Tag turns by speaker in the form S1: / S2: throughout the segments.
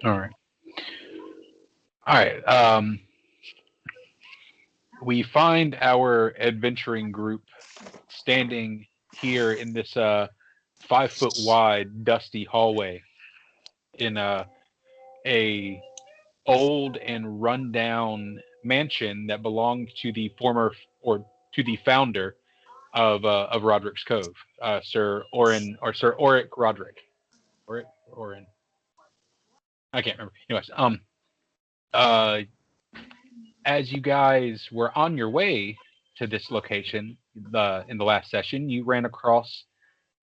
S1: All right. All right. We find our adventuring group standing here in this 5 foot wide dusty hallway in a old and rundown mansion that belonged to the former or to the founder of Roderick's Cove, Sir Orin or Sir Oric Roderick. Orin. I can't remember. Anyways, uh, as you guys were on your way to this location, in the last session, you ran across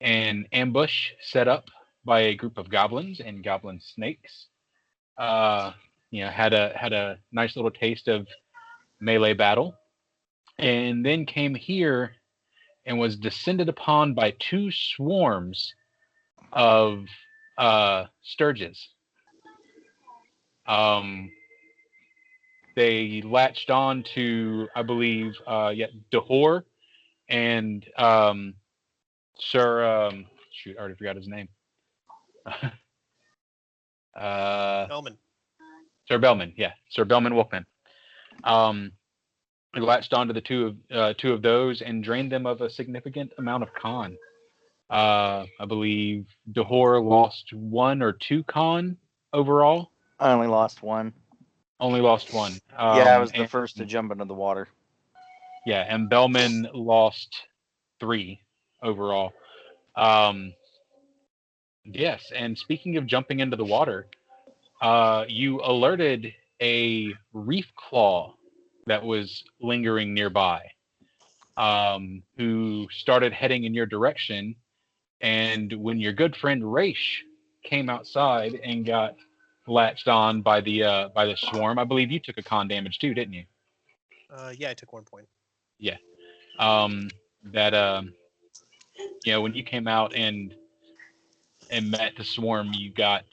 S1: an ambush set up by a group of goblins and goblin snakes. Had a nice little taste of melee battle, and then came here and was descended upon by two swarms of sturges. They latched on to, I believe, Dahor and Sir. Shoot, I already forgot his name.
S2: Bellman.
S1: Sir Bellman, yeah, Sir Bellman Wolfman. He latched onto the two of those and drained them of a significant amount of con. I believe Dahor lost 1 or 2 con overall.
S3: I only lost 1.
S1: Only lost 1.
S3: I was the first to jump into the water.
S1: Yeah, and Bellman lost 3 overall. Yes, and speaking of jumping into the water, you alerted a reef claw that was lingering nearby, who started heading in your direction. And when your good friend Raish came outside and got latched on by the swarm, I believe you took a con damage too, didn't you?
S2: Yeah, I took 1 point.
S1: Yeah. When you came out and met the swarm, you got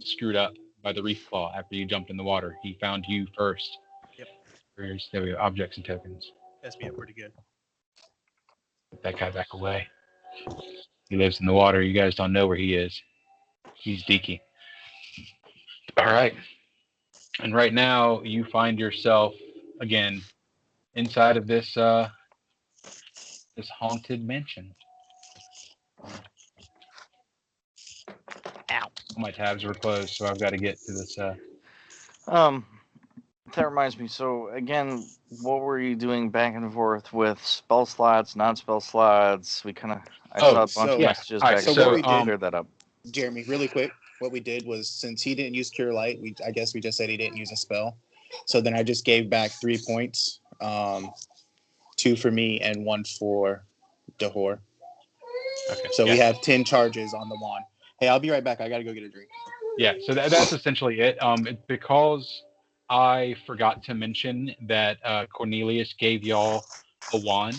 S1: screwed up by the reef claw after you jumped in the water. He found you first.
S2: Yep.
S1: There we go. Objects and tokens.
S2: That's being pretty good.
S1: Put that guy back away. He lives in the water. You guys don't know where he is. He's Deaky. All right. And right now, you find yourself, again, inside of this this haunted mansion.
S3: Ow.
S1: My tabs were closed, so I've got to get to this.
S3: That reminds me. So again, what were you doing back and forth with spell slots, non-spell slots? I saw a bunch of messages back and forth. Cleared that up.
S4: Jeremy, really quick. What we did was, since he didn't use Cure Light, I guess we just said he didn't use a spell. So then I just gave back 3 points, 2 for me and 1 for Dahor. Okay. So we have 10 charges on the wand. Hey, I'll be right back. I got to go get a drink.
S1: Yeah, so that's essentially it. Because I forgot to mention that Cornelius gave y'all a wand.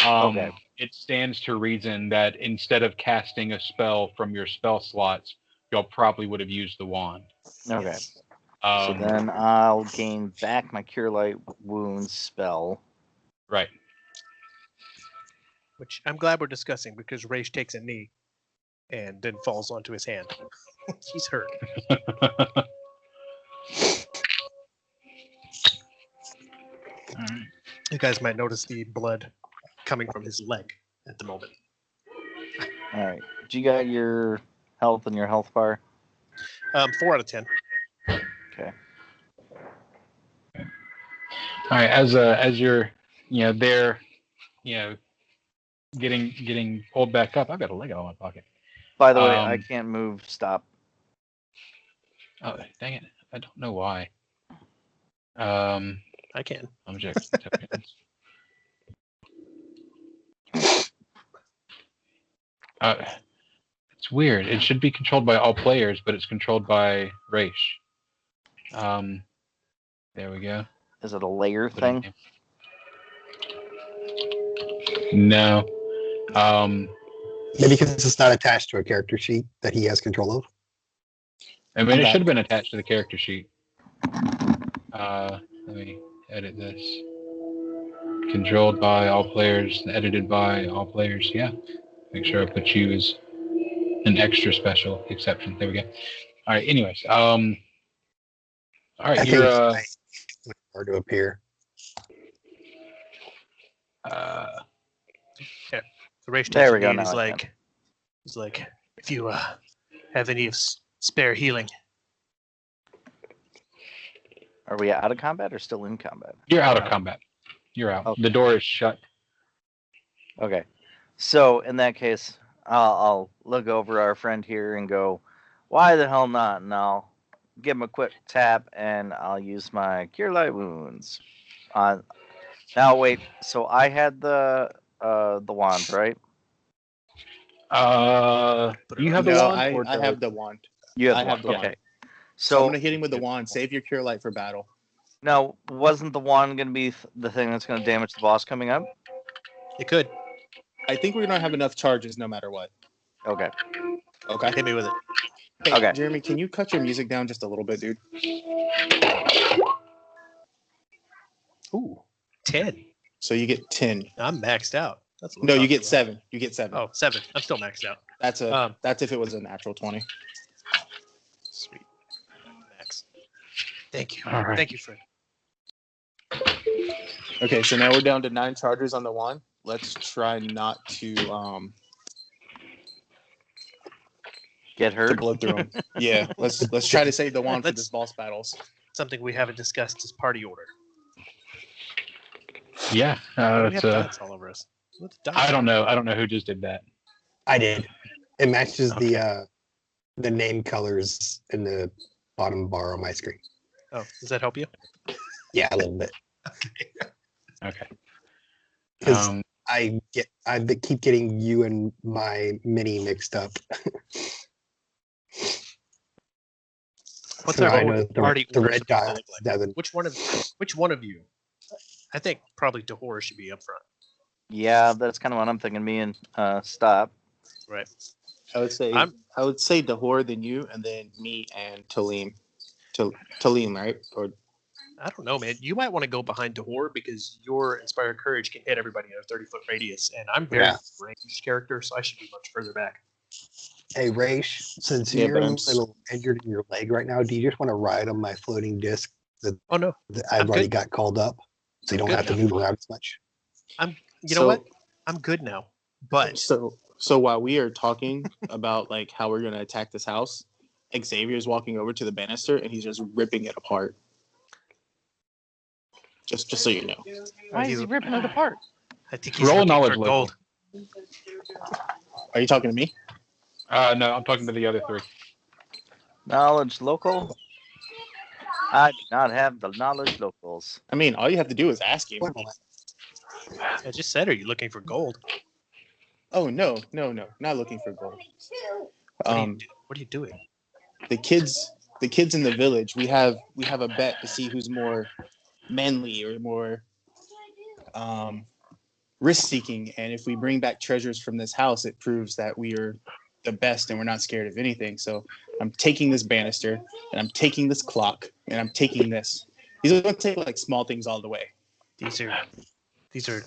S1: Okay. It stands to reason that instead of casting a spell from your spell slots, y'all probably would have used the wand.
S3: Okay. So then I'll gain back my Cure Light Wounds spell.
S1: Right.
S2: Which I'm glad we're discussing, because Raish takes a knee and then falls onto his hand. He's hurt.
S1: Alright.
S2: You guys might notice the blood coming from his leg at the moment.
S3: All right. Do you got your health and your health bar?
S2: 4 out of 10.
S3: Okay.
S1: All right. As you're, there, getting pulled back up. I've got a Lego in my pocket.
S3: By the way, I can't move. Stop.
S1: Oh, dang it! I don't know why.
S2: I can.
S1: Objects. It's weird. It should be controlled by all players, but it's controlled by Raish. There we go.
S3: Is it a layer thing?
S1: No.
S5: Maybe because it's not attached to a character sheet that he has control of.
S1: I mean, it should have been attached to the character sheet. Let me edit this. Controlled by all players, edited by all players. Yeah. Make sure I put you as an extra special exception. There we go. All right. Anyways, all right.
S5: I
S1: You're
S5: think it's hard to appear.
S2: So Raish
S3: There
S2: takes
S3: we
S2: a
S3: go,
S2: knee and
S3: now
S2: he's
S3: I can.
S2: like, if you have any spare healing.
S3: Are we out of combat or still in combat?
S1: you're out of combat. You're out.
S3: Okay.
S1: The door is shut.
S3: Okay. So in that case, I'll look over our friend here and go, why the hell not? And I'll give him a quick tap and I'll use my Cure Light Wounds. Now wait, so I had the wand, right?
S1: You have the
S4: No,
S1: wand, or
S4: I have the wand.
S3: You have
S4: I
S3: the
S4: have
S3: wand.
S4: the
S3: Okay.
S4: wand.
S3: So
S4: So I'm gonna hit him with the wand. Save your cure light for battle.
S3: now, wasn't the wand going to be the thing that's going to damage the boss coming up?
S2: It could.
S4: I think we're gonna have enough charges no matter what.
S3: Okay.
S4: Okay.
S2: Hit me with it.
S4: Hey,
S3: Okay.
S4: Jeremy, can you cut your music down just a little bit, dude?
S2: Ooh, 10.
S4: So you get 10.
S2: I'm maxed out. That's a
S4: No, you
S2: little
S4: get
S2: tough.
S4: 7. You get 7.
S2: Oh, 7. I'm still maxed out.
S4: That's if it was a natural 20.
S2: Sweet. Max. Thank you.
S1: All right.
S2: Thank you, friend.
S4: Okay, so now we're down to 9 charges on the wand. Let's try not to
S3: Get hurt.
S4: blow through them. Yeah, let's try to save the wand for
S2: Let's-
S4: this boss battles.
S2: Something we haven't discussed is party order.
S1: Yeah.
S2: We have
S1: It's,
S2: dots all over us. What's dots?
S1: I don't know. I don't know who just did that.
S5: I did. It matches
S1: Okay.
S5: the name colors in the bottom bar on my screen.
S2: Oh, does that help you?
S5: Yeah, a little bit.
S1: Okay.
S5: Because I keep getting you and my mini mixed up.
S2: What's
S5: So
S2: our
S5: I know
S2: party
S5: the
S2: order
S5: red
S2: supposed to
S5: dot
S2: look like?
S5: doesn't.
S2: Which one of you? I think probably Dahor should be up front.
S3: Yeah, that's kind of what I'm thinking. Me and Stop.
S2: Right.
S4: I would say Dahor, then you, and then me and Talim. Talim, right? Or
S2: I don't know, man. You might want to go behind Dahor because your Inspired Courage can hit everybody in a 30-foot radius, and I'm very ranged character, so I should be much further back.
S5: Hey, Raish, since
S4: Yeah,
S5: you're
S4: but
S5: a
S4: I'm
S5: little injured in your leg right now, do you just want to ride on my floating disc
S2: Oh no,
S5: that I've
S2: I'm
S5: already
S2: good.
S5: got called up, so you don't
S2: good
S5: have to
S2: now.
S5: move around as much?
S2: You know what? I'm good now. But
S4: So while we are talking about like how we're gonna attack this house, Xavier's walking over to the banister and he's just ripping it apart. Just so you know.
S3: Why is he ripping it apart?
S2: I think he's
S1: Roll
S2: looking
S1: knowledge
S2: for
S1: level.
S2: gold.
S4: Are you talking to me?
S1: No, I'm talking to the other 3.
S3: Knowledge local? I do not have the knowledge locals.
S4: I mean, all you have to do is ask him.
S5: Wait a moment.
S2: I just said, are you looking for gold?
S4: Oh no, not looking for gold.
S2: What are you doing?
S4: The kids in the village, we have a bet to see who's more manly or more risk seeking, and if we bring back treasures from this house, it proves that we are the best and we're not scared of anything. So I'm taking this banister and I'm taking this clock and I'm taking this. These are going to take like small things all the way.
S2: These are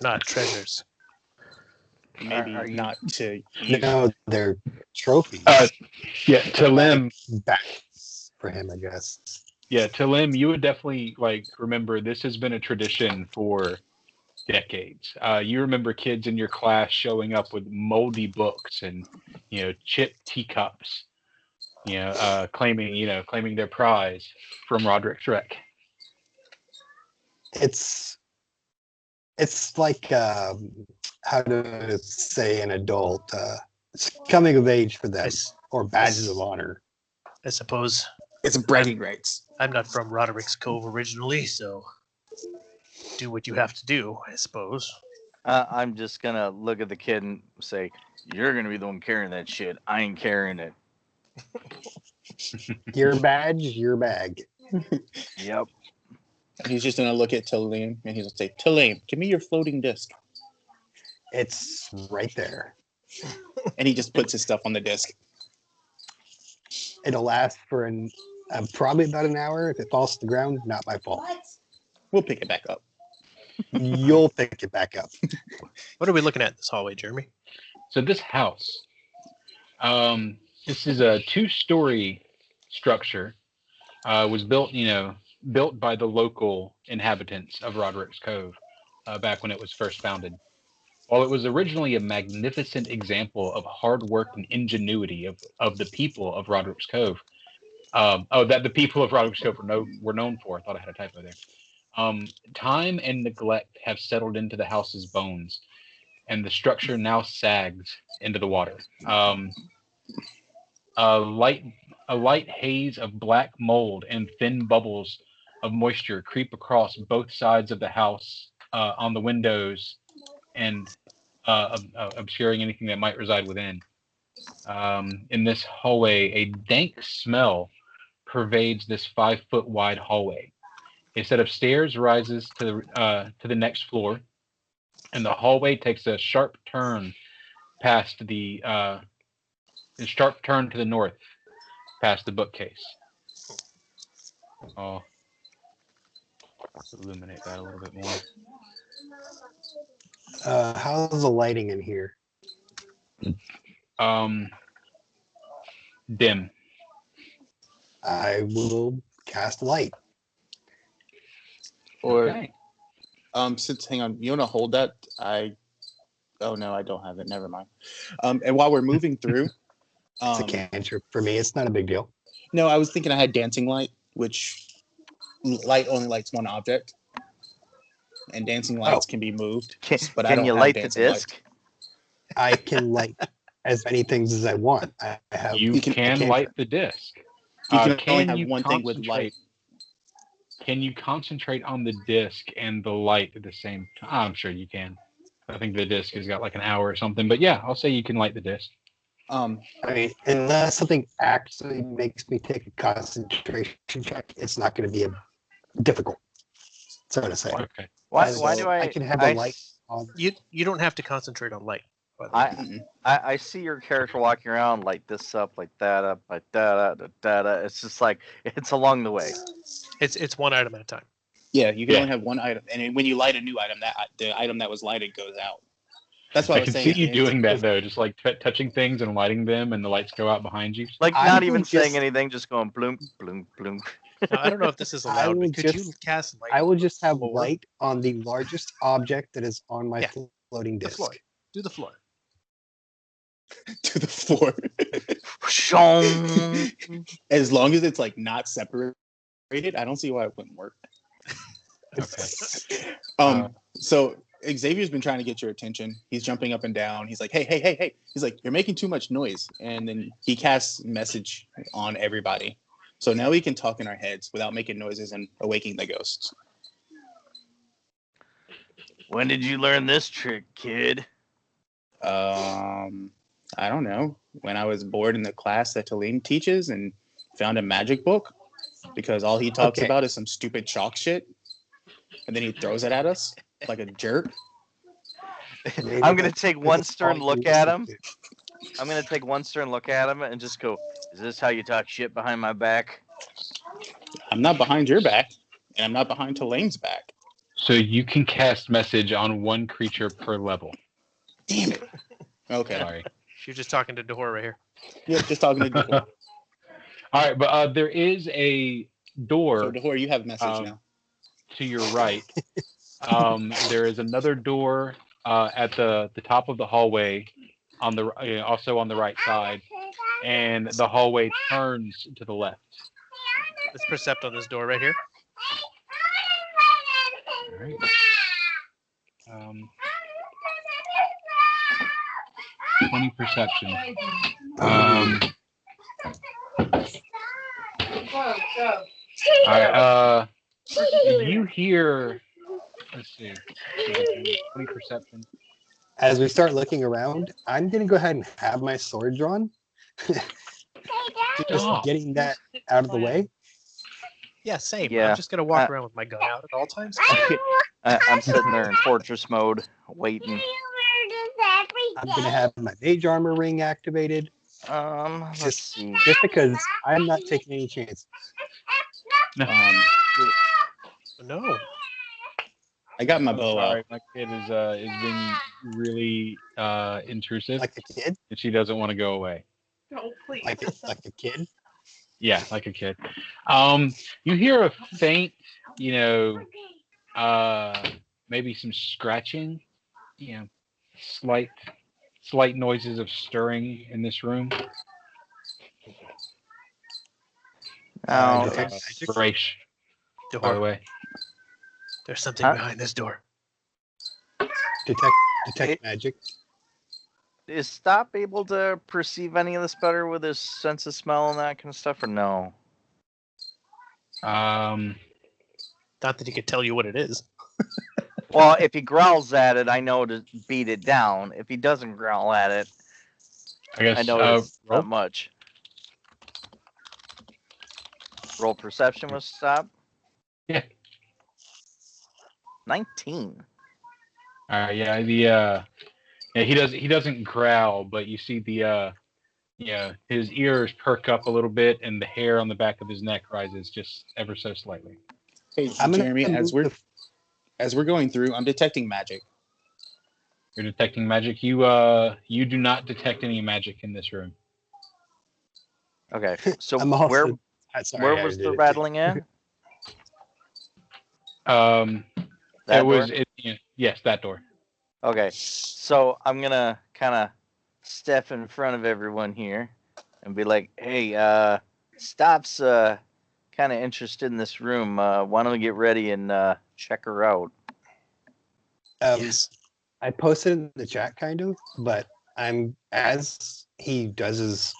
S2: not treasures.
S4: Maybe
S3: Are you-
S4: not to you.
S5: No, they're trophies.
S1: Yeah, Talim.
S5: Back for him, I guess.
S1: Yeah, Talim, you would definitely remember this has been a tradition for decades. You remember kids in your class showing up with moldy books and chipped teacups, claiming their prize from Roderick's Wreck.
S5: It's like how to say an adult. It's coming of age for them, or badges of honor.
S2: I suppose
S4: It's bragging rights.
S2: I'm not from Roderick's Cove originally, so do what you have to do, I suppose.
S3: I'm just gonna look at the kid and say, "You're gonna be the one carrying that shit. I ain't carrying it."
S5: Your badge, your bag.
S3: Yep.
S4: And he's just gonna look at Talim and he's gonna say, Talim, give me your floating disc.
S5: It's right there.
S4: And he just puts his stuff on the disc.
S5: It'll last for probably about an hour. If it falls to the ground, not my fault.
S4: We'll pick it back up.
S5: You'll pick it back up.
S2: What are we looking at in this hallway, Jeremy?
S1: So this house, this is a 2-story structure was built, built by the local inhabitants of Roderick's Cove back when it was first founded. While it was originally a magnificent example of hard work and ingenuity of the people of Roderick's Cove, that the people of Roderick's Cove were known for. I thought I had a typo there. Time and neglect have settled into the house's bones, and the structure now sags into the water. A light haze of black mold and thin bubbles of moisture creep across both sides of the house, on the windows, and obscuring anything that might reside within. In this hallway, a dank smell pervades this 5-foot wide hallway. A set of stairs rises to the next floor, and the hallway takes a sharp turn to the north, past the bookcase. Oh, let's illuminate that a little bit more.
S5: How's the lighting in here?
S1: Dim.
S5: I will cast light.
S4: Or
S1: Okay.
S4: since hang on, you want to hold that? Oh no, I don't have it. Never mind. And while we're moving through,
S5: It's a cantrip for me. It's not a big deal.
S4: no, I was thinking I had dancing light, which light only lights one object, and dancing lights can be moved. But I
S3: Can
S4: don't
S3: you
S4: have
S3: light the
S4: dancing lights.
S3: disc?
S5: I can light as many things as I want. I have.
S1: You
S4: can-
S1: can light the disc.
S4: You can only
S1: Can
S4: have
S1: you
S4: one thing with light.
S1: Can you concentrate on the disc and the light at the same time? I'm sure you can. I think the disc has got like an hour or something, but yeah, I'll say you can light the disc.
S5: I mean, unless something actually makes me take a concentration check, it's not going to be difficult. So to say.
S1: Okay.
S3: Why do
S5: I can have a light on.
S2: You don't have to concentrate on light. By the way.
S3: I see your character walking around, light this up, like that up, like that, It's just like it's along the way.
S2: It's one item at a time.
S4: Yeah, you can
S1: Yeah.
S4: only have one item, and when you light a new item, the item that was lighted goes out. That's what I
S1: I
S4: was
S1: can
S4: saying.
S1: see you doing that though, just like touching things and lighting them, and the lights go out behind you.
S3: Like
S5: I
S3: not
S5: will
S3: even
S5: just-
S3: saying anything, just going bloom, bloom, bloom.
S2: Now, I don't know if this is
S5: I
S2: allowed,
S5: will
S2: but could you
S5: just-
S2: cast light?
S5: I will just have
S2: floor?
S5: light on the largest object that is on my
S2: Yeah.
S5: floating
S2: The
S5: disc.
S2: floor. Do the floor.
S4: to the floor.
S3: Shong.
S4: As long as it's like not separated, I don't see why it wouldn't work.
S1: Okay.
S4: So Xavier's been trying to get your attention. He's jumping up and down. He's like, hey. He's like, you're making too much noise. And then he casts message on everybody. So now we can talk in our heads without making noises and awaking the ghosts.
S3: When did you learn this trick, kid?
S4: I don't know. When I was bored in the class that Talim teaches and found a magic book, because all he talks
S5: Okay.
S4: about is some stupid chalk shit. And then he throws it at us like a jerk.
S5: Maybe
S3: I'm gonna
S5: that's
S3: take
S5: because
S3: one
S5: it's
S3: stern
S5: all
S3: look
S5: you
S3: at
S5: listen
S3: him.
S5: to.
S3: I'm gonna take one stern look at him and just go, "Is this how you talk shit behind my back?"
S4: I'm not behind your back, and I'm not behind Talim's back.
S1: So you can cast message on one creature per level.
S4: Damn it. Okay.
S1: Sorry.
S2: You're just talking to Dahor right here.
S4: Yeah, just talking to Dahor.
S1: All right, but there is a door
S4: So Dahor, you have message now.
S1: to your right. There is another door at the top of the hallway, on the also on the right side, and the hallway turns to the left.
S2: Let's percept on this door right here.
S1: All right. 20 perception. All right. You hear. Let's see. 20 perception.
S5: As we start looking around, I'm going to go ahead and have my sword drawn. Just
S1: Oh.
S5: getting that out of the way.
S2: Yeah, same.
S3: Yeah.
S2: I'm just gonna walk around with my gun out at all times.
S3: I'm sitting there in fortress mode, waiting.
S5: I'm going to have my mage armor ring activated.
S3: Let's
S5: Just-
S3: see.
S5: Just because I'm not taking any chances.
S2: No.
S4: I got my bow
S1: Sorry,
S4: out.
S1: my kid is being really intrusive,
S5: Like a kid?
S1: and she doesn't want to go away.
S5: Like a kid?
S1: Yeah, like a kid. You hear a faint, maybe some scratching, slight noises of stirring in this room.
S3: Now,
S5: detect
S3: it's-
S5: magic?
S1: Brace, by the
S2: Door.
S1: way.
S2: There's something
S3: Huh?
S2: behind this door.
S5: Detect magic.
S3: is Stop able to perceive any of this better with his sense of smell and that kind of stuff, or no?
S1: Um,
S2: Not that he could tell you what it is.
S3: Well, if he growls at it, I know to beat it down. If he doesn't growl at it,
S1: I guess.
S3: I know it's
S1: roll.
S3: not much. Roll perception with Stop.
S1: Yeah.
S3: 19.
S1: Yeah. He doesn't growl, but you see his ears perk up a little bit, and the hair on the back of his neck rises just ever so slightly.
S4: Hey,
S5: I'm gonna
S4: Jeremy, as
S5: move
S4: we're going through, I'm detecting magic.
S1: You're detecting magic. You do not detect any magic in this room.
S3: Okay, so
S5: I'm also.
S3: where
S5: Sorry, I
S3: was
S5: did
S3: the
S5: it too.
S3: rattling at?
S1: That
S3: That
S1: was
S3: door?
S1: it. Yes, that door.
S3: Okay, so I'm gonna kind of step in front of everyone here and be like, "Hey, Stop's kind of interested in this room. Why don't we get ready and check her out?"
S2: Yes.
S5: I posted in the chat kind of, but as he does his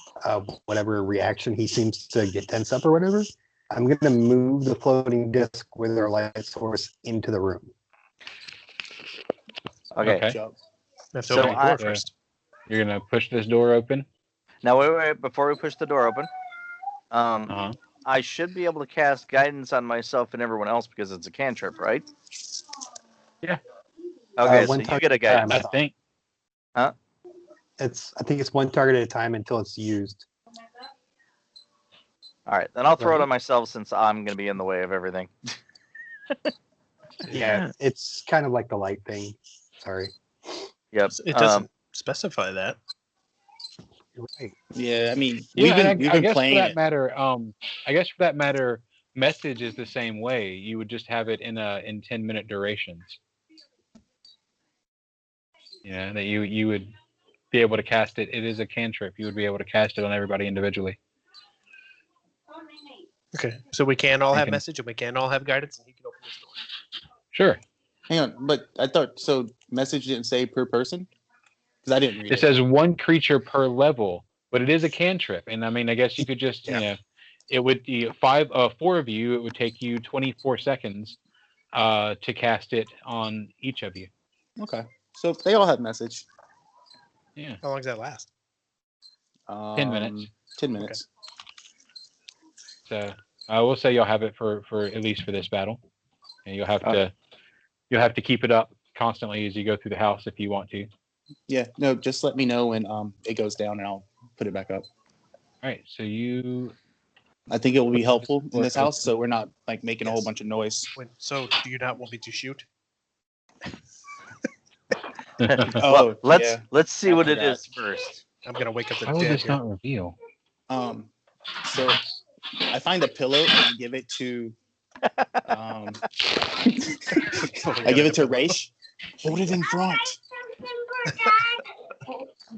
S5: whatever reaction, he seems to get tense up or whatever. I'm gonna move the floating disc with our light source into the room.
S3: Okay.
S4: Jump.
S2: We have to
S3: So
S2: open the door
S3: I-
S2: first.
S1: You're gonna push this door open.
S3: Now wait. Before we push the door open,
S1: Uh-huh.
S3: I should be able to cast guidance on myself and everyone else because it's a cantrip, right?
S1: Yeah.
S3: Okay, so
S5: one
S3: you
S5: target
S3: get a
S5: at a time,
S3: guidance.
S1: I think.
S5: I think it's one target at a time until it's used.
S3: All right, then I'll throw it
S1: Right.
S3: on myself since I'm going to be in the way of everything.
S5: Yeah, it's kind of like the light thing. Sorry.
S3: Yep.
S2: It doesn't specify that.
S5: You're right.
S4: Yeah, I mean,
S1: Yeah,
S4: we've
S1: I
S4: been
S1: guess
S4: playing
S1: for that
S4: it.
S1: matter, I guess for that matter, message is the same way. You would just have it in 10-minute durations. Yeah, that you would be able to cast it. It is a cantrip. You would be able to cast it on everybody individually.
S2: Okay. So we can all
S1: You
S2: have
S1: can-
S2: message and we can all have guidance and he can open this door.
S1: Sure.
S4: Hang on, but I thought so. Message didn't say per person because I didn't read
S1: It
S4: it.
S1: says one creature per level, but it is a cantrip, and I mean, I guess you could just it would be 4 of you. It would take you 24 seconds to cast it on each of you.
S4: Okay, so they all have message.
S1: Yeah.
S2: How long does that last?
S1: 10 minutes.
S4: 10 minutes.
S1: So I will say you'll have it for at least for this battle, and you'll have to keep it up constantly as you go through the house if you want to.
S4: Yeah, no, just let me know when it goes down and I'll put it back up.
S1: All right. So you.
S4: I think it will be helpful in this
S1: Okay.
S4: house, so we're not like making a whole
S2: Yes.
S4: bunch of noise.
S2: So do you not want me to shoot?
S3: Well,
S4: yeah.
S3: let's see
S4: I
S3: what it
S4: forgot.
S3: is first.
S2: I'm gonna wake up the
S1: Why would
S2: dead
S1: this
S2: here.
S1: not reveal?
S4: So I find a pillow and I give it to I give it to Raish. Hold it in front.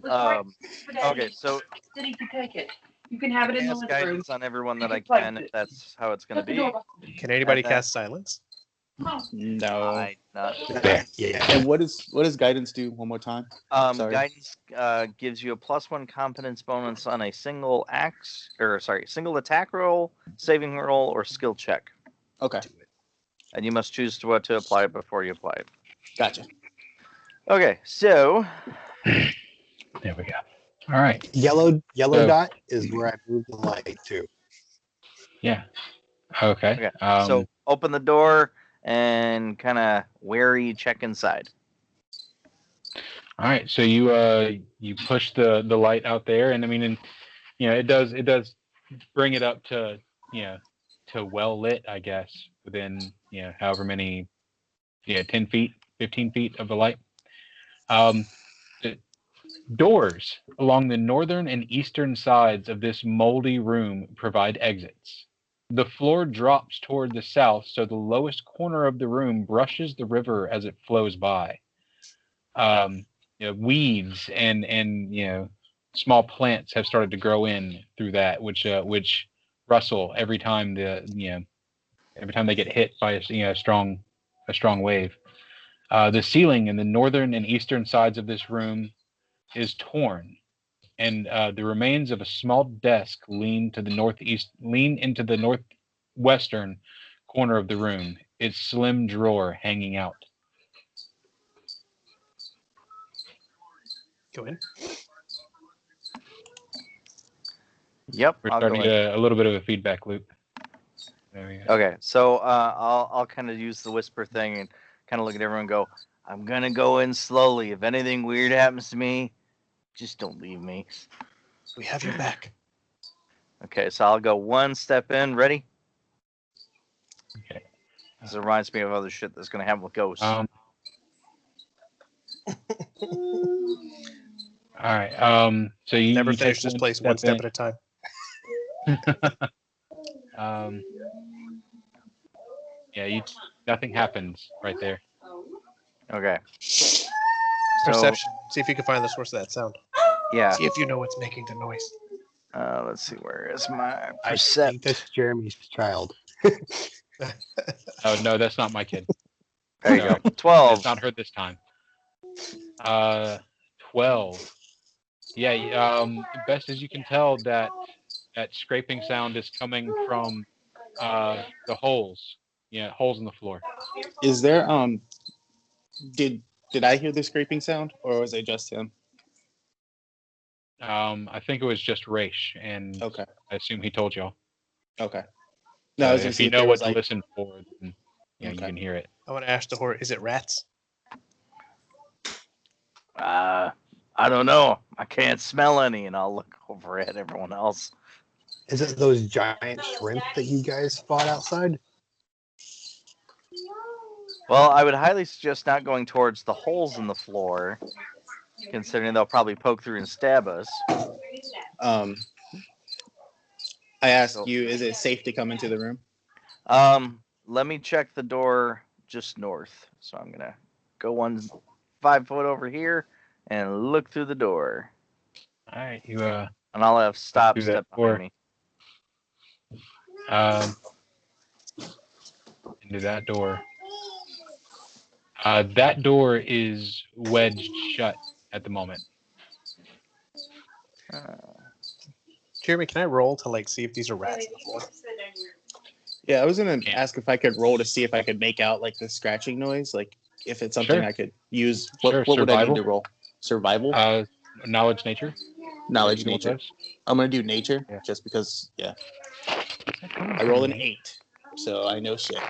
S3: Okay, so
S6: City to take it. You can have it in the
S3: cast
S6: living room.
S3: guidance on everyone that
S6: You
S3: I
S6: can
S3: can
S6: place
S3: if
S6: it.
S3: that's how it's going
S6: Shut
S3: to
S6: the
S3: be.
S6: door behind
S2: Can anybody
S3: And then-
S2: cast silence?
S6: you.
S4: No.
S3: I not.
S5: Yeah.
S4: And what does guidance do one more time? Sorry.
S3: Guidance gives you a +1 competence bonus on a single single attack roll, saving roll, or skill check,
S4: Okay,
S3: and you must choose to what to apply it before you apply it.
S4: gotcha.
S3: Okay, so
S1: There we go. All right.
S5: Yellow
S1: So-
S5: dot is where I move the light to.
S1: Yeah. Okay.
S3: okay, so open the door and kind of wary check inside.
S1: All right. So you push the light out there, and I mean, it does bring it up to to well lit, I guess, within however many 10 feet, 15 feet of the light. Doors along the northern and eastern sides of this moldy room provide exits. The floor drops toward the south, so the lowest corner of the room brushes the river as it flows by. Weeds and small plants have started to grow in through that, which rustle every time every time they get hit by a strong wave. The ceiling in the northern and eastern sides of this room is torn, and the remains of a small desk lean into the northwestern corner of the room. Its slim drawer hanging out.
S2: Go in.
S3: Yep.
S1: We're
S3: I'll go
S1: starting
S3: in.
S1: a little bit of a feedback loop. There we go.
S3: Okay, so I'll kind of use the whisper thing and kind of look at everyone and go, I'm gonna go in slowly. If anything weird happens to me, just don't leave me.
S2: We have your back.
S3: Okay, so I'll go one step in. Ready?
S1: Okay.
S3: This reminds me of other shit that's gonna happen with ghosts.
S1: All right. So you
S2: Never
S1: you
S2: finish
S1: take
S2: this place one step at a time.
S1: Nothing happens right there.
S3: Okay.
S2: Perception. See if you can find the source of that sound.
S3: Yeah.
S2: See if you know what's making the noise.
S3: Let's see. Where is my
S5: I think
S3: percept?
S5: that's Jeremy's child.
S1: Oh no, that's not my kid.
S3: There you
S1: Sorry.
S3: go. 12.
S1: It's not her this time. 12. Yeah. Best as you can tell, that scraping sound is coming from the holes. Yeah, holes in the floor.
S4: Is there did I hear the scraping sound, or was it just him?
S1: I think it was just Raish, and
S4: Okay.
S1: I assume he told y'all.
S4: Okay. No, I was gonna
S1: if
S4: see
S1: you
S4: if
S1: know
S4: there
S1: what
S4: was
S1: to
S4: like.
S1: listen for, then you
S4: Okay.
S1: can hear it.
S2: I want to ask the horror, is it rats?
S3: I don't know. I can't smell any, and I'll look over at everyone else.
S5: Is it those giant shrimp that you guys fought outside?
S3: Well, I would highly suggest not going towards the holes in the floor, considering they'll probably poke through and stab us.
S4: I asked you, is it safe to come into the room?
S3: Let me check the door just north. So I'm gonna go 5 foot over here and look through the door.
S1: All right, you
S3: And I'll have stop
S1: through that
S3: step
S1: door.
S3: behind me.
S1: Into that door. That door is wedged shut at the moment.
S2: Jeremy, can I roll to see if these are rats in the floor?
S4: Yeah, I was gonna
S1: Can't.
S4: ask if I could roll to see if I could make out like the scratching noise, like if it's something
S1: Sure.
S4: I could use.
S1: Sure,
S4: What would I need
S1: survival.
S4: to roll? Survival,
S1: Knowledge, nature.
S4: knowledge,
S1: You know what
S4: nature.
S1: that is?
S4: I'm gonna do nature
S1: Yeah.
S4: just because. Yeah, I rolled an 8, so I know shit.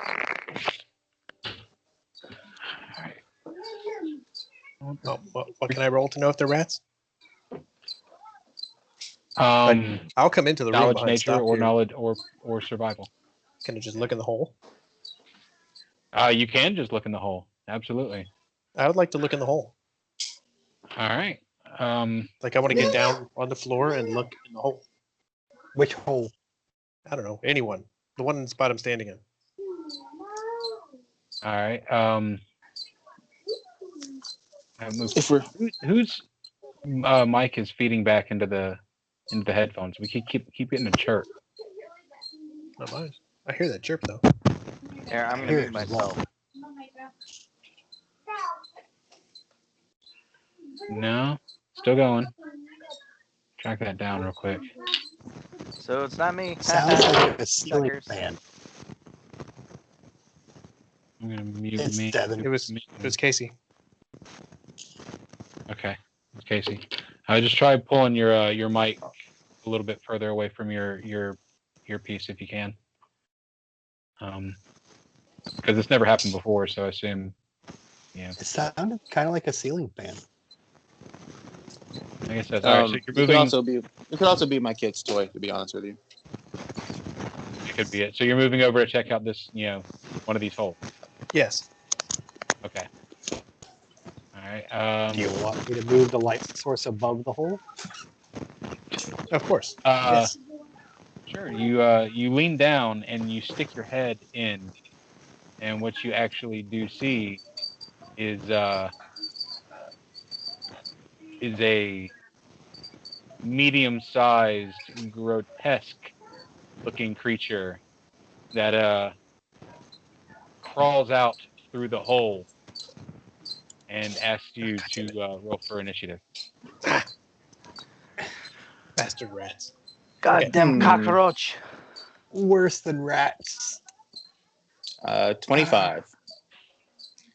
S2: Oh, what can I roll to know if they're rats? I'll come into the room
S1: Knowledge,
S2: behind
S1: nature,
S2: stop
S1: or
S2: here.
S1: knowledge, or survival.
S2: Can I just look in the hole?
S1: You can just look in the hole. Absolutely.
S2: I would like to look in the hole.
S1: All right.
S2: Like I want to get down on the floor and look in the hole.
S5: Which hole?
S2: I don't know. Anyone. The one spot I'm standing in.
S1: All right.
S4: If we're
S1: Whose mic is feeding back into the headphones? We keep getting a chirp.
S2: Not mine. I hear that chirp though.
S3: Here, I'm gonna
S5: Here,
S3: mute myself.
S1: No, still going. Track that down real quick.
S3: So it's not me.
S5: Sounds like a ceiling
S3: Suckers.
S5: fan.
S1: I'm gonna mute
S5: It's
S1: me.
S5: Devin.
S2: It was Casey.
S1: Okay, Casey. I just try pulling your mic a little bit further away from your earpiece if you can. Because it's never happened before, so I assume. Yeah.
S5: It sounded kind of like a ceiling fan.
S1: I guess that's all right. So you're
S4: it could
S1: moving.
S4: also be my kid's toy, to be honest with you.
S1: It could be it. So you're moving over to check out this, one of these holes.
S2: Yes.
S1: Okay. All right.
S5: Do you want me to move the light source above the hole?
S2: Of course.
S1: Uh,
S2: Yes.
S1: Sure. You lean down and you stick your head in, and what you actually do see is a medium-sized, grotesque-looking creature that crawls out through the hole and asks you to roll for initiative.
S2: Bastard rats.
S3: Goddamn cockroach.
S5: Worse than rats.
S4: 25.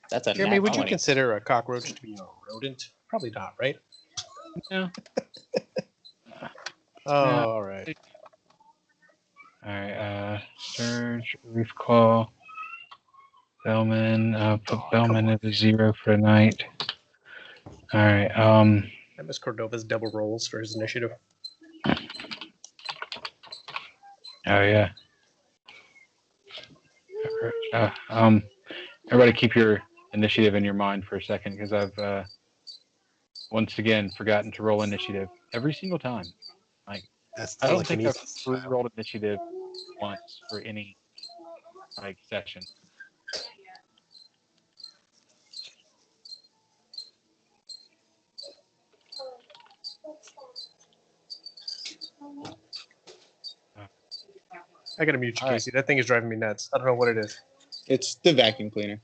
S4: That's a
S2: Jeremy,
S4: nat
S2: would you
S4: 20.
S2: consider a cockroach to be a rodent? Probably not, right?
S1: No.
S2: Oh,
S1: Yeah.
S2: all right.
S1: All right. Surge, Reef Claw, Bellman. Put Bellman at a 0 for tonight. All right.
S2: I miss Cordova's double rolls for his initiative.
S1: Oh yeah. Everybody keep your initiative in your mind for a second, because I've once again forgotten to roll initiative every single time.
S5: That's
S1: I don't think I've
S5: telekinesis.
S1: rolled initiative once for any session.
S2: I gotta mute you,
S1: All right.
S2: Casey. That thing is driving me nuts. I don't know what it is.
S4: It's the vacuum cleaner.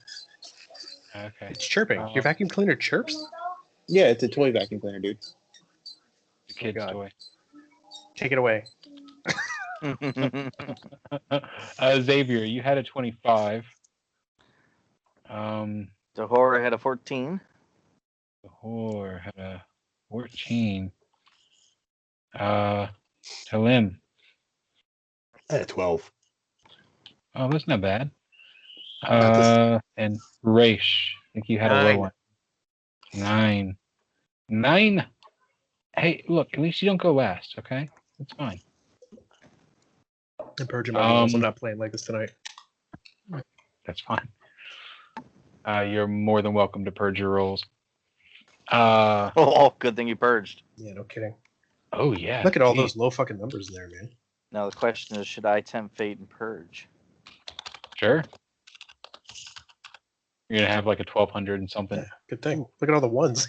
S1: Okay.
S2: It's chirping. Your vacuum cleaner chirps?
S4: Yeah, it's a toy vacuum cleaner, dude.
S1: The kid's
S2: God.
S1: toy.
S2: Take it away.
S1: Xavier, you had a 25.
S3: The horror had a 14.
S1: The whore had a 14. Talim.
S5: At a 12.
S1: Oh, that's not bad.
S5: Not this-
S1: And Raish, I think you had a low
S2: 9.
S1: one. 9. 9. Hey, look, at least you don't go last, okay? That's fine.
S2: I'm purging my balls. I'm not playing like this tonight.
S1: That's fine. You're more than welcome to purge your rolls.
S3: Oh, good thing you purged.
S2: Yeah, no kidding.
S1: Oh yeah.
S2: Look at all
S1: geez.
S2: those low fucking numbers in there, man.
S3: Now the question is, should I tempt fate and purge?
S1: Sure. You're gonna have like a 1200 and something.
S2: Yeah, good thing. Look at all the ones.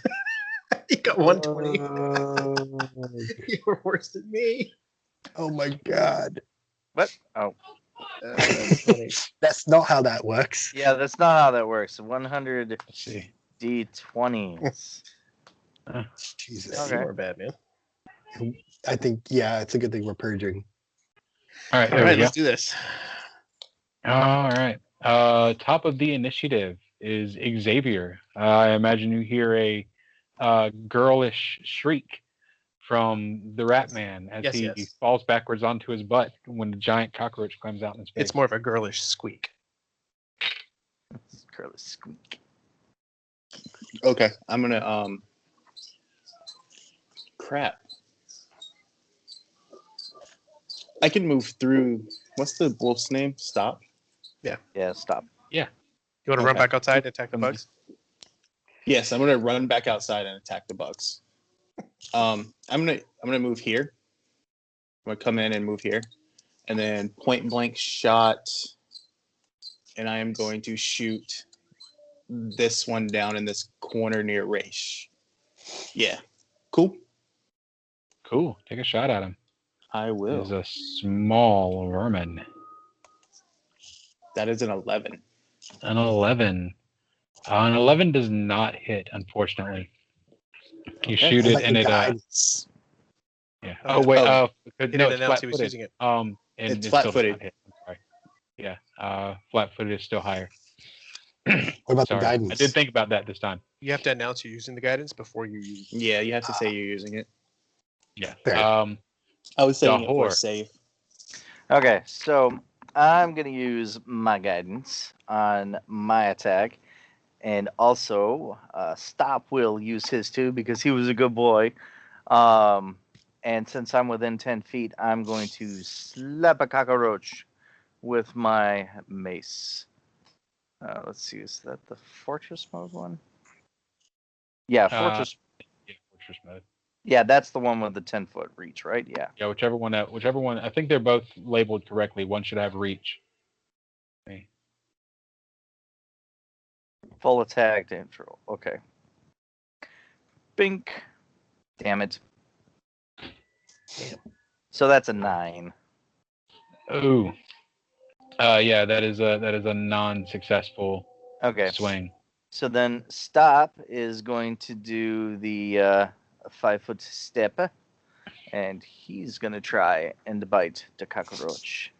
S2: You got 120. You were worse than me.
S5: Oh my god.
S3: What? Oh,
S2: 20.
S5: That's not how that works.
S3: yeah, that's not how that works. 100
S1: Let's see.
S3: D20s.
S5: Jesus.
S3: Okay.
S2: You are bad, man.
S5: I think, yeah, it's a good thing we're purging.
S1: All right,
S2: All
S1: there
S2: right,
S1: we go.
S2: let's do this.
S1: All right. Top of the initiative is Xavier. I imagine you hear a girlish shriek from the Rat Man as he
S2: Yes.
S1: falls backwards onto his butt when the giant cockroach climbs out in his face.
S2: It's more of a girlish squeak.
S3: Curly squeak.
S4: Okay, I'm gonna crap. I can move through. What's the wolf's name? Stop.
S3: Yeah, stop.
S2: You want to run
S4: Okay.
S2: back outside and attack the bugs?
S4: Yes, I'm gonna run back outside and attack the bugs. I'm gonna move here. I'm gonna come in and move here, and then point blank shot, and I am going to shoot this one down in this corner near Raish. Yeah, cool.
S1: Cool. Take a shot at him.
S4: I will.
S1: He's a small vermin.
S4: That is an 11.
S1: An 11. An 11 does not hit, unfortunately. You
S4: Okay.
S1: shoot
S5: I
S1: it
S5: like
S1: and
S5: the
S1: it
S5: guidance.
S1: yeah.
S2: Oh,
S1: Oh wait,
S4: oh.
S2: He
S1: no,
S2: didn't
S1: it's
S2: announce he was
S1: flat-footed.
S2: using it.
S1: And
S4: It's
S1: it still does
S4: flat-footed.
S1: not hit. I'm sorry. Yeah. Flat-footed is still higher.
S5: What about the
S1: Sorry.
S5: guidance?
S1: I did think about that this time.
S2: You have to announce you're using the guidance before you use it.
S4: Yeah, you have to say you're using it.
S1: Yeah.
S5: Fair.
S4: I was saying
S1: The
S4: it for
S1: whore.
S4: safe.
S3: Okay, so I'm going to use my guidance on my attack. And also, Stop will use his too because he was a good boy. And since I'm within 10 feet, I'm going to slap a cockroach with my mace. Let's see, is that the fortress mode one? Yeah, Fortress.
S1: Yeah, fortress mode.
S3: Yeah, that's the one with the 10-foot reach, right? Yeah.
S1: Yeah, whichever one. I think they're both labeled correctly. One should have reach. Okay.
S3: Full attack, damage roll. Okay. Bink. Damn it.
S2: Damn.
S3: So that's a 9.
S1: Ooh. Yeah, that is a non-successful
S3: Okay.
S1: swing.
S3: So then Stop is going to do the 5-foot step, and he's going to try and bite the cockroach.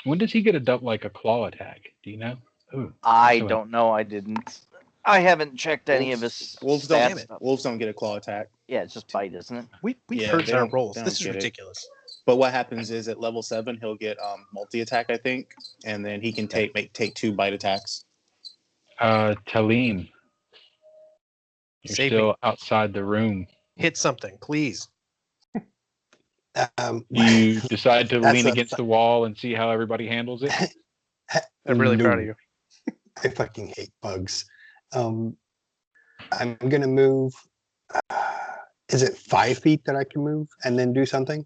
S1: When does he get a claw attack? Do you know? Ooh,
S3: I
S1: so-
S3: don't know. I didn't. I haven't checked any of his
S4: Wolves
S3: stats.
S4: don't get a claw attack.
S3: Yeah, it's just bite, isn't it?
S2: We've
S4: Yeah,
S2: heard
S4: they
S2: our
S4: don't-
S2: rolls.
S4: they
S2: This
S4: don't
S2: is
S4: get it.
S2: ridiculous.
S4: But what happens is at level 7 he'll get multi attack, I think, and then he can take 2 bite attacks.
S1: Talim, you're
S2: Save me.
S1: still outside the room.
S2: Hit something, please.
S1: You decide to
S5: That's
S1: lean
S5: a-
S1: against the wall and see how everybody handles it.
S2: I'm really proud
S5: No.
S2: of you.
S5: I fucking hate bugs. I'm gonna move. Is it 5 feet that I can move and then do something?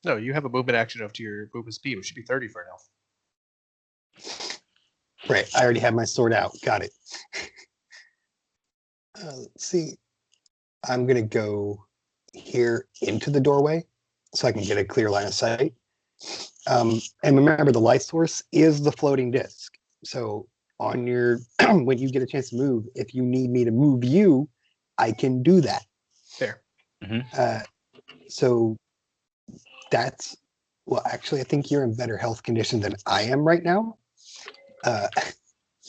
S2: No, you have a movement action up to your movement speed, which should be 30 for an elf.
S5: Right. I already have my sword out. Got it. Let's see. I'm gonna go here into the doorway so I can get a clear line of sight. And remember, the light source is the floating disc. So on your when you get a chance to move, if you need me to move you, I can do that.
S2: Fair.
S5: So that's actually, I think you're in better health condition than I am right now.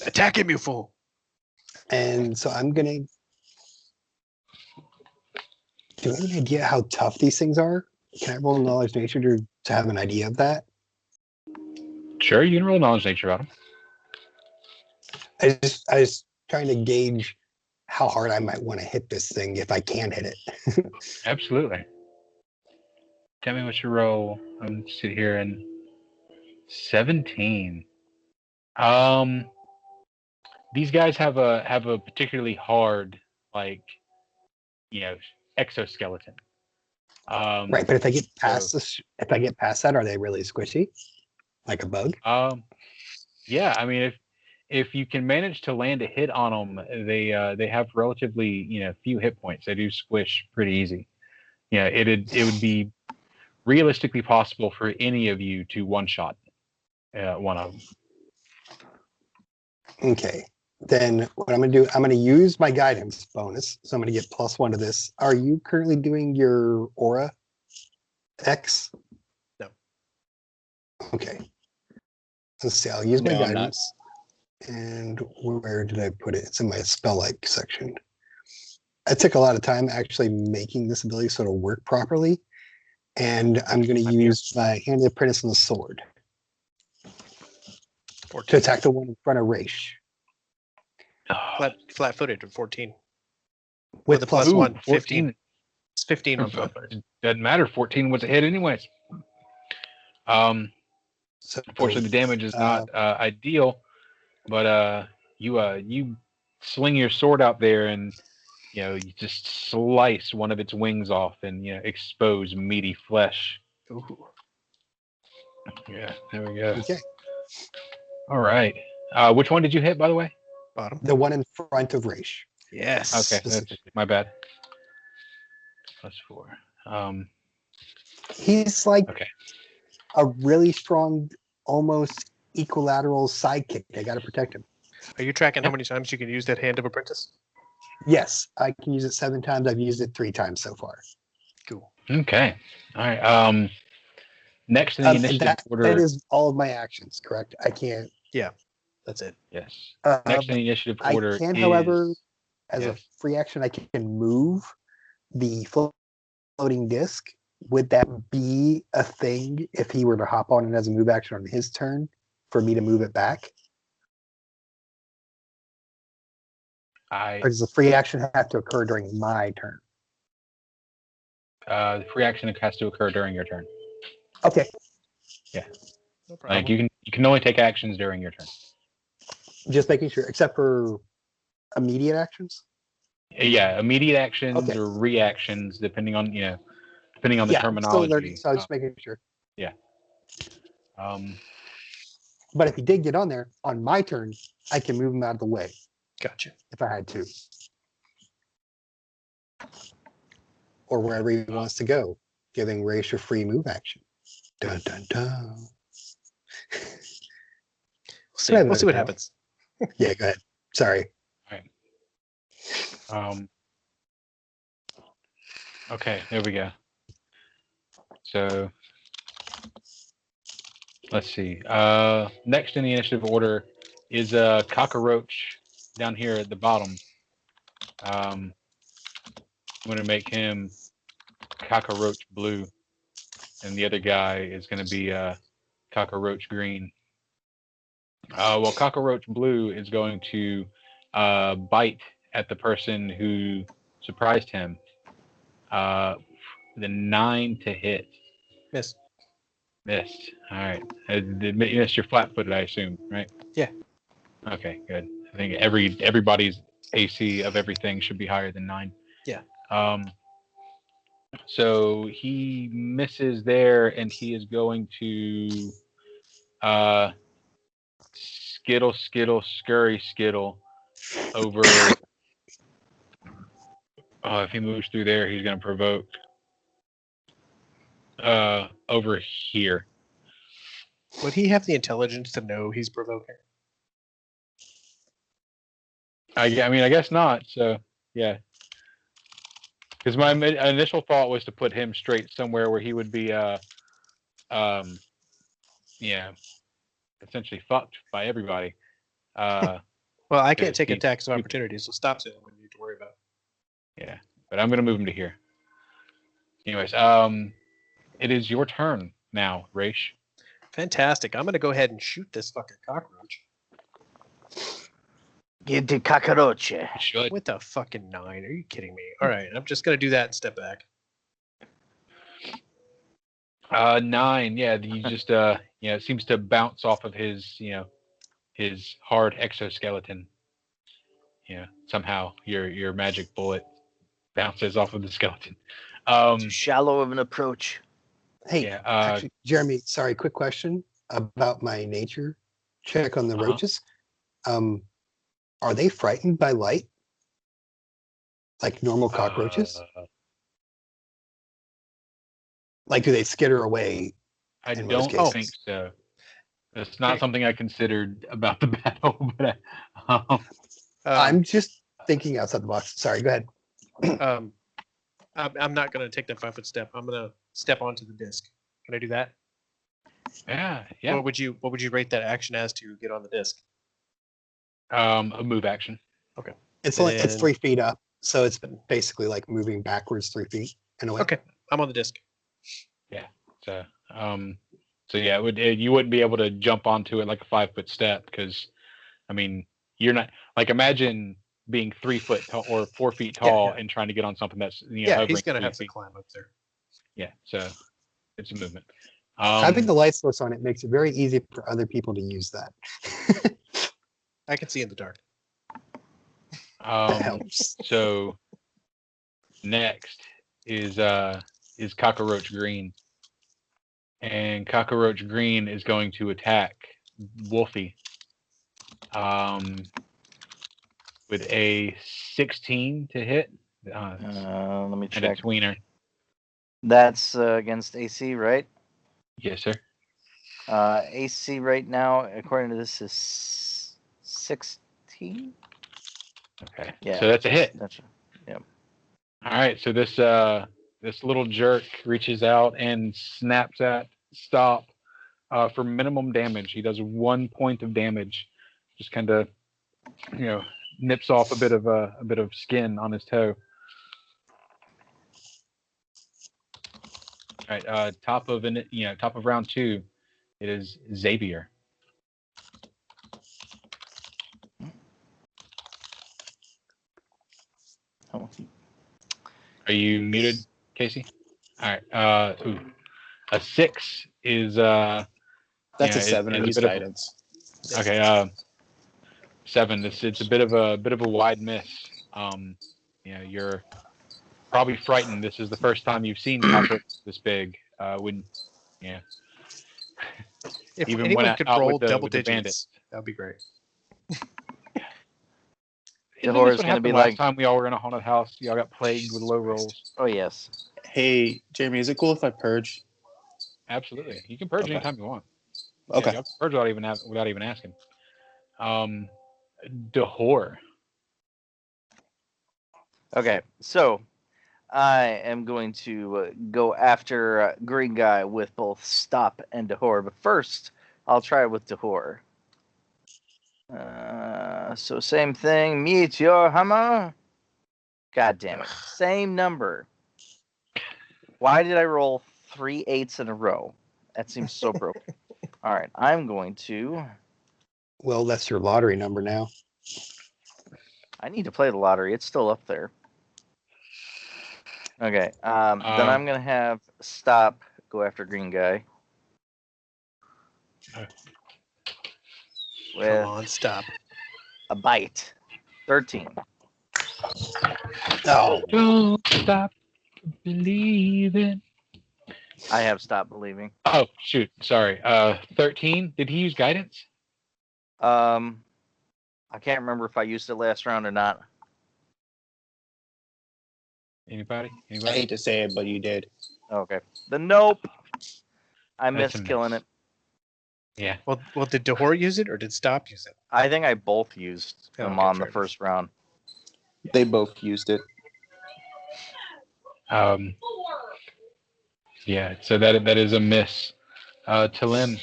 S2: Attack him, you fool.
S5: And so I'm gonna. Do you have any idea how tough these things are? Can I roll knowledge nature to have an idea of that?
S1: Sure, you can roll knowledge nature about them.
S5: I was trying to gauge how hard I might want to hit this thing if I can hit it.
S1: Absolutely. Tell me what you roll. I'm sit here and 17. These guys have a particularly hard, exoskeleton.
S5: Right, but if I get past if I get past that, are they really squishy, like a bug?
S1: Yeah. I mean, if you can manage to land a hit on them, they have relatively few hit points. They do squish pretty easy. It would be realistically possible for any of you to one shot one of them.
S5: Okay, then what I'm gonna do, I'm gonna use my guidance bonus, so I'm gonna get +1 to this. Are you currently doing your aura X?
S2: No.
S5: Okay. Let's see. I'll use my
S4: No, I'm not.
S5: guidance. And where did I put it? It's in my spell-like section. I took a lot of time actually making this ability so it'll work properly. And I'm going to use my Hand of the Apprentice on the sword
S2: 14.
S5: to attack the one in front of Raish.
S2: Flat-footed at 14.
S5: With
S2: the
S5: plus
S2: plus
S5: one.
S2: 1, 15. It's 15 on flat-footed.
S1: Doesn't matter. 14 was a hit anyways.
S5: So,
S1: Unfortunately, the damage is not ideal, but you sling your sword out there and you just slice one of its wings off and expose meaty flesh.
S2: Ooh.
S1: Yeah, there we go.
S5: Okay.
S1: All right. Which one did you hit, by the way?
S2: Bottom.
S5: The one in front of Raish.
S2: Yes.
S1: Okay, that's my bad. +4.
S5: He's like
S1: Okay.
S5: a really strong, almost equilateral sidekick. I got to protect him.
S2: Are you tracking how many times you can use that Hand of Apprentice?
S5: Yes, I can use it 7 times. I've used it 3 times so far.
S2: Cool.
S1: Okay. All right. Next in the initiative order.
S5: That is all of my actions, correct? I can't.
S2: That's it.
S1: Yes. Next in the initiative order
S5: I can,
S1: is,
S5: however, as a
S1: yes.
S5: free action, I can move the floating disc. Would that be a thing if he were to hop on it as a move action on his turn for me to move it back? Or does the free action have to occur during my turn?
S1: The free action has to occur during your turn.
S5: Okay,
S2: No problem.
S1: Like you can only take actions during your turn.
S5: just making sure, except for immediate actions.
S1: Yeah, immediate actions
S5: Okay.
S1: or reactions, depending on depending on the
S5: Yeah, I'm still learning,
S1: terminology.
S5: so I was just making sure.
S1: Um,
S5: But if he did get on there on my turn, I can move him out of the way
S2: Gotcha.
S5: if I had to, or wherever he wants to go, giving Raish a free move action. Dun dun dun.
S2: We'll see. We'll see what happens.
S5: Yeah, go ahead. Sorry.
S1: okay, there we go. So let's see. Next in the initiative order is Cockroach down here at the bottom. I'm going to make him Cockroach Blue, and the other guy is going to be Cockroach Green. Well, Cockroach Blue is going to bite at the person who surprised him. The 9 to hit.
S2: Miss.
S1: Missed. All right. You missed your flat-footed, I assume, right?
S2: Yeah.
S1: Okay, good. I think everybody's AC of everything should be higher than 9.
S2: Yeah.
S1: So he misses there, and he is going to skittle, scurry, skittle over. Oh, if he moves through there, he's going to provoke over here.
S2: Would he have the intelligence to know he's provoking?
S1: I mean, I guess not. So, yeah. Because my initial thought was to put him straight somewhere where he would be, essentially fucked by everybody.
S2: Well, I can't take
S1: he-
S2: attacks of opportunity, so stop saying what you need to worry about.
S1: Yeah, but I'm gonna move him to here. Anyways, it is your turn now, Raish.
S2: Fantastic. I'm going to go ahead and shoot this fucking cockroach.
S3: Get the cockroach.
S1: You should.
S2: With a fucking 9. Are you kidding me? All right. I'm just going to do that and step back.
S1: 9. Yeah, you just it seems to bounce off of his his hard exoskeleton. Somehow your magic bullet bounces off of the skeleton.
S3: Too shallow of an approach.
S5: Hey,
S1: Yeah,
S5: actually, Jeremy, sorry, quick question about my nature check on the roaches. Are they frightened by light? Like normal cockroaches? Like, do they skitter away?
S1: I
S5: in
S1: don't
S5: most
S1: think
S5: cases?
S1: so. That's not something I considered about the battle, but
S5: I'm just thinking outside the box. Sorry, go ahead.
S2: I'm not going to take that 5-foot step. I'm going to step onto the disc. Can I do that?
S1: yeah.
S2: What would you rate that action as to get on the disc?
S1: A move action.
S5: It's only it's
S2: then-
S5: 3 feet up, so it's basically like moving backwards 3 feet in a way.
S2: Okay. I'm on the disc.
S1: So, yeah, you wouldn't be able to jump onto it like a 5-foot step because, I mean, you're not like imagine being 3 foot tall or 4 feet tall
S2: yeah.
S1: and trying to get on something that's
S2: Yeah,
S1: hovering
S2: he's going to
S1: 3
S2: have to
S1: feet.
S2: climb up there.
S1: Yeah, so it's a movement.
S5: Having the light source on it makes it very easy for other people to use that.
S2: I can see in the dark.
S5: That helps.
S1: So next is Cockroach Green, and Cockroach Green is going to attack Wolfie with a 16 to hit.
S3: Let me
S1: And a
S3: check.
S1: tweener.
S3: That's against AC, right?
S1: Yes, sir.
S3: AC right now, according to this, is 16.
S1: Okay.
S3: Yeah.
S1: So that's a hit.
S3: That's
S1: All right. So this little jerk reaches out and snaps at stop for minimum damage. He does 1 point of damage. Just kind of, nips off a bit of skin on his toe. All right. Top of round 2, it is Xavier.
S3: Oh.
S1: Are you muted, Casey? All right. A 6 is
S4: That's a
S1: it-
S4: 7. I
S1: it's a
S4: use
S1: bit of-
S4: guidance.
S1: okay. 7. It's a bit of a wide miss. you're probably frightened. This is the first time you've seen cockroaches this big.
S2: If
S1: Even
S2: anyone
S1: went
S2: could
S1: out
S2: roll
S1: with the-
S2: double
S1: with the
S2: digits, that would be great.
S1: Isn't
S3: horror
S1: this
S3: is
S1: what
S3: gonna
S1: happened
S3: be
S1: last
S3: like-
S1: time we all were in a haunted house? Y'all got plagued with low rolls.
S3: Oh yes.
S4: Hey, Jeremy, is it cool if I purge?
S1: Absolutely. You can purge
S4: Okay.
S1: anytime you want.
S4: Okay.
S1: Y'all can purge without even asking. Dehor.
S3: Okay, so I am going to go after Green Guy with both Stop and Dehor, but first I'll try with Dehor. So same thing, Meteor Hammer. God damn it, same number. Why did I roll 3 8s in a row? That seems so broken. All right, I'm going to.
S5: Well, that's your lottery number now.
S3: I need to play the lottery. It's still up there. Okay. Then I'm gonna have Stop go after Green Guy. With
S2: Come on, stop.
S3: a bite. 13.
S5: Oh,
S1: Don't stop believing.
S3: I have stopped believing.
S1: Oh shoot, sorry. 13. Did he use guidance?
S3: I can't remember if I used it last round or not.
S1: Anybody?
S4: I
S1: Anybody?
S4: hate to say it, but you did.
S3: Okay. Then nope. I
S1: That's
S3: missed
S1: a
S3: killing
S1: miss.
S3: it.
S1: Yeah.
S2: Well, did Dehor use it or did Stop use it?
S3: I think I both used them
S2: Okay,
S3: on
S2: fair
S3: the first round.
S4: They both used it.
S1: Yeah. So that is a miss. Talim,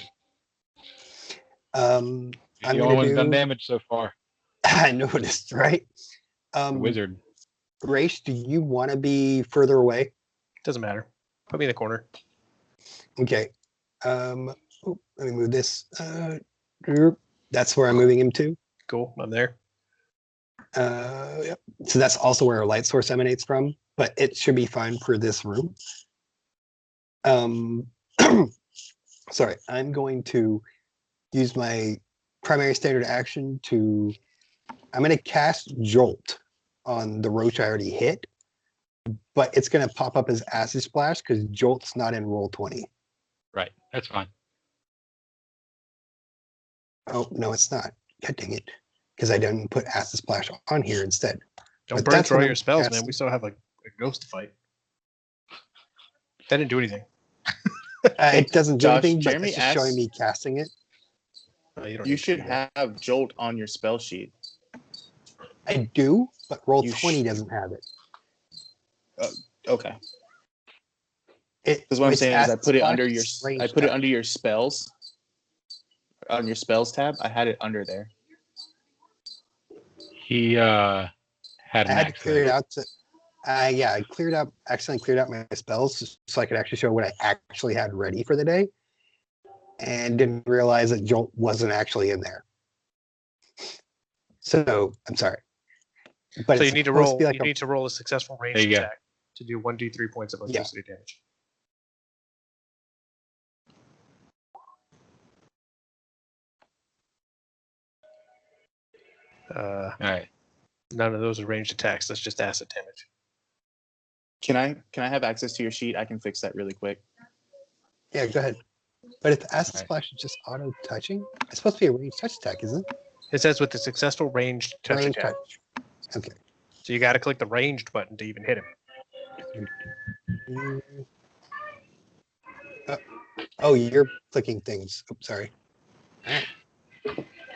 S5: I'm
S1: you're the only one who's done
S5: do.
S1: damage so far.
S5: I noticed, right?
S1: The wizard.
S5: Race, do you want to be further away?
S2: Doesn't matter. Put me in the corner.
S5: Okay. Let me move this. That's where I'm moving him to.
S2: Cool. I'm there.
S5: Yep. So that's also where our light source emanates from, but it should be fine for this room. Sorry, I'm going to use my primary standard action to. I'm going to cast Jolt on the roach I already hit, but it's going to pop up as Acid Splash because Jolt's not in roll 20.
S1: Right. That's fine.
S5: Oh, no, it's not. God dang it. Because I didn't put Acid Splash on here instead.
S2: Don't
S5: But
S2: burn
S5: that's
S2: through all
S5: what
S2: your
S5: I'm
S2: spells, man.
S5: casting.
S2: We still have a ghost to fight. That didn't do anything.
S5: It doesn't do
S4: Josh,
S5: anything, but
S4: Jeremy
S5: it's just showing
S4: asked-
S5: me casting it.
S2: You don't
S4: You
S2: need to
S4: should
S2: do that.
S4: have Jolt on your spell sheet.
S5: I do, but roll
S4: You
S5: 20 doesn't have it.
S4: Okay.
S5: Because
S4: Because what I'm saying is I put it under your spells. On your spells tab, I had it under there.
S1: He had
S5: I
S1: an
S5: had to clear it
S1: accident.
S5: out. I accidentally cleared out my spells so I could actually show what I actually had ready for the day, and didn't realize that Jolt wasn't actually in there. So I'm sorry, but
S2: So
S5: it's
S2: you need to
S5: supposed
S2: roll.
S5: be like
S2: you need to roll a successful ranged
S1: There you go.
S2: attack to do 1d3 points of electricity damage.
S1: All right.
S2: None of those are ranged attacks. That's just acid damage.
S4: Can I have access to your sheet? I can fix that really quick.
S5: Yeah, go ahead. But if Acid
S1: Right.
S5: Splash is just auto touching, it's supposed to be a ranged touch attack, isn't it?
S2: It says with the successful ranged touch
S5: Ranged
S2: attack.
S5: touch. Okay.
S2: So you got to click the ranged button to even hit him.
S5: Oh, you're clicking things. Oops, sorry.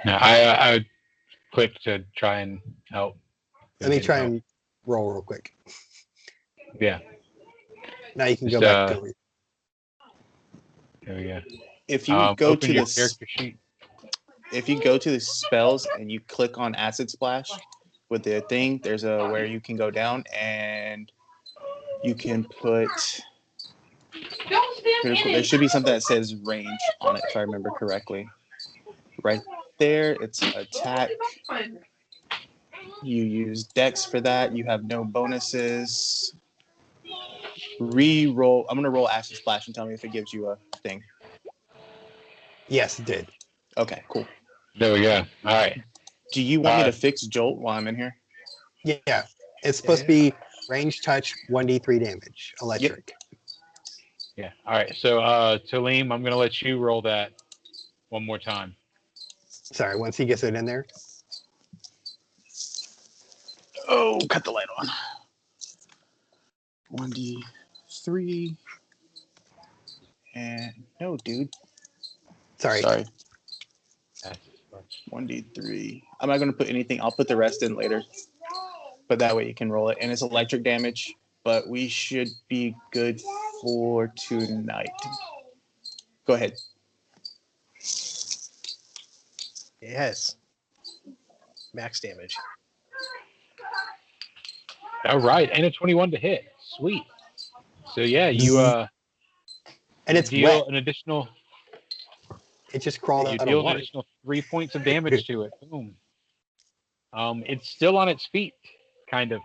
S1: No, I clicked to try and help.
S5: Let me
S1: Didn't
S5: try
S1: help.
S5: and roll real quick.
S1: Yeah.
S5: Now you can
S1: Just,
S5: go back to it.
S1: There we go.
S4: If you go
S1: open
S4: to
S1: your
S4: this,
S1: character sheet.
S4: if you go to the spells and you click on Acid Splash with the thing, there's a where you can go down and you can put.
S6: Don't stand in
S4: There
S6: it.
S4: should be something that says range on it, if I remember correctly. Right there, it's attack. You use Dex for that. You have no bonuses. Re-roll. I'm gonna roll Acid Splash and tell me if it gives you a thing.
S5: Yes, it did.
S4: Okay, cool.
S1: There we go. All right.
S4: Do you want me to fix Jolt while I'm in here?
S5: Yeah. It's supposed to be range touch, 1d3 damage, electric.
S1: Yeah. All right. So, Talim, I'm gonna let you roll that one more time.
S5: Sorry, once he gets it in there.
S4: Oh, cut the light on. 1d3. And no, dude.
S5: Sorry.
S4: 1d3. I'm not going to put anything. I'll put the rest in later. But that way you can roll it. And it's electric damage. But we should be good for tonight. Go ahead.
S2: Yes. Max damage.
S1: All right, and a 21 to hit. Sweet. So yeah, you
S5: And it's
S1: deal
S5: wet.
S1: an additional.
S5: It just crawled
S1: You
S5: out of
S1: deal an
S5: water.
S1: additional 3 points of damage to it. Boom. It's still on its feet, kind of.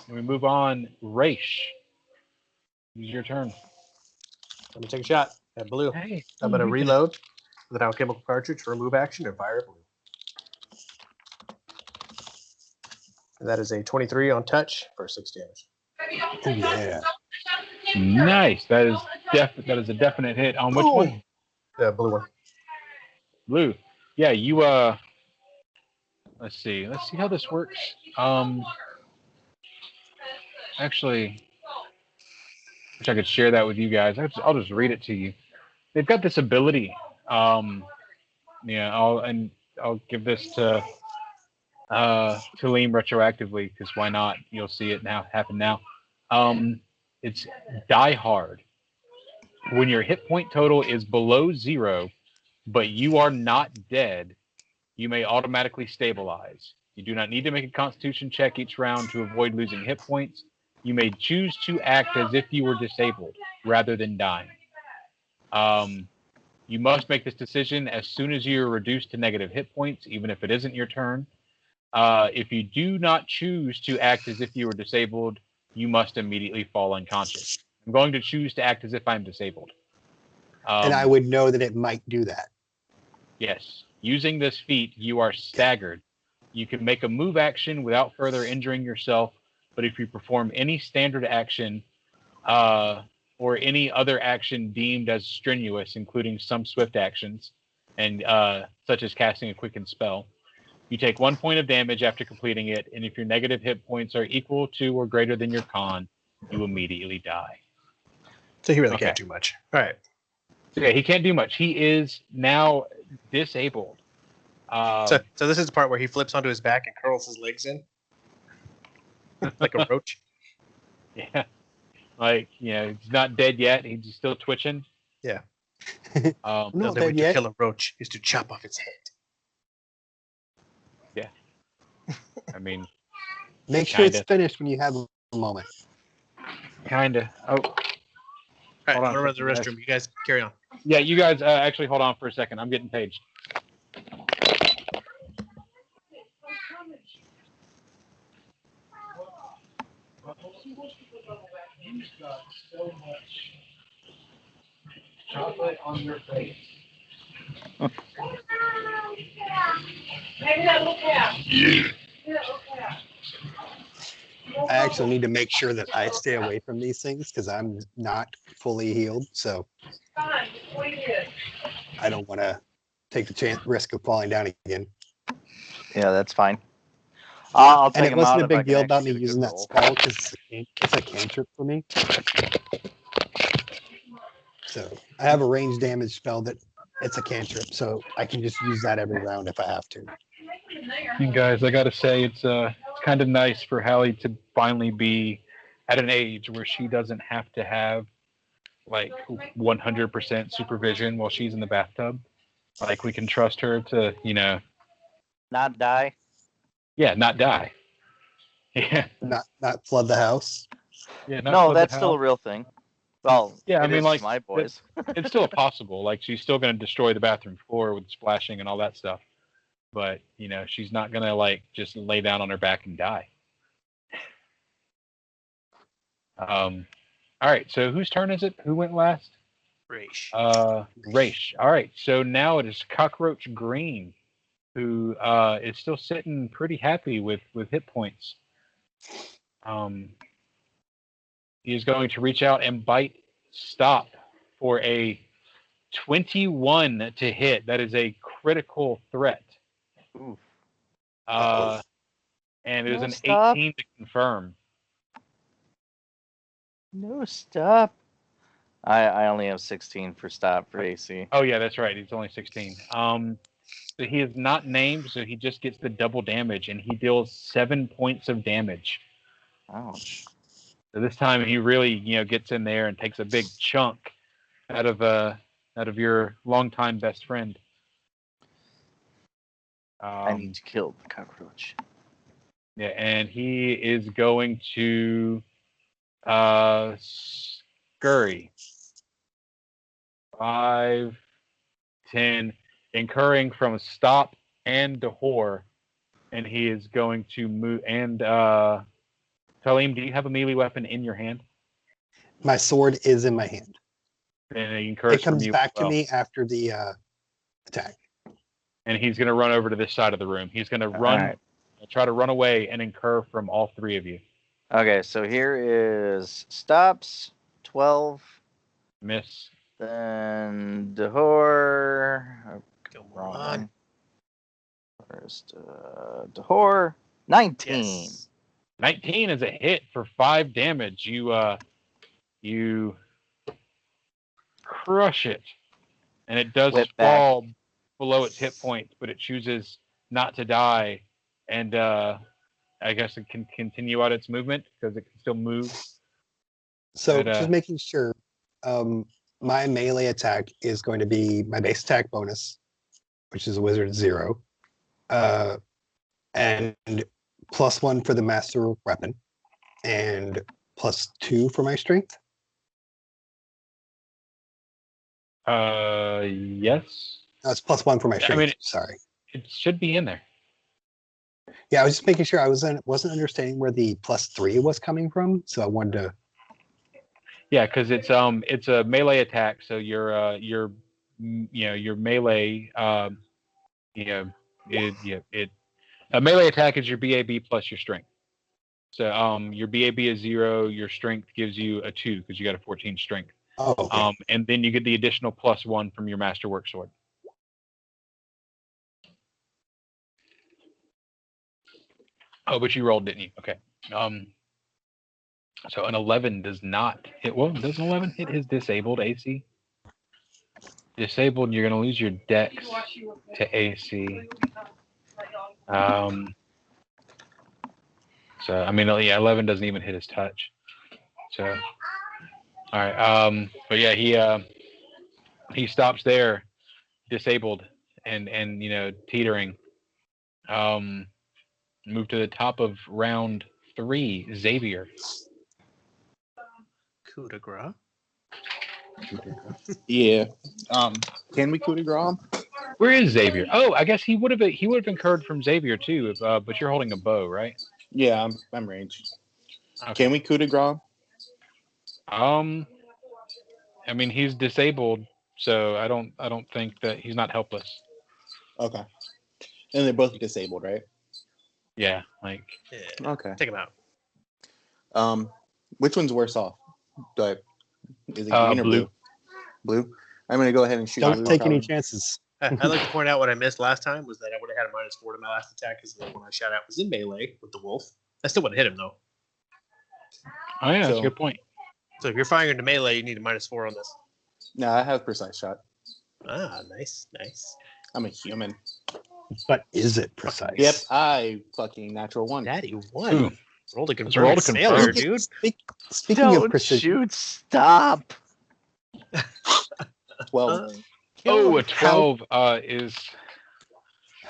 S1: We move on. Raish. It's your turn.
S2: I'm gonna take a shot at blue.
S1: Hey,
S2: I'm gonna reload with an alchemical cartridge for a move action and fire at blue. And that is a 23 on touch for 6 damage.
S5: Oh, yeah.
S1: Nice. That is a definite hit. On which one?
S2: The blue one.
S1: Blue. Yeah, you let's see how this works. Actually, wish I could share that with you guys. I'll just read it to you. They've got this ability. Yeah, I'll give this to Talim retroactively, because why not? You'll see it now happen now. It's Die Hard. When your hit point total is below 0, but you are not dead, you may automatically stabilize. You do not need to make a Constitution check each round to avoid losing hit points. You may choose to act as if you were disabled rather than dying. You must make this decision as soon as you are reduced to negative hit points, even if it isn't your turn. If you do not choose to act as if you were disabled, you must immediately fall unconscious. I'm going to choose to act as if I'm disabled.
S5: And I would know that it might do that.
S1: Yes. Using this feat, you are staggered. You can make a move action without further injuring yourself, but if you perform any standard action or any other action deemed as strenuous, including some swift actions, and such as casting a quicken spell, you take 1 point of damage after completing it, and if your negative hit points are equal to or greater than your con, you immediately die.
S2: So he really can't do much. All right.
S1: So yeah, he can't do much. He is now disabled.
S2: So this is the part where he flips onto his back and curls his legs in, like a roach.
S1: Yeah, like he's not dead yet. He's still twitching.
S2: Yeah.
S5: Not
S2: Another way
S5: dead
S2: to
S5: yet.
S2: kill a roach is to chop off its head.
S1: Yeah. I mean,
S5: Make sure it's
S1: Kinda.
S5: finished when you have a moment.
S1: kinda. Oh,
S2: All right,
S1: Hold
S2: I'm
S1: on,
S2: gonna run to the
S1: guys.
S2: restroom. You guys carry on.
S1: yeah. You guys actually hold on for a second. I'm getting paged. You've got so much chocolate on your face.
S6: Maybe that little cat. Yeah, little cat.
S5: I actually need to make sure that I stay away from these things because I'm not fully healed. So
S6: Fine, just what it is.
S5: I don't want to take the risk of falling down again.
S3: Yeah, that's fine. I'll
S5: And
S3: take
S5: it
S3: him
S5: wasn't
S3: out
S5: a
S3: if I
S5: big
S3: can
S5: deal about
S3: actually
S5: me
S3: get a
S5: using
S3: good
S5: that
S3: roll.
S5: spell because it's a cantrip for me. So I have a range damage spell that it's a cantrip, so I can just use that every round if I have to.
S1: You guys, I gotta say, it's kind of nice for Hallie to finally be at an age where she doesn't have to have like 100% supervision while she's in the bathtub. Like we can trust her to,
S3: Not die.
S1: yeah, not die. Yeah,
S5: Not flood the house.
S1: yeah. Not
S3: No,
S1: flood the
S3: that's still a
S1: house.
S3: real thing. Well,
S1: Yeah, I
S3: it
S1: mean,
S3: is
S1: like,
S3: to my boys.
S1: It's still possible. Like she's still gonna destroy the bathroom floor with splashing and all that stuff. But she's not gonna like just lay down on her back and die. All right. So whose turn is it? Who went last?
S2: Raish.
S1: Raish. All right. So now it is Cockroach Green. who is still sitting pretty happy with hit points. He is going to reach out and bite Stop for a 21 to hit. That is a critical threat.
S3: Oof.
S1: And it is
S3: No,
S1: an
S3: Stop.
S1: 18 to confirm.
S3: No, Stop. I only have 16 for Stop for AC.
S1: Oh yeah, that's right. He's only 16. So he is not named, so he just gets the double damage, and he deals 7 points of damage.
S3: Ouch.
S1: So this time he really, gets in there and takes a big chunk out of your longtime best friend.
S3: I need to kill the cockroach.
S1: Yeah, and he is going to scurry. 5, 10, incurring from Stop and Dahor, and he is going to move. And Talim, do you have a melee weapon in your hand?
S5: My sword is in my hand.
S1: And he incurs
S5: It comes
S1: from you
S5: back
S1: as well.
S5: to me after the attack.
S1: And he's going to run over to this side of the room. He's going to run, try to run away and incur from all 3 of you.
S3: Okay, so here is Stops, 12.
S1: Miss.
S3: Then Dahor.
S2: Come
S3: Wrong
S2: on.
S3: one. First, Dahor, 19.
S2: Yes.
S1: 19 is a hit for 5 damage. You crush it, and it does
S3: Whip back.
S1: fall below its hit points, but it chooses not to die, and I guess it can continue out its movement because it can still move.
S5: So
S1: But,
S5: just making sure, my melee attack is going to be my base attack bonus, which is a wizard 0, and +1 for the master weapon, and +2 for my strength.
S1: Yes,
S5: That's +1 for my strength.
S1: mean,
S5: Sorry.
S1: it should be in there.
S5: Yeah, I was just making sure I wasn't understanding where the +3 was coming from, so I wanted to.
S1: Yeah, because it's a melee attack, so your melee a melee attack is your BAB plus your strength. So your BAB is 0, your strength gives you a 2 because you got a 14 strength.
S5: Oh, okay.
S1: And then you get the additional +1 from your masterwork sword. Oh, but you rolled, didn't you? Okay. So an 11 does not hit. Well, does an 11 hit his disabled AC? Disabled, you're going to lose your dex to AC. So I mean, yeah, 11 doesn't even hit his touch. So, all right. But yeah, he stops there, disabled and teetering. Move to the top of round 3, Xavier.
S2: Coup de grace.
S4: Yeah. Can we coup de grace?
S1: Where is Xavier? Oh, I guess he would have incurred from Xavier too. But you're holding a bow, right?
S4: Yeah, I'm ranged.
S1: Okay.
S4: Can we coup de grace?
S1: I mean, he's disabled, so I don't think that he's not helpless.
S4: Okay. And they're both disabled, right?
S1: Yeah, like.
S2: Yeah.
S4: Okay.
S2: Take him out.
S4: Which one's worse off? Is it green or blue? Blue. I'm gonna go ahead and shoot.
S5: Don't
S4: blue,
S5: take any
S4: probably.
S5: chances.
S2: I'd like to point out what I missed last time was that I would have had a -4 to my last attack because the one I shot at was in melee with the wolf. I still wouldn't hit him though.
S1: Oh yeah, that's a
S4: So-
S1: good point.
S2: So if you're firing into melee, you need a -4 on this.
S4: No, I have precise shot.
S2: Ah, nice.
S4: I'm a human.
S5: But is it precise?
S4: Yep, I fucking natural 1.
S2: Daddy, what?
S1: Ooh.
S2: Roll to
S1: Let's
S2: confirm.
S1: roll to
S2: Sailor,
S1: confirm.
S2: dude.
S5: Speaking
S3: Don't
S5: of precision,
S3: shoot, Stop.
S4: 12.
S1: Oh, a 12 is.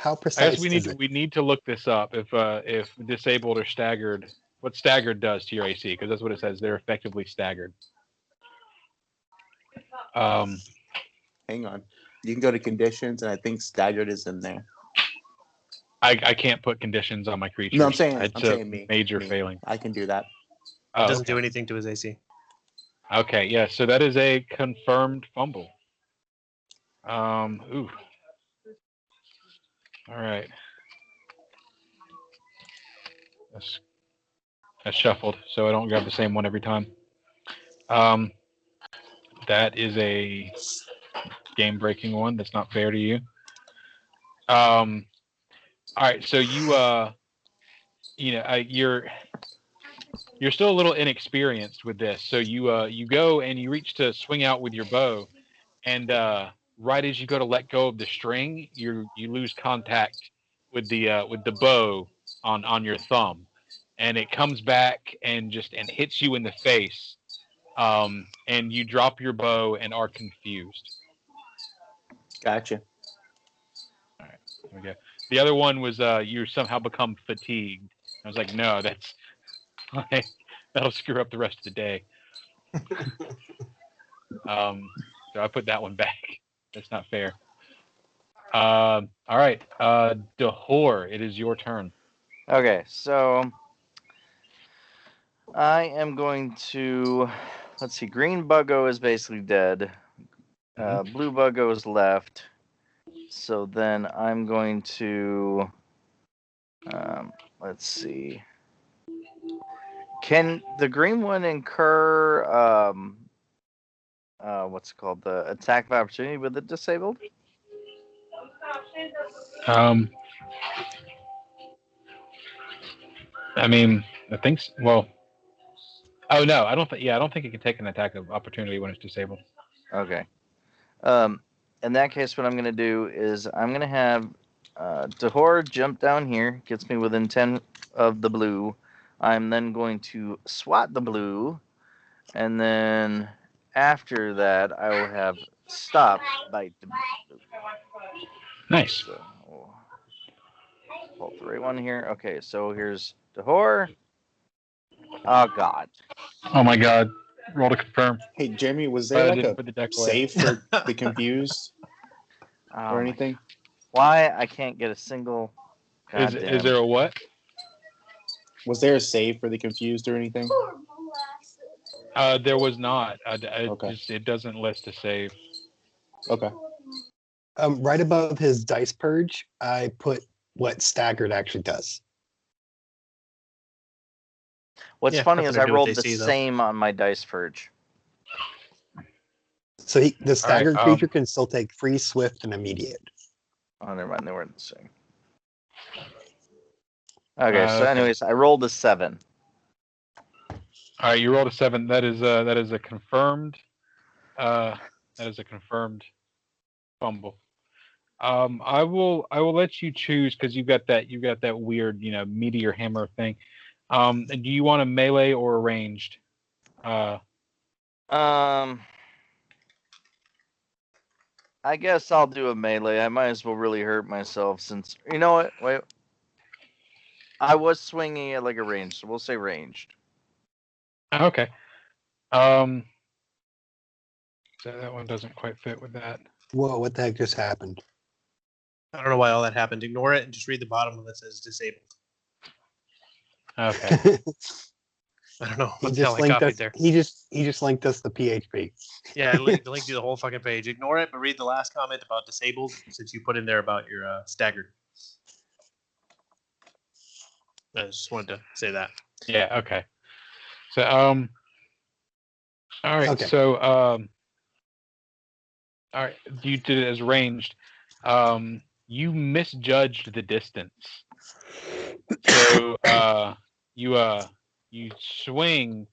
S5: how
S1: I
S5: precise
S1: guess we need to look this up. If disabled or staggered, what staggered does to your AC, because that's what it says. They're effectively staggered.
S4: Hang on. You can go to conditions, and I think staggered is in there.
S1: I can't put conditions on my creatures.
S4: No, I'm saying
S1: It's
S4: me.
S1: major
S4: me.
S1: failing.
S4: I can do that.
S1: Oh,
S2: Doesn't
S1: okay.
S2: do anything to his AC.
S1: Okay, yeah, so that is a confirmed fumble. Ooh. All right. That's shuffled, so I don't grab the same one every time. That is a game-breaking one. That's not fair to you. All right, so you're still a little inexperienced with this. So you go and you reach to swing out with your bow, and right as you go to let go of the string, you lose contact with the bow on your thumb, and it comes back and hits you in the face. And you drop your bow and are confused.
S4: Gotcha.
S1: All right, there we go. The other one was you somehow become fatigued. I was like, no, that'll screw up the rest of the day. So I put that one back. That's not fair. All right, Dahor, it is your turn.
S3: Okay, so I am going to. Let's see. Green Buggo is basically dead. Blue Buggo is left. So then I'm going to. Let's see. Can the green one incur what's it called, the attack of opportunity with it disabled?
S1: I mean, I think. Well, oh no, I don't think. Yeah, I don't think it can take an attack of opportunity when it's disabled.
S3: Okay. In that case, what I'm going to do is I'm going to have Dahor jump down here, gets me within 10 of the blue. I'm then going to swat the blue, and then after that, I will have stop bite the blue.
S1: Nice.
S3: So, pull the right one here. Okay, so here's Dahor. Oh, God.
S1: Oh my God. Roll to confirm.
S4: Hey, Jeremy, was there like
S1: Put the deck
S4: a
S1: away.
S4: save for the confused
S3: Oh,
S4: or anything?
S3: why I can't get a single.
S1: Is there a what?
S4: Was there a save for the confused or anything?
S1: There was not.
S4: Okay.
S1: It doesn't list a save.
S4: Okay.
S5: Right above his dice purge, I put what staggered actually does.
S3: What's
S2: Yeah,
S3: funny
S2: nothing
S3: is
S2: to
S3: I
S2: do with
S3: rolled the
S2: AC, though.
S3: same on my dice purge.
S5: So the staggered
S1: right,
S5: creature can still take free, swift, and immediate.
S3: Oh, never mind. They weren't the same. Okay, so
S1: Okay.
S3: anyways, I rolled a 7.
S1: All right, you rolled a 7. That is a confirmed. That is a confirmed fumble. I will let you choose because you've got that weird meteor hammer thing. Do you want a melee or a ranged?
S3: I guess I'll do a melee. I might as well really hurt myself since you know what? Wait, I was swinging it like a ranged, so we'll say ranged.
S1: Okay. So that one doesn't quite fit with that.
S5: Whoa, what the heck just happened?
S2: I don't know why all that happened. Ignore it and just read the bottom one that says disabled.
S1: Okay.
S2: I don't know
S5: He
S2: what the hell
S5: just
S2: I
S5: linked
S2: copied
S5: us.
S2: there.
S5: He just linked us the PHP.
S2: Yeah, I linked you the whole fucking page. Ignore it, but read the last comment about disabled since you put in there about your staggered. I just wanted to say that.
S1: Yeah. Okay. So all right.
S5: Okay.
S1: So all right. You did it as ranged. You misjudged the distance. So you swing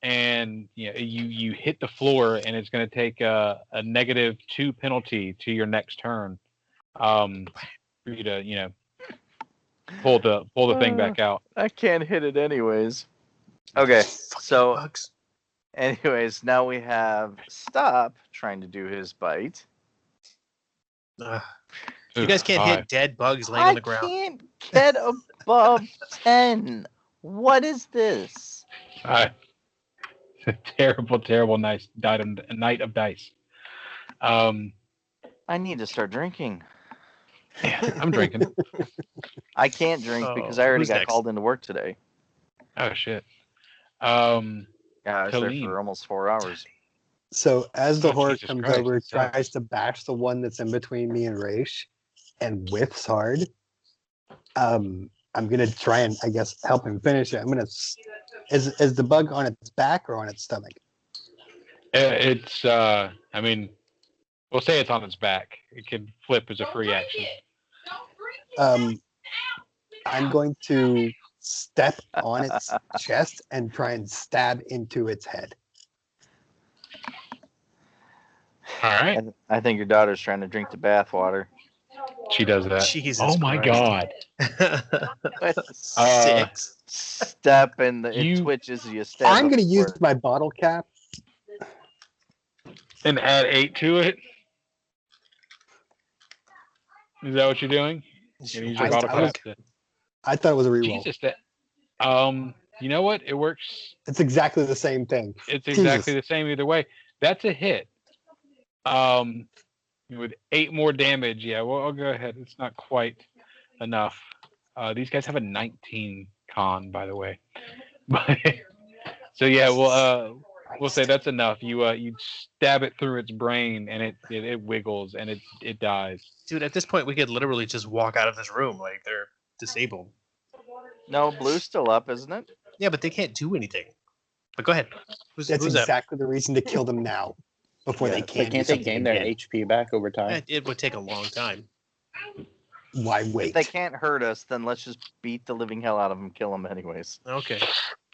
S1: and you hit the floor and it's going to take a -2 penalty to your next turn. For you to pull the thing back out.
S3: I can't hit it anyways. Okay, so
S2: Bugs.
S3: anyways, now we have Stop trying to do his bite.
S2: You guys can't
S1: Five.
S2: hit dead bugs laying on the ground.
S3: I can't get above 10. What is this?
S1: It's a terrible night of dice.
S3: I need to start drinking.
S1: Yeah, I'm drinking.
S3: I can't drink because I already
S2: who's
S3: got
S2: next?
S3: called into work today.
S1: Oh shit.
S3: Yeah, I was there
S1: Colleen.
S3: for almost 4 hours.
S5: So as the
S1: Oh,
S5: horror
S1: Jesus
S5: comes
S1: Christ,
S5: over,
S1: that sucks.
S5: tries to bash the one that's in between me and Raish, and whiffs hard, I'm gonna try and I guess help him finish it. Is the bug on its back or on its stomach?
S1: It's I mean, we'll say it's on its back. It can flip as a free action.
S5: I'm going to step on its chest and try and stab into its head.
S1: All right.
S3: I think your daughter's trying to drink the bathwater.
S1: She does that.
S2: Jesus
S1: oh my
S2: Christ.
S1: god.
S2: Six.
S3: Step and it
S1: You-
S3: twitches. You stab.
S5: I'm going to
S3: it
S5: use
S3: forward.
S5: my bottle cap.
S1: And add 8 to it. Is that what you're doing? You're gonna use your
S5: I-
S1: bottle
S5: I was-
S1: cap to-
S5: I thought it was a reroll.
S1: Jesus, that. You know what? It works.
S5: It's exactly the same thing.
S1: It's exactly the same either way. That's a hit. With 8 more damage, yeah. Well, I'll go ahead. It's not quite enough. These guys have a 19 con, by the way. But so yeah, we'll say that's enough. You stab it through its brain, and it wiggles and it dies.
S2: Dude, at this point, we could literally just walk out of this room. Like, they're disabled.
S3: No, blue's still up, isn't it?
S2: Yeah, but they can't do anything. But go ahead. Who's
S5: That's
S2: that?
S5: exactly the reason to kill them now, before they
S4: But
S5: can.
S4: can't
S5: do
S4: they gain
S5: something
S4: their
S5: again.
S4: HP back over time?
S2: It would take a long time.
S5: Why
S3: If
S5: wait?
S3: they can't hurt us, then let's just beat the living hell out of them, kill them anyways.
S2: Okay.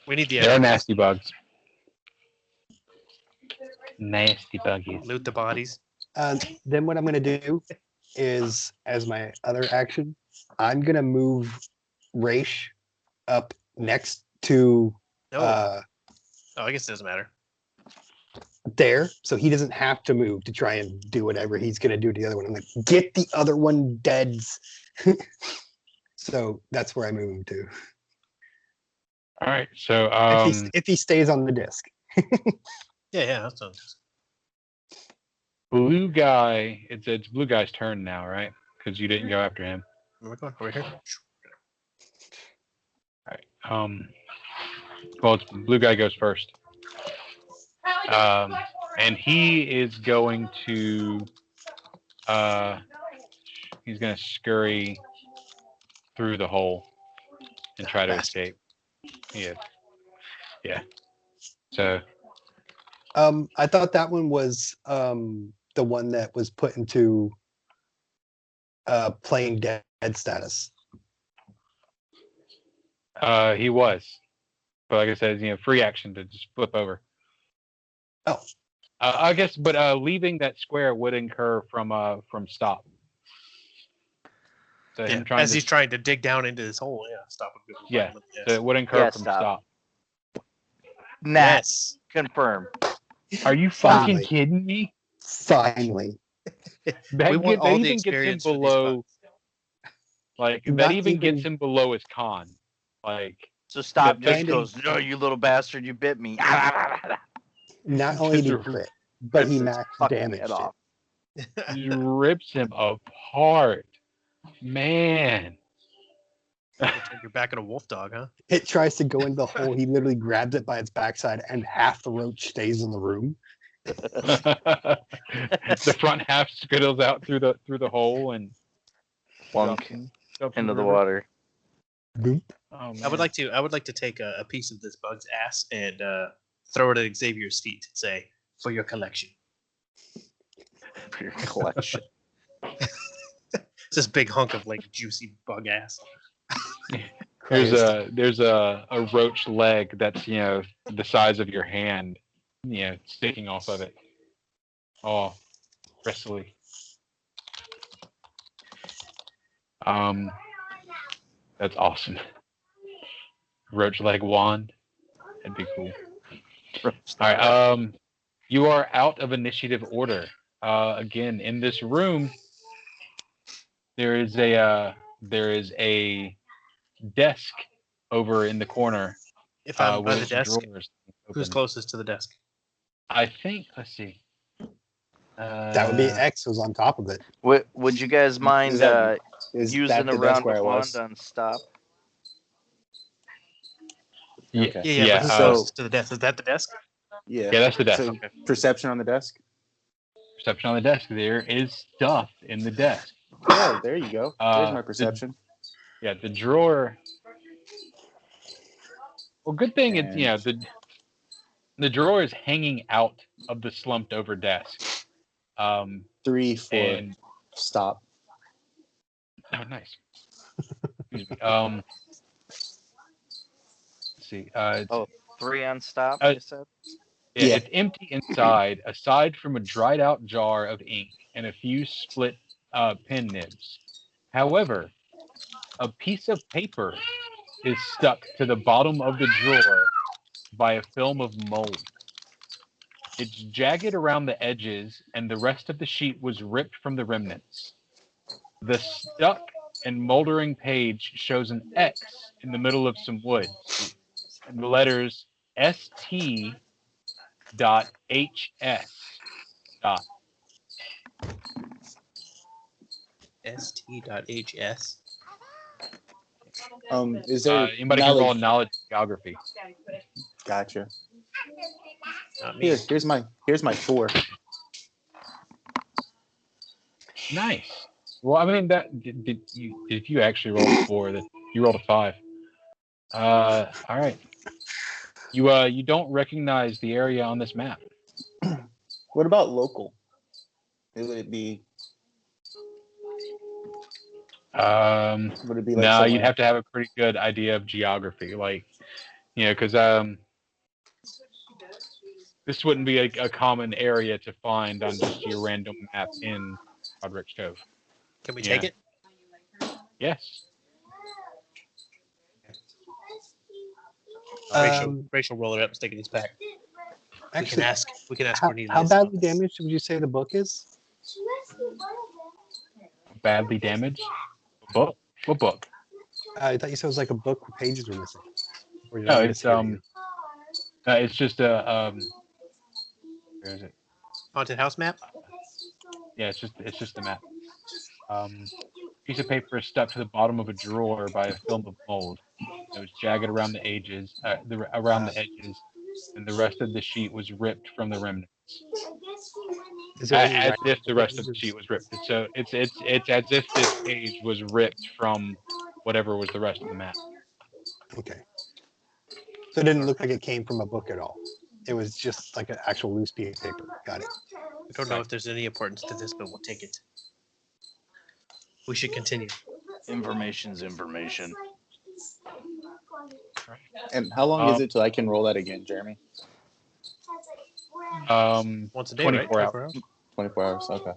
S2: We need the
S1: They're nasty bugs. Nasty buggies.
S2: loot the bodies.
S5: Then what I'm going to do is, as my other action, I'm going to move Raish up next to
S2: No. Oh, I guess it doesn't matter.
S5: there, so he doesn't have to move to try and do whatever he's going to do to the other one. I'm like, get the other one deads. So that's where I move him to.
S1: All right. So
S5: If he stays on the disc.
S2: Yeah, that sounds.
S1: blue guy. It's blue guy's turn now, right? Because you didn't go after him.
S2: Where am I going? Over here?
S1: All right. Well, it's blue guy goes first. And he is going to he's going to scurry through the hole and try to escape. Yeah. So
S5: I thought that one was the one that was put into playing dead status.
S1: he was, but like I said, free action to just flip over.
S5: Oh.
S1: I guess, but leaving that square would incur from stop. So him trying
S2: As
S1: to,
S2: he's trying to dig down into this hole. Yeah, stop him.
S1: Yeah. so it would incur
S3: Yeah,
S1: from
S3: stop.
S1: stop.
S3: Nats. Confirm.
S1: Are you
S5: Finally.
S1: fucking kidding me?
S5: Finally.
S1: That,
S2: We want
S1: that
S2: all the
S1: even gets him
S2: experience for these
S1: below. Like that
S5: Not
S1: even gets
S5: even-
S1: him below his con. Like
S3: So stop
S1: Yeah,
S3: just goes, no, you little bastard, you bit me.
S5: Not only did he crit, but he
S3: Rips his
S5: max
S3: fucking
S5: damaged
S3: head
S5: it.
S3: off.
S1: he rips him apart. Man.
S2: You're back at a wolf dog, huh?
S5: It tries to go into the hole. He literally grabs it by its backside, and half the roach stays in the room.
S1: The front half skittles out through the hole and
S3: Plunk
S1: jumps
S3: into the
S1: river.
S3: water.
S5: Boop.
S1: Oh,
S2: I would
S1: man.
S2: like to take a piece of this bug's ass and throw it at Xavier's feet. And say, for your collection.
S3: For your collection.
S2: It's this big hunk of like juicy bug ass.
S1: There's a roach leg that's the size of your hand, sticking off of it. Oh, bristly. That's awesome. Roach leg wand. That'd be cool. All right. You are out of initiative order. Again, in this room, there is a desk over in the corner.
S2: If I'm by
S1: with
S2: the desk,
S1: drawers
S2: who's
S1: open.
S2: closest to the desk?
S1: I think. Let's see.
S5: That would be X was on top of it.
S3: Would you guys mind
S4: Is that
S3: using
S4: the
S3: a
S4: desk
S3: round
S4: where
S3: of
S4: I
S3: wand
S4: was?
S3: on stop?
S1: Yeah,
S4: Okay.
S2: Yeah,
S1: yeah.
S2: but who's
S4: so-
S2: closest to the desk? Is that the desk?
S4: Yeah.
S1: Yeah, that's the desk.
S4: So perception on the desk.
S1: Perception on the desk. There is stuff in the desk.
S4: Yeah, there you go. There's my
S1: The
S4: perception.
S1: drawer. Well, good thing it's
S4: And
S1: the drawer is hanging out of the slumped over desk.
S4: 3 for
S1: And
S4: stop.
S1: oh, nice. Excuse me. Let's see.
S3: Oh, 3 on stop,
S1: Uh,
S3: you said?
S1: Yeah,
S4: Yeah.
S1: it's empty inside, aside from a dried out jar of ink and a few split pen nibs. However, a piece of paper is stuck to the bottom of the drawer by a film of mold. It's jagged around the edges, and the rest of the sheet was ripped from the remnants. The stuck and moldering page shows an X in the middle of some wood, and the letters ST dot HS dot.
S2: st.hs.
S4: Is there
S1: Anybody can roll
S4: knowledge?
S1: knowledge geography.
S4: Gotcha.
S2: Not me.
S4: Here's my 4.
S1: Nice. Well, I mean, that did you actually roll a 4? That you rolled a 5. All right. You don't recognize the area on this map.
S4: What about local? Would it be? Would it be like?
S1: No,
S4: somewhere-
S1: you'd have to have a pretty good idea of geography, like because this wouldn't be a common area to find on just your random map in Roderick's Cove.
S2: Can we
S1: Yeah.
S2: take it?
S1: Yes.
S2: Rachel, roll it up and stick it in his pack.
S5: Actually,
S2: We can ask
S5: how
S2: Cornelius.
S5: badly damaged would you say the book is?
S1: Badly damaged. Book? What book?
S5: I thought you said it was like a book where pages were missing. Or did
S1: No,
S5: I
S1: it's
S5: mishear you?
S1: it's just a where is it?
S2: Haunted house map?
S1: Yeah, it's just the map. Piece of paper is stuck to the bottom of a drawer by a film of mold. It was jagged around the edges, and the rest of the sheet was ripped from the remnants.
S5: Is there any
S1: As
S5: writing
S1: if the
S5: on
S1: rest of the
S5: pages?
S1: sheet was ripped. So it's as if this page was ripped from whatever was the rest of the map.
S5: Okay. So it didn't look like it came from a book at all. It was just like an actual loose piece of paper. Got it.
S2: I don't know if there's any importance to this, but we'll take it. We should continue.
S3: Information's information.
S4: And how long is it till I can roll that again, Jeremy?
S2: Once a day,
S1: 24
S2: right?
S1: hours.
S4: 24 hours. Okay.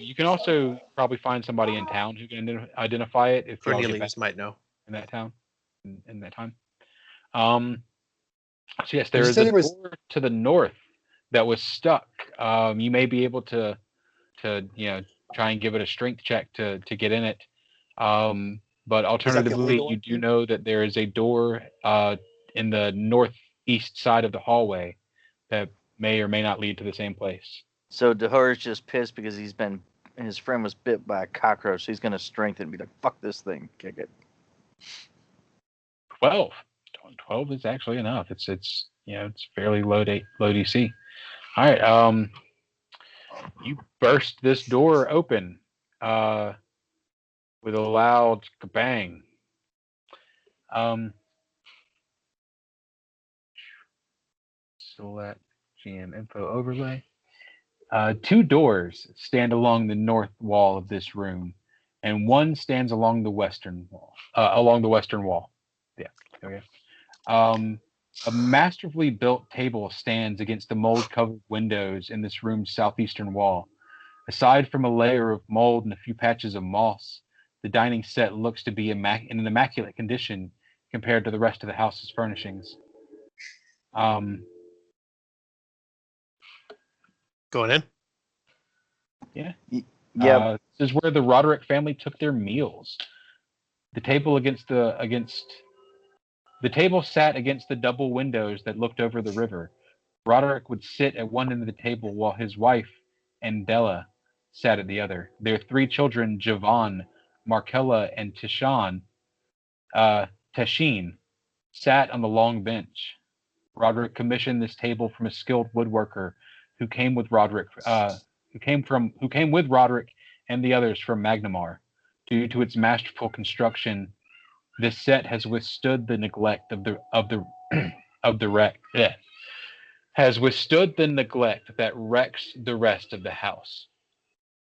S1: You can also probably find somebody in town who can identify it if y'all get back
S2: Cornelius might know.
S1: in that town in that time. So yes, there
S5: You
S1: is
S5: said
S1: a
S5: there was-
S1: door to the north that was stuck. You may be able to try and give it a strength check to get in it. But alternatively,
S5: door?
S1: you do know that there is a door in the northeast side of the hallway that may or may not lead to the same place.
S3: So Dahor's just pissed because his friend was bit by a cockroach, so he's gonna strengthen and be like, fuck this thing, kick it.
S1: 12. 12 is actually enough. It's fairly low DC. All right. You burst this door open with a loud bang. Select GM info overlay. 2 doors stand along the north wall of this room, and one stands along the western wall. Yeah, there we go. A masterfully built table stands against the mold-covered windows in this room's southeastern wall. Aside from a layer of mold and a few patches of moss, the dining set looks to be in an immaculate condition compared to the rest of the house's furnishings.
S2: Going in?
S1: Yeah.
S3: Yeah,
S1: This is where the Roderick family took their meals. The table sat against the double windows that looked over the river. Roderick would sit at one end of the table while his wife, Andella, sat at the other. Their 3 children, Javon, Markella, and Tashin, sat on the long bench. Roderick commissioned this table from a skilled woodworker who came with Roderick and the others from Magnamar. Due to its masterful construction, this set has withstood the neglect of the wreck. Has withstood the neglect that wrecks the rest of the house.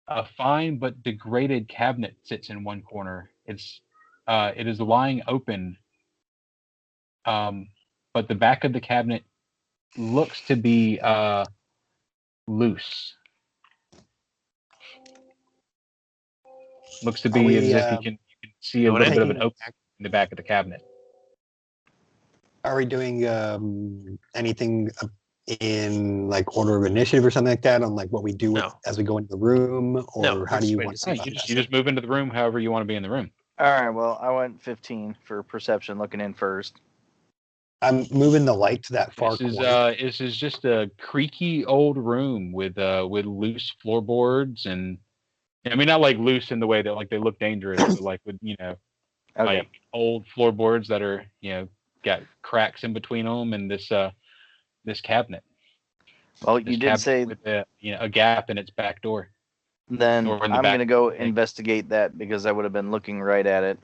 S1: A fine but degraded cabinet sits in one corner. It is lying open, but the back of the cabinet looks to be loose. Looks to be as if you can see a little bit of an opening in the back of the cabinet.
S5: Are we doing anything in like order of initiative or something like that on like what we do as we go into the room, or how do you want to?
S1: You just move into the room however you want to be in the room.
S3: All right. Well, I went 15 for perception, looking in first.
S5: I'm moving the light to that far corner.
S1: This is just a creaky old room with loose floorboards, and I mean not like loose in the way that like they look dangerous, but like with like old floorboards that are got cracks in between them, and this cabinet.
S3: Well, you did say
S1: with a gap in its back door.
S3: Then I'm going to go investigate that because I would have been looking right at it.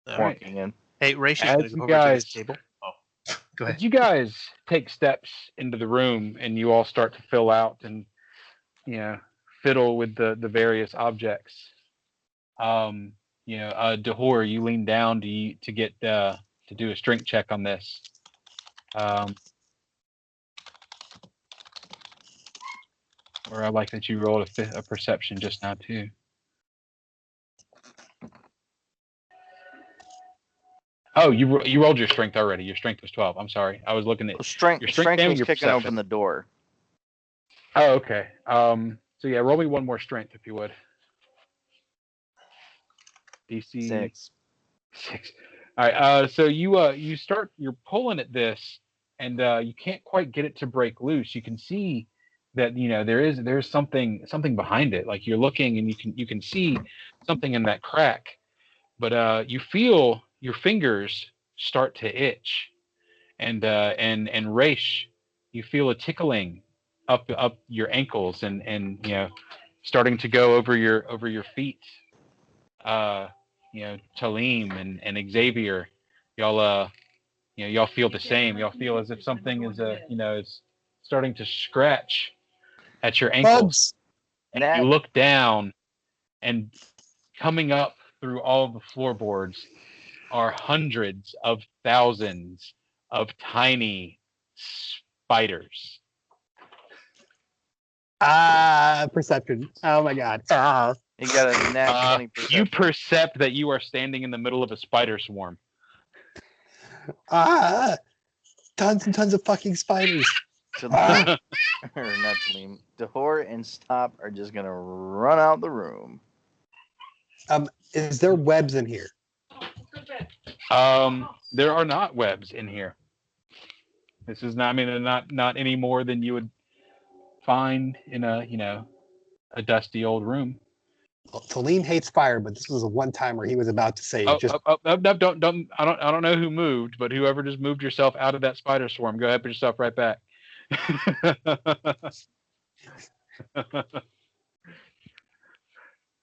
S3: Walking in.
S2: Hey, Ray's going to go over to this table. Oh, go ahead.
S1: You guys take steps into the room, and you all start to fill out and fiddle with the various objects. Dahor, you lean down to get to do a strength check on this. Or I like that you rolled a perception just now too. Oh, you rolled your strength already. Your strength was 12. I'm sorry. I was looking at
S3: strength.
S1: Your
S3: strength
S1: and
S3: was
S1: your
S3: kicking
S1: perception.
S3: open the door.
S1: Oh, okay. So yeah, roll me one more strength if you would. DC
S3: 6.
S1: All right. So you're pulling at this, and you can't quite get it to break loose. You can see that there's something behind it. Like you're looking, and you can see something in that crack, but you feel your fingers start to itch, and Raish, you feel a tickling up your ankles, and starting to go over your feet. Talim and Xavier, y'all feel the same. Y'all feel as if something is starting to scratch at your ankles. And you look down, and coming up through all of the floorboards are hundreds of thousands of tiny spiders.
S5: Perception. Oh my god.
S3: You got a nat 20 perception.
S1: You percept that you are standing in the middle of a spider swarm.
S5: Tons and tons of fucking spiders.
S3: Not Talim. Dahor and Stop are just gonna run out the room.
S5: Is there webs in here?
S1: There are not webs in here. This is not. I mean, not any more than you would find in a dusty old room.
S5: Well, Talim hates fire, but this was a one-time where he was about to say,
S1: no, don't. I don't know who moved, but whoever just moved yourself out of that spider swarm, go ahead, put yourself right back.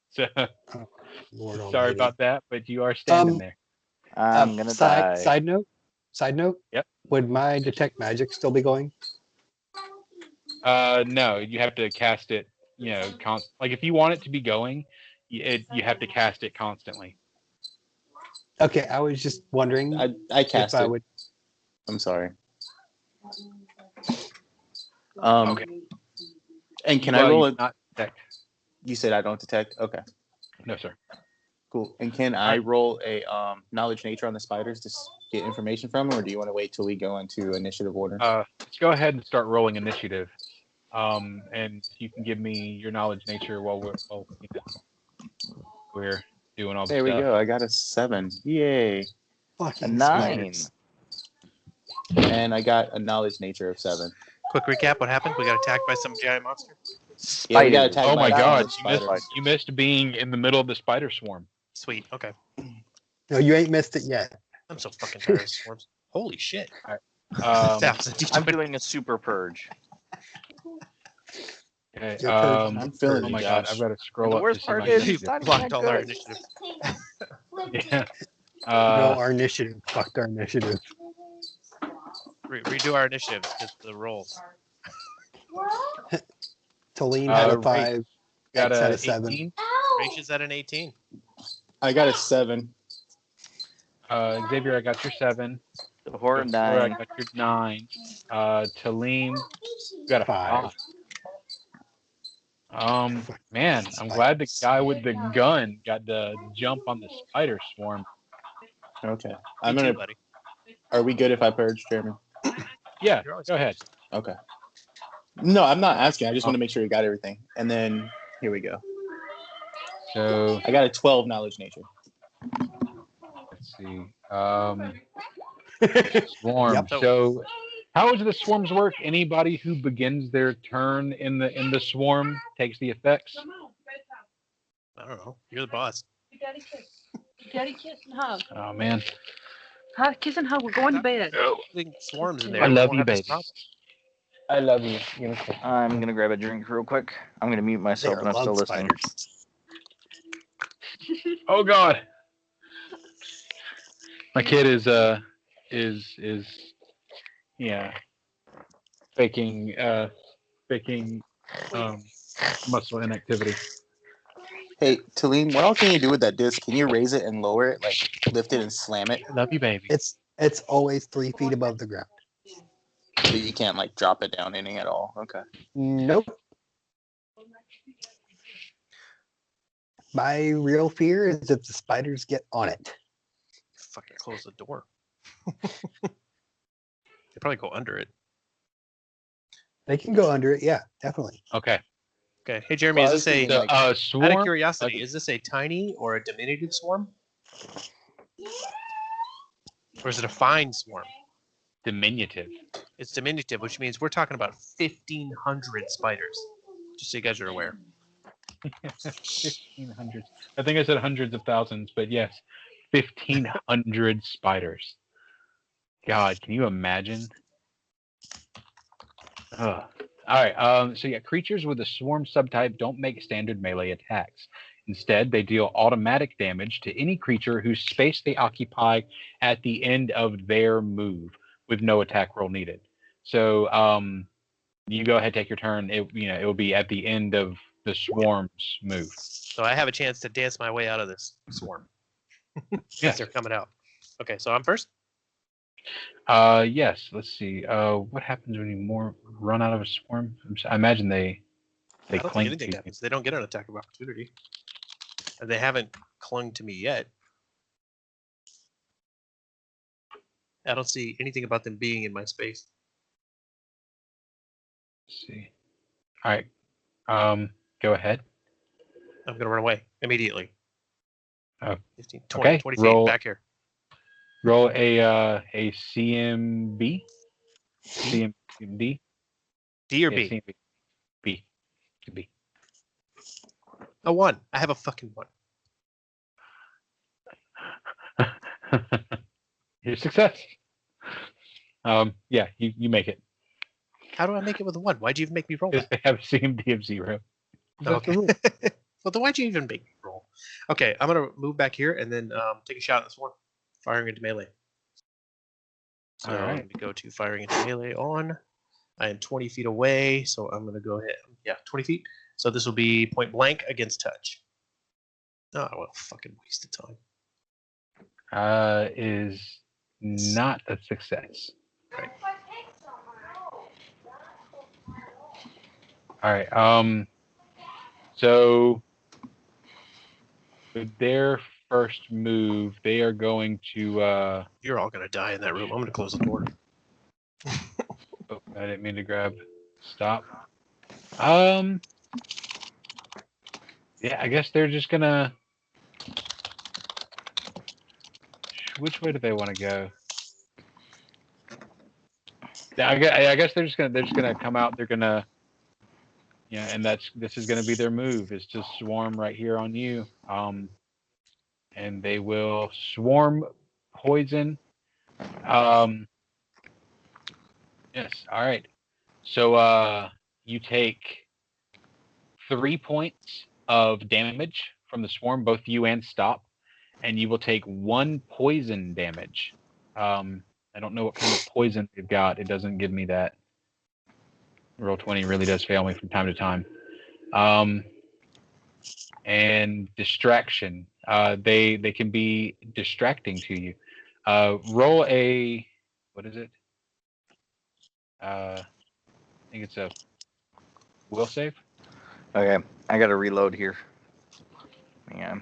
S1: So,
S5: Lord
S1: sorry about that, but you are standing there.
S3: I'm gonna die.
S5: Side note.
S1: Yep.
S5: Would my detect magic still be going?
S1: No, you have to cast it. Like if you want it to be going, you have to cast it constantly.
S5: Okay, I was just wondering.
S4: I cast it. I'm sorry. Okay. And can I roll it?
S1: Not detect.
S4: You said I don't detect? Okay.
S1: No, sir.
S4: Cool. And can I roll a knowledge nature on the spiders to get information from them, or do you want to wait till we go into initiative order?
S1: Let's go ahead and start rolling initiative. And you can give me your knowledge nature while we're doing all this
S4: There we
S1: stuff.
S4: go. I got a 7. Yay.
S3: A 9.
S4: And I got a knowledge nature of 7.
S2: Quick recap: what happened? We got attacked by some giant monster.
S4: Yeah, we got attacked
S1: Oh
S4: by
S1: my god!
S4: spiders.
S1: You missed being in the middle of the spider swarm.
S2: Sweet. Okay.
S5: No, you ain't missed it yet.
S2: I'm so fucking tired of swarms. Holy shit!
S1: All right.
S3: I'm doing a super purge.
S1: Okay.
S5: Your turn.
S4: I'm feeling
S1: Oh
S4: you,
S1: my god,
S4: Josh.
S1: I've got to
S3: And
S1: scroll
S3: the
S1: up
S3: worst
S1: to see
S3: part
S1: my
S3: is,
S2: You've
S3: it's not
S2: blocked
S3: even
S2: all our
S3: good.
S2: initiative.
S1: Yeah.
S5: No, our initiative. Fucked our initiative.
S2: Redo our initiatives because the rolls.
S5: Talene had a
S1: Ray
S5: 5.
S1: got
S5: X had
S1: a
S5: a 7.
S1: 18.
S2: Rach is at an 18.
S4: I got a 7.
S1: Xavier, I got your 7.
S3: The horror
S1: Before I
S3: 9.
S1: got your 9. Talene, you got a 5.
S5: 5.
S1: Man, I'm glad the guy with the gun got the jump on the spider swarm.
S4: Okay.
S2: Me
S4: I'm
S2: too,
S4: gonna.
S2: buddy.
S4: Are we good if I purge, Jeremy?
S1: Yeah,
S2: You're always
S1: go ahead.
S4: Okay. No, I'm not asking. I just want to make sure you got everything. And then here we go.
S1: So
S4: I got a 12 knowledge nature.
S1: let's see. Swarm.
S5: Yep.
S1: So how does the swarms work? Anybody who begins their turn in the swarm takes the effects.
S2: I don't know. You're the boss.
S6: Daddy kiss. Daddy kiss and hug.
S1: Oh man.
S6: Kiss and hug. We're going to bed.
S2: Putting swarms in there.
S1: I
S2: we
S1: love
S2: won't
S1: you,
S2: have this
S1: baby.
S2: problem.
S1: I love you. You
S3: I'm going to grab a drink real quick. I'm going to mute
S5: They
S3: myself
S5: are
S3: and I'm still
S5: love
S3: listening.
S5: spiders.
S1: Oh God. My kid is yeah faking muscle inactivity.
S4: Hey, Talene, what all can you do with that disc? Can you raise it and lower it, like lift it and slam it?
S1: I love you, baby.
S5: It's always 3 feet above the ground.
S4: But you can't like drop it down any at all. Okay.
S5: Nope. My real fear is if the spiders get on it.
S2: Fucking close the door. They probably go under it.
S5: They can go under it. Yeah, definitely.
S1: Okay.
S2: Okay. Hey, Jeremy,
S4: Well, I
S2: is
S4: was
S2: this a
S4: thinking, like,
S2: out
S1: Swarm.
S2: of curiosity? Is this a tiny or a diminutive swarm, or is it a fine swarm?
S1: Diminutive.
S2: It's diminutive, which means we're talking about 1,500 spiders. Just so you guys are aware.
S1: 1,500. I think I said hundreds of thousands, but yes, 1,500 spiders. God, can you imagine? Ugh. All right. So yeah, creatures with a swarm subtype don't make standard melee attacks. Instead, they deal automatic damage to any creature whose space they occupy at the end of their move, with no attack roll needed. So you go ahead, take your turn. It will be at the end of the swarm's move.
S2: So I have a chance to dance my way out of this swarm.
S1: Yes.
S2: They're coming out. Okay, so I'm first.
S1: Yes. Let's see. What happens when you run out of a swarm? I imagine they
S2: I don't think
S1: cling
S2: anything
S1: to you.
S2: happens. They don't get an attack of opportunity. And they haven't clung to me yet. I don't see anything about them being in my space.
S1: Let's see. All right. Go ahead.
S2: I'm going to run away immediately.
S1: Oh,
S2: 15, 20,
S1: okay.
S2: 20 feet
S1: Roll-
S2: back here.
S1: Roll a CMB. CMD.
S2: D or
S1: Yeah,
S2: B?
S1: CMB. B. B.
S2: A 1. I have a fucking 1.
S1: Your success. Yeah, you make it.
S2: How do I make it with a 1? Why'd you even make me roll
S1: Because
S2: that?
S1: they have a CMD of 0. That's the
S2: Okay.
S1: rule.
S2: Well, then why'd you even make me roll? Okay, I'm going to move back here and then take a shot at this one. Firing into melee. So
S1: All right.
S2: let me go to firing into melee on. I am 20 feet away, so I'm going to go ahead. Yeah, 20 feet. So this will be point blank against touch. Oh, well, fucking waste of time.
S1: Is not a success.
S2: Right.
S1: All right. So with their first move, they are going to.
S2: You're all going to die in that room. I'm going to close the door.
S1: Oh, I didn't mean to grab. Stop. Yeah, I guess they're just gonna. Which way do they want to go? Yeah, I guess they're just gonna come out. They're gonna. Yeah, and this is gonna be their move. Is to swarm right here on you. And they will swarm poison. Yes. All right. So you take 3 points of damage from the swarm, both you and Stop, and you will take 1 poison damage. I don't know what kind of poison they've got. It doesn't give me that. Roll20 really does fail me from time to time. And distraction. They can be distracting to you. Roll a, what is it? I think it's a will save.
S3: Okay, I gotta reload here. Yeah.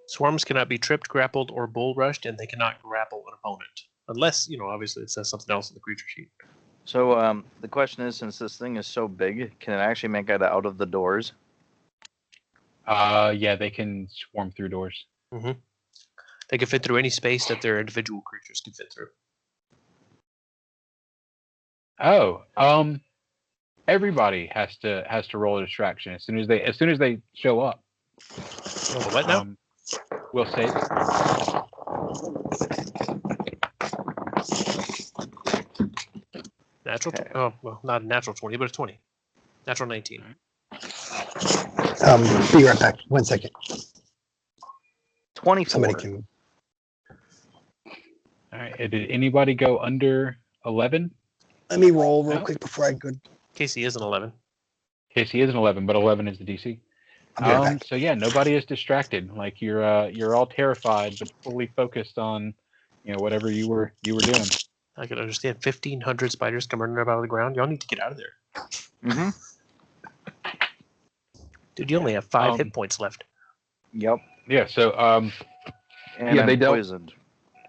S2: Swarms cannot be tripped, grappled, or bull rushed, and they cannot grapple an opponent. Unless, obviously it says something else in the creature sheet.
S3: So the question is, since this thing is so big, can it actually make it out of the doors?
S1: Yeah, they can swarm through doors.
S2: Mm-hmm. They can fit through any space that their individual creatures can fit through.
S1: Oh, everybody has to roll a distraction as soon as they show up.
S2: Oh, what now?
S1: We'll save.
S2: Natural?
S3: Okay.
S2: Oh, well, not a natural 20, but a 20. Natural 19.
S5: Be right back. 1 second.
S3: 24.
S5: Somebody can.
S1: All right. Did anybody go under 11?
S5: Let me roll real
S1: No.
S5: quick before I go.
S2: Casey is an 11.
S1: Casey is an 11, but 11 is the DC.
S5: I'll be right back.
S1: So yeah, nobody is distracted. Like you're all terrified, but fully focused on, whatever you were doing.
S2: I can understand 1,500 spiders come running up out of the ground. Y'all need to get out of there.
S3: Mm-hmm.
S2: Dude, you only have 5 hit points left.
S3: Yep.
S1: Yeah. So
S3: And
S1: Yeah,
S3: I'm
S1: they dealt-
S3: poisoned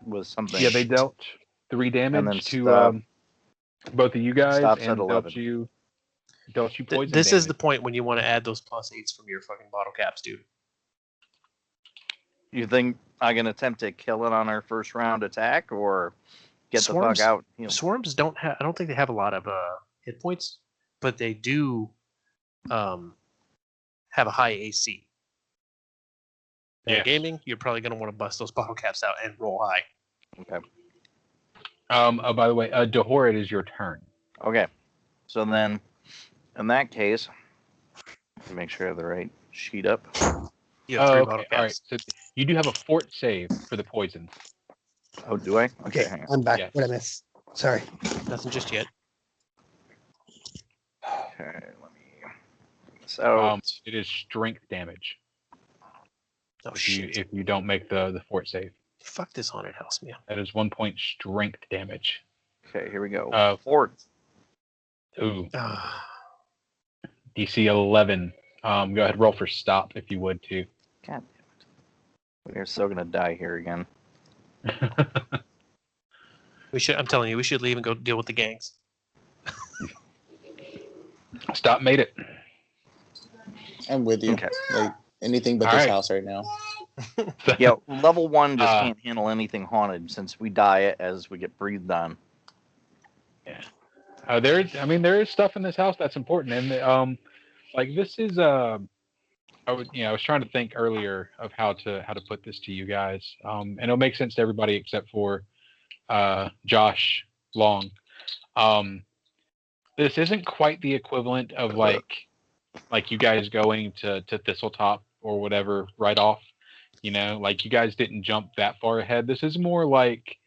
S3: with something.
S1: yeah, they dealt 3
S3: And then
S1: damage to
S3: Stop.
S1: both of you guys,
S3: Stops
S1: and
S3: at 11.
S1: dealt you poison.
S2: This is the
S1: damage.
S2: point when you want to add those +8s from your fucking bottle caps, dude.
S3: You think I can attempt to kill it on our first round attack, or get
S2: Swarms-
S3: the fuck out?
S2: Swarms don't have. I don't think they have a lot of hit points, but they do have a high AC.
S1: Yeah.
S2: Gaming, you're probably going to want to bust those bottle caps out and roll high.
S3: Okay.
S1: Oh, by the way, Dahor, it is your turn.
S3: Okay. So then, in that case, make sure I have the right sheet up.
S2: You have 3
S1: okay.
S2: bottle
S1: All right.
S2: caps.
S1: So you do have a fort save for the poison.
S3: Oh, do I?
S5: Okay,
S3: hang on.
S5: I'm back.
S1: Yes.
S5: What I miss? Sorry.
S2: Nothing just yet.
S3: Okay, let me. So
S1: It is strength damage
S2: Oh
S1: if you
S2: shit!
S1: if you don't make the fort save.
S2: Fuck this haunted house, man.
S1: That is 1 point strength damage.
S3: okay, here we go.
S1: Fort.
S3: 4.
S1: Ooh,
S2: Ah,
S1: DC 11. Go ahead, roll for stop if you would too.
S3: God damn it. We're still gonna die here again.
S2: we should. I'm telling you, we should leave and go deal with the gangs.
S1: Stop made it.
S4: I'm with you.
S3: Okay.
S4: Like anything but
S1: All
S4: this
S1: right.
S4: house right now.
S3: Yeah, level 1 just
S1: Uh,
S3: can't handle anything haunted since we die as we get breathed on.
S1: There is stuff in this house that's important, and like this is I was trying to think earlier of how to put this to you guys, and it'll make sense to everybody except for Josh Long. This isn't quite the equivalent of like you guys going to Thistletop or whatever right off. Like you guys didn't jump that far ahead. This is more like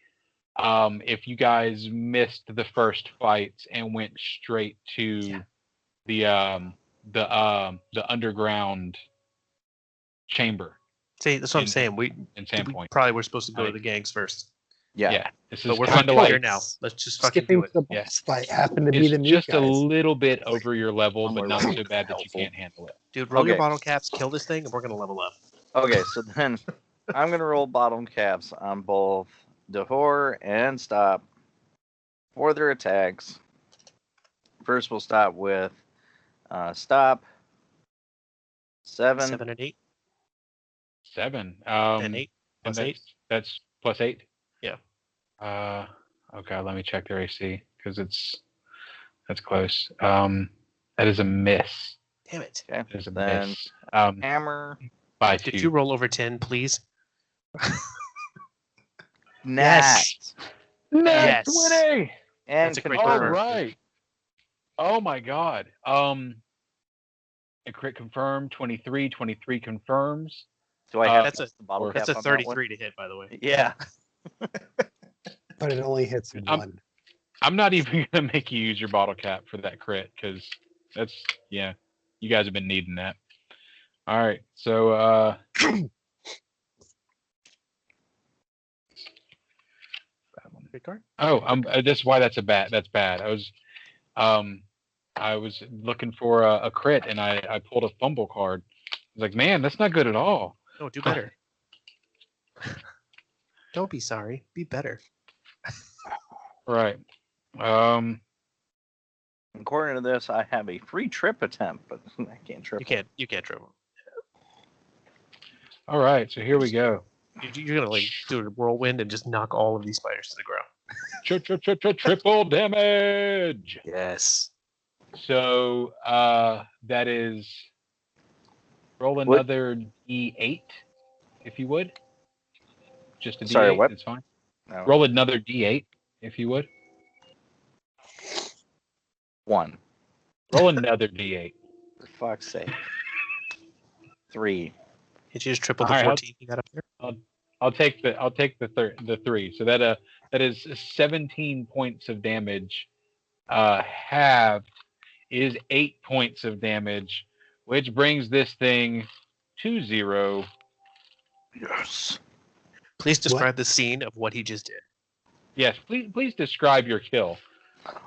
S1: if you guys missed the first fight and went straight to the underground chamber
S2: See, that's what I'm
S1: In-
S2: saying. We
S1: Sandpoint.
S2: probably were supposed to go to
S1: Like-
S2: the gangs first,
S3: Yeah.
S1: This is
S2: but we're
S1: kind
S2: fucking
S1: of like
S2: here now. Let's just fucking
S5: Skipping
S2: do it.
S5: the
S1: Yeah.
S5: boss fight happened to be
S1: it's
S5: the new
S1: just
S5: guys.
S1: a little bit over your level,
S4: I'm
S1: but
S4: more
S1: not
S4: like
S1: so bad that you
S4: helpful.
S1: can't handle it.
S2: Dude, roll your
S3: Okay.
S2: bottle caps, kill this thing, and we're gonna level up.
S3: Okay, so then I'm gonna roll bottom caps on both Dahor and Stop for their attacks. First, we'll stop with Stop. 7.
S2: 7 and 8
S1: 7.
S2: and 8
S1: and
S2: plus 8.
S1: that's plus 8.
S2: Yeah.
S1: Okay, let me check their AC because that's close. That is a miss.
S2: Damn it!
S3: Okay.
S1: That is a
S3: Then
S1: miss.
S3: Hammer.
S1: By
S2: Did
S1: 2.
S2: you roll over 10, please?
S3: Nat.
S2: Yes.
S1: Nice,
S2: Yes.
S1: winning.
S3: And
S2: That's a crit
S1: All
S2: confirm.
S1: right. Oh my god. A crit confirmed. 23. 23 confirms.
S3: Do I have
S2: That's
S3: the bottle cap
S2: That's a
S3: on that one?
S2: 33 to hit, by the way.
S3: Yeah.
S5: But it only hits one.
S1: I'm not even gonna make you use your bottle cap for that crit because that's you guys have been needing that. All right, so
S2: Good card.
S1: oh, that's why that's bad. I was looking for a crit and I pulled a fumble card. I was like, man, that's not good at all.
S2: No, do better. Don't be sorry. Be better.
S1: Right.
S3: According to this, I have a free trip attempt, but I can't trip.
S2: You can't trip him.
S1: All right, so here we go.
S2: You're gonna like do a whirlwind and just knock all of these spiders to the ground.
S1: Triple damage.
S2: Yes.
S1: So that is roll
S3: What?
S1: another D8, if you would. Just a D8.
S3: Sorry, what?
S1: It's fine.
S3: No.
S1: Roll another D8, if you would.
S3: 1.
S1: Roll another D8.
S3: For fuck's sake. 3.
S2: Can't you just triple the
S1: All right,
S2: 14 you got up there?
S1: I'll take the 3. So that is 17 points of damage. Halved is 8 points of damage, which brings this thing to 0.
S3: Yes.
S2: Please describe the scene of what he just did.
S1: Yes, please describe your kill.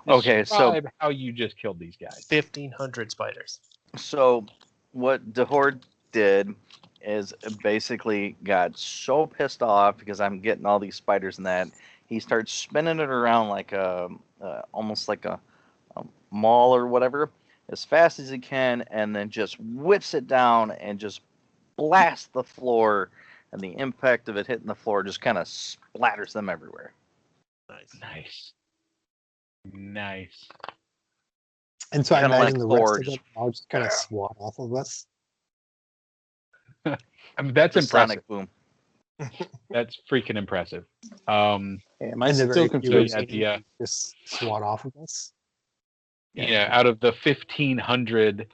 S3: Okay, so
S1: Describe how you just killed these guys.
S2: 1,500 spiders.
S3: So what Dehord did is basically got so pissed off because I'm getting all these spiders and that he starts spinning it around like almost like a maul or whatever as fast as he can, and then just whips it down and just blasts the floor, and the impact of it hitting the floor just kind of splatters them everywhere.
S1: Nice.
S5: And so I
S3: Kinda
S5: imagine
S3: like
S5: the rest
S3: Thor,
S5: of them
S3: just-
S5: all just kind of swat off of us.
S1: I mean, that's
S3: The
S1: impressive.
S3: sonic boom.
S1: That's freaking impressive.
S4: Am I
S5: And the
S4: still
S5: very few
S4: confused?
S1: Yeah,
S5: just swat off of us.
S1: out of the 1,500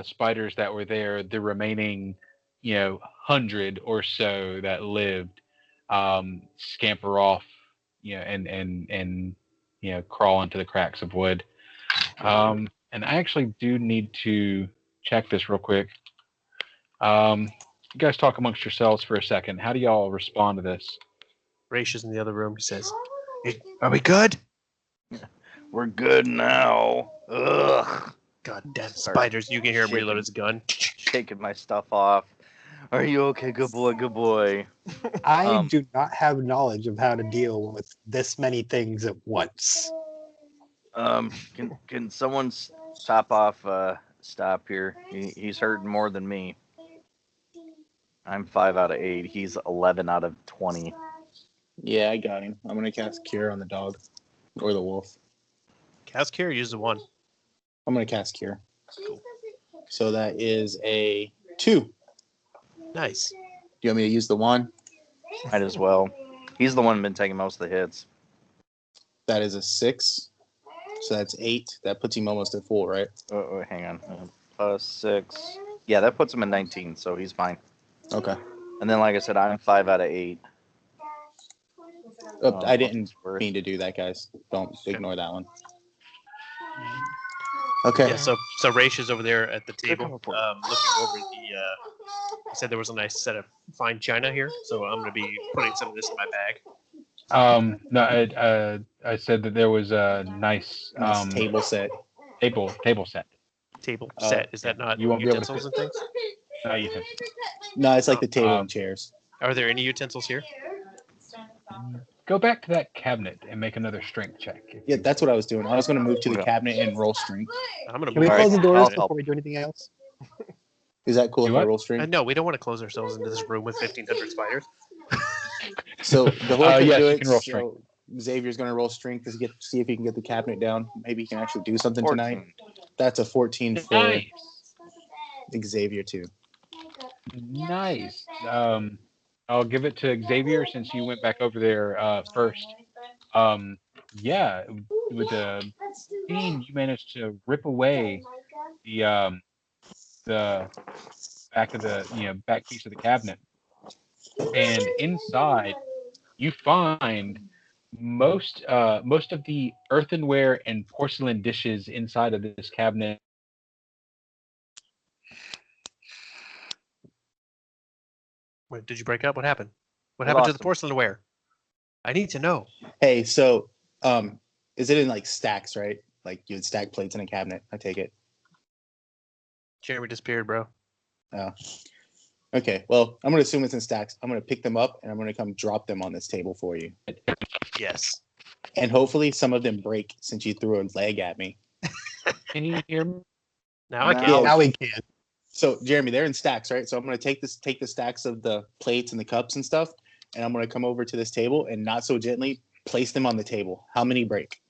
S1: spiders that were there, the remaining 100 or so that lived scamper off, and crawl into the cracks of wood. And I actually do need to check this real quick. You guys talk amongst yourselves for a second. How do y'all respond to this?
S2: Raish is in the other room. He says, "Hey, are we good?"
S3: We're good now. Ugh.
S2: God damn spiders. You can hear him
S3: Shaking.
S2: reload his gun.
S3: Shaking my stuff off. Are you okay? Good boy, good boy.
S5: I do not have knowledge of how to deal with this many things at once.
S3: Can someone stop off stop here? He's hurting more than me. I'm 5 out of 8. He's 11 out of 20.
S4: Yeah, I got him. I'm gonna cast Cure on the dog or the wolf.
S2: Cast Care, use the 1.
S4: I'm gonna cast Cure. So that is a 2.
S2: Nice.
S4: Do you want me to use the 1?
S3: Might as well. He's the one been taking most of the hits.
S4: That is a 6. So that's 8. That puts him almost at full, right?
S3: Oh, hang on. Plus 6. Yeah, that puts him at 19, so he's fine.
S4: Okay.
S3: And then, like I said, I'm 5 out of 8.
S4: Oh, I didn't mean to do that, guys. Don't ignore that one. Okay.
S2: Yeah, so Raish is over there at the table,
S3: coming for
S2: looking over the. He said there was a nice set of fine china here, so I'm going to be putting some of this in my bag.
S1: No, I said that there was a nice
S4: Nice table set.
S1: table set.
S2: Table
S4: Oh,
S2: set. Is that not
S1: you won't be able to
S2: utensils and things?
S4: No, it's like the table and chairs.
S2: Are there any utensils here?
S1: Go back to that cabinet and make another strength check.
S4: Yeah, that's what I was doing. I was going to move to the cabinet and roll strength.
S2: I'm going to
S5: Can we
S2: move.
S5: close the
S3: I'll
S5: doors
S3: help.
S5: before we do anything else?
S4: Is that cool if
S1: Do
S4: I
S1: what?
S4: roll strength?
S2: No, we don't want to close ourselves into this room with 1,500 spiders.
S4: So the whole can
S1: yes,
S4: do
S1: you
S4: it.
S1: can roll
S4: So Xavier's going to roll strength to see if he can get the cabinet down. Maybe he can actually do something
S3: 14.
S4: tonight. That's a 14 for
S1: Nice.
S4: Xavier too.
S1: Nice. I'll give it to Xavier since you went back over there first. yeah, with the team, you managed to rip away the back of the back piece of the cabinet, and inside you find most of the earthenware and porcelain dishes inside of this cabinet.
S2: Wait, did you break up? What happened? What
S3: I
S2: happened to
S3: lost
S2: the
S3: him.
S2: porcelainware? I need to know.
S4: Hey, so is it in like stacks, right? Like you'd stack plates in a cabinet, I take it.
S2: Jeremy disappeared, bro.
S4: Oh. Okay, well, I'm gonna assume it's in stacks. I'm gonna pick them up and I'm gonna come drop them on this table for you.
S2: Yes.
S4: And hopefully some of them break since you threw a leg at me.
S1: Can you hear me?
S2: Now I
S3: No.
S2: can.
S4: Yeah.
S5: Now we can.
S4: So Jeremy, they're in stacks, right? So I'm gonna take the stacks of the plates and the cups and stuff, and I'm gonna come over to this table and not so gently place them on the table. How many break?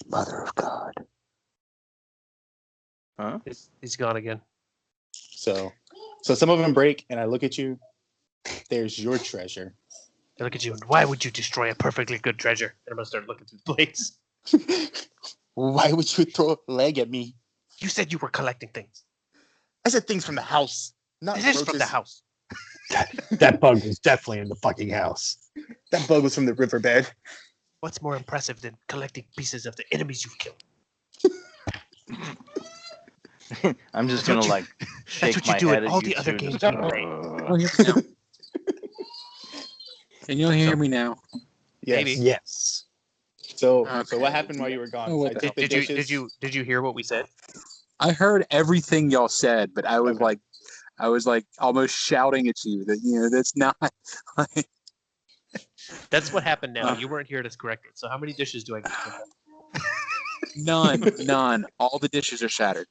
S5: Mother of God.
S3: Huh?
S2: He's gone again.
S4: So some of them break, and I look at you. There's your treasure.
S2: I look at you and why would you destroy a perfectly good treasure? And I'm gonna start looking through the plates.
S4: Why would you throw a leg at me?
S2: You said you were collecting things.
S4: I said things from the house, not
S2: This is from the
S4: roaches.
S2: house.
S5: That bug was definitely in the fucking house.
S4: That bug was from the riverbed.
S2: What's more impressive than collecting pieces of the enemies you've killed?
S3: I'm just
S2: That's what
S3: gonna
S2: you-
S3: like shake
S2: That's what you
S3: my
S2: do
S3: head
S2: in
S3: at
S2: all
S3: you
S2: the other
S3: two,
S2: games
S3: just
S2: we
S3: go,
S2: play.
S6: You'll hear me now. Can you hear me now?
S4: Yes.
S2: Maybe.
S5: Yes.
S4: So
S6: Okay.
S4: what happened while you were gone?
S6: Oh, what
S4: I
S6: the
S4: took the
S2: Did you
S4: dishes.
S2: did you hear what we said?
S6: I heard everything y'all said, but I was
S4: Okay.
S6: like almost shouting at you that that's not like
S2: That's what happened now.
S6: Uh.
S2: You weren't here to correct it. So how many dishes do I get? To
S6: none. All the dishes are shattered.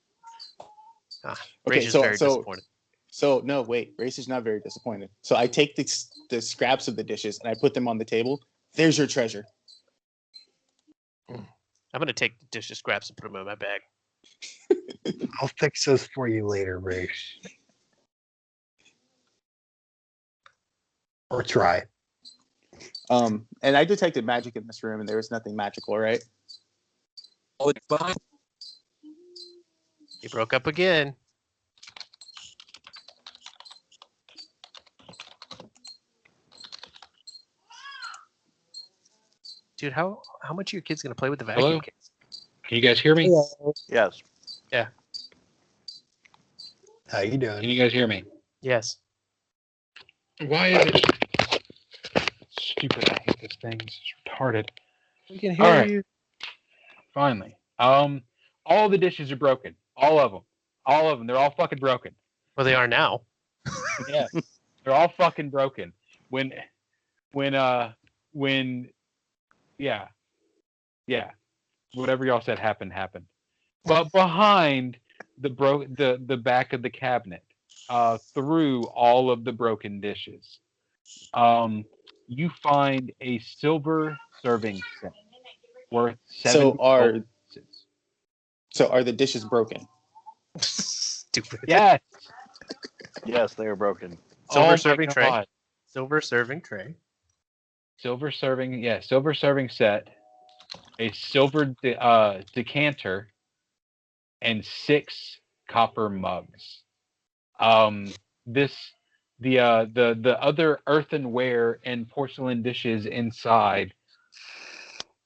S4: Okay,
S2: Rage is
S4: so
S2: very disappointed.
S4: So no, wait. Race is not very disappointed. So I take the scraps of the dishes and I put them on the table. There's your treasure.
S2: I'm gonna take the dishes scraps and put them in my bag.
S5: I'll fix those for you later, Raish. Or try.
S4: And I detected magic in this room, and there was nothing magical, right?
S6: All it's behind.
S2: You broke up again. Dude, how much are your kids gonna play with the vacuum
S1: Hello?
S2: case?
S1: Can you guys hear me?
S3: yes.
S5: How you
S1: Can
S5: doing?
S1: you guys hear me?
S2: Yes.
S1: Why is it stupid? I hate this thing. This is retarded.
S2: We can
S1: All
S2: hear
S1: right.
S2: you.
S1: Finally. All the dishes are broken. All of them. All of them. They're all fucking broken.
S2: Well, they are now.
S1: Yeah. They're all fucking broken. When yeah. Whatever y'all said happened. But behind the back of the cabinet, through all of the broken dishes, you find a silver serving set worth 70 gold pieces.
S4: So are the dishes broken?
S2: Stupid.
S1: Yes.
S3: Yes, they are broken.
S2: Silver
S1: Oh my
S2: serving tray.
S1: God.
S2: Silver serving tray.
S1: Silver serving set, a silver decanter, and 6 copper mugs. The other earthenware and porcelain dishes inside,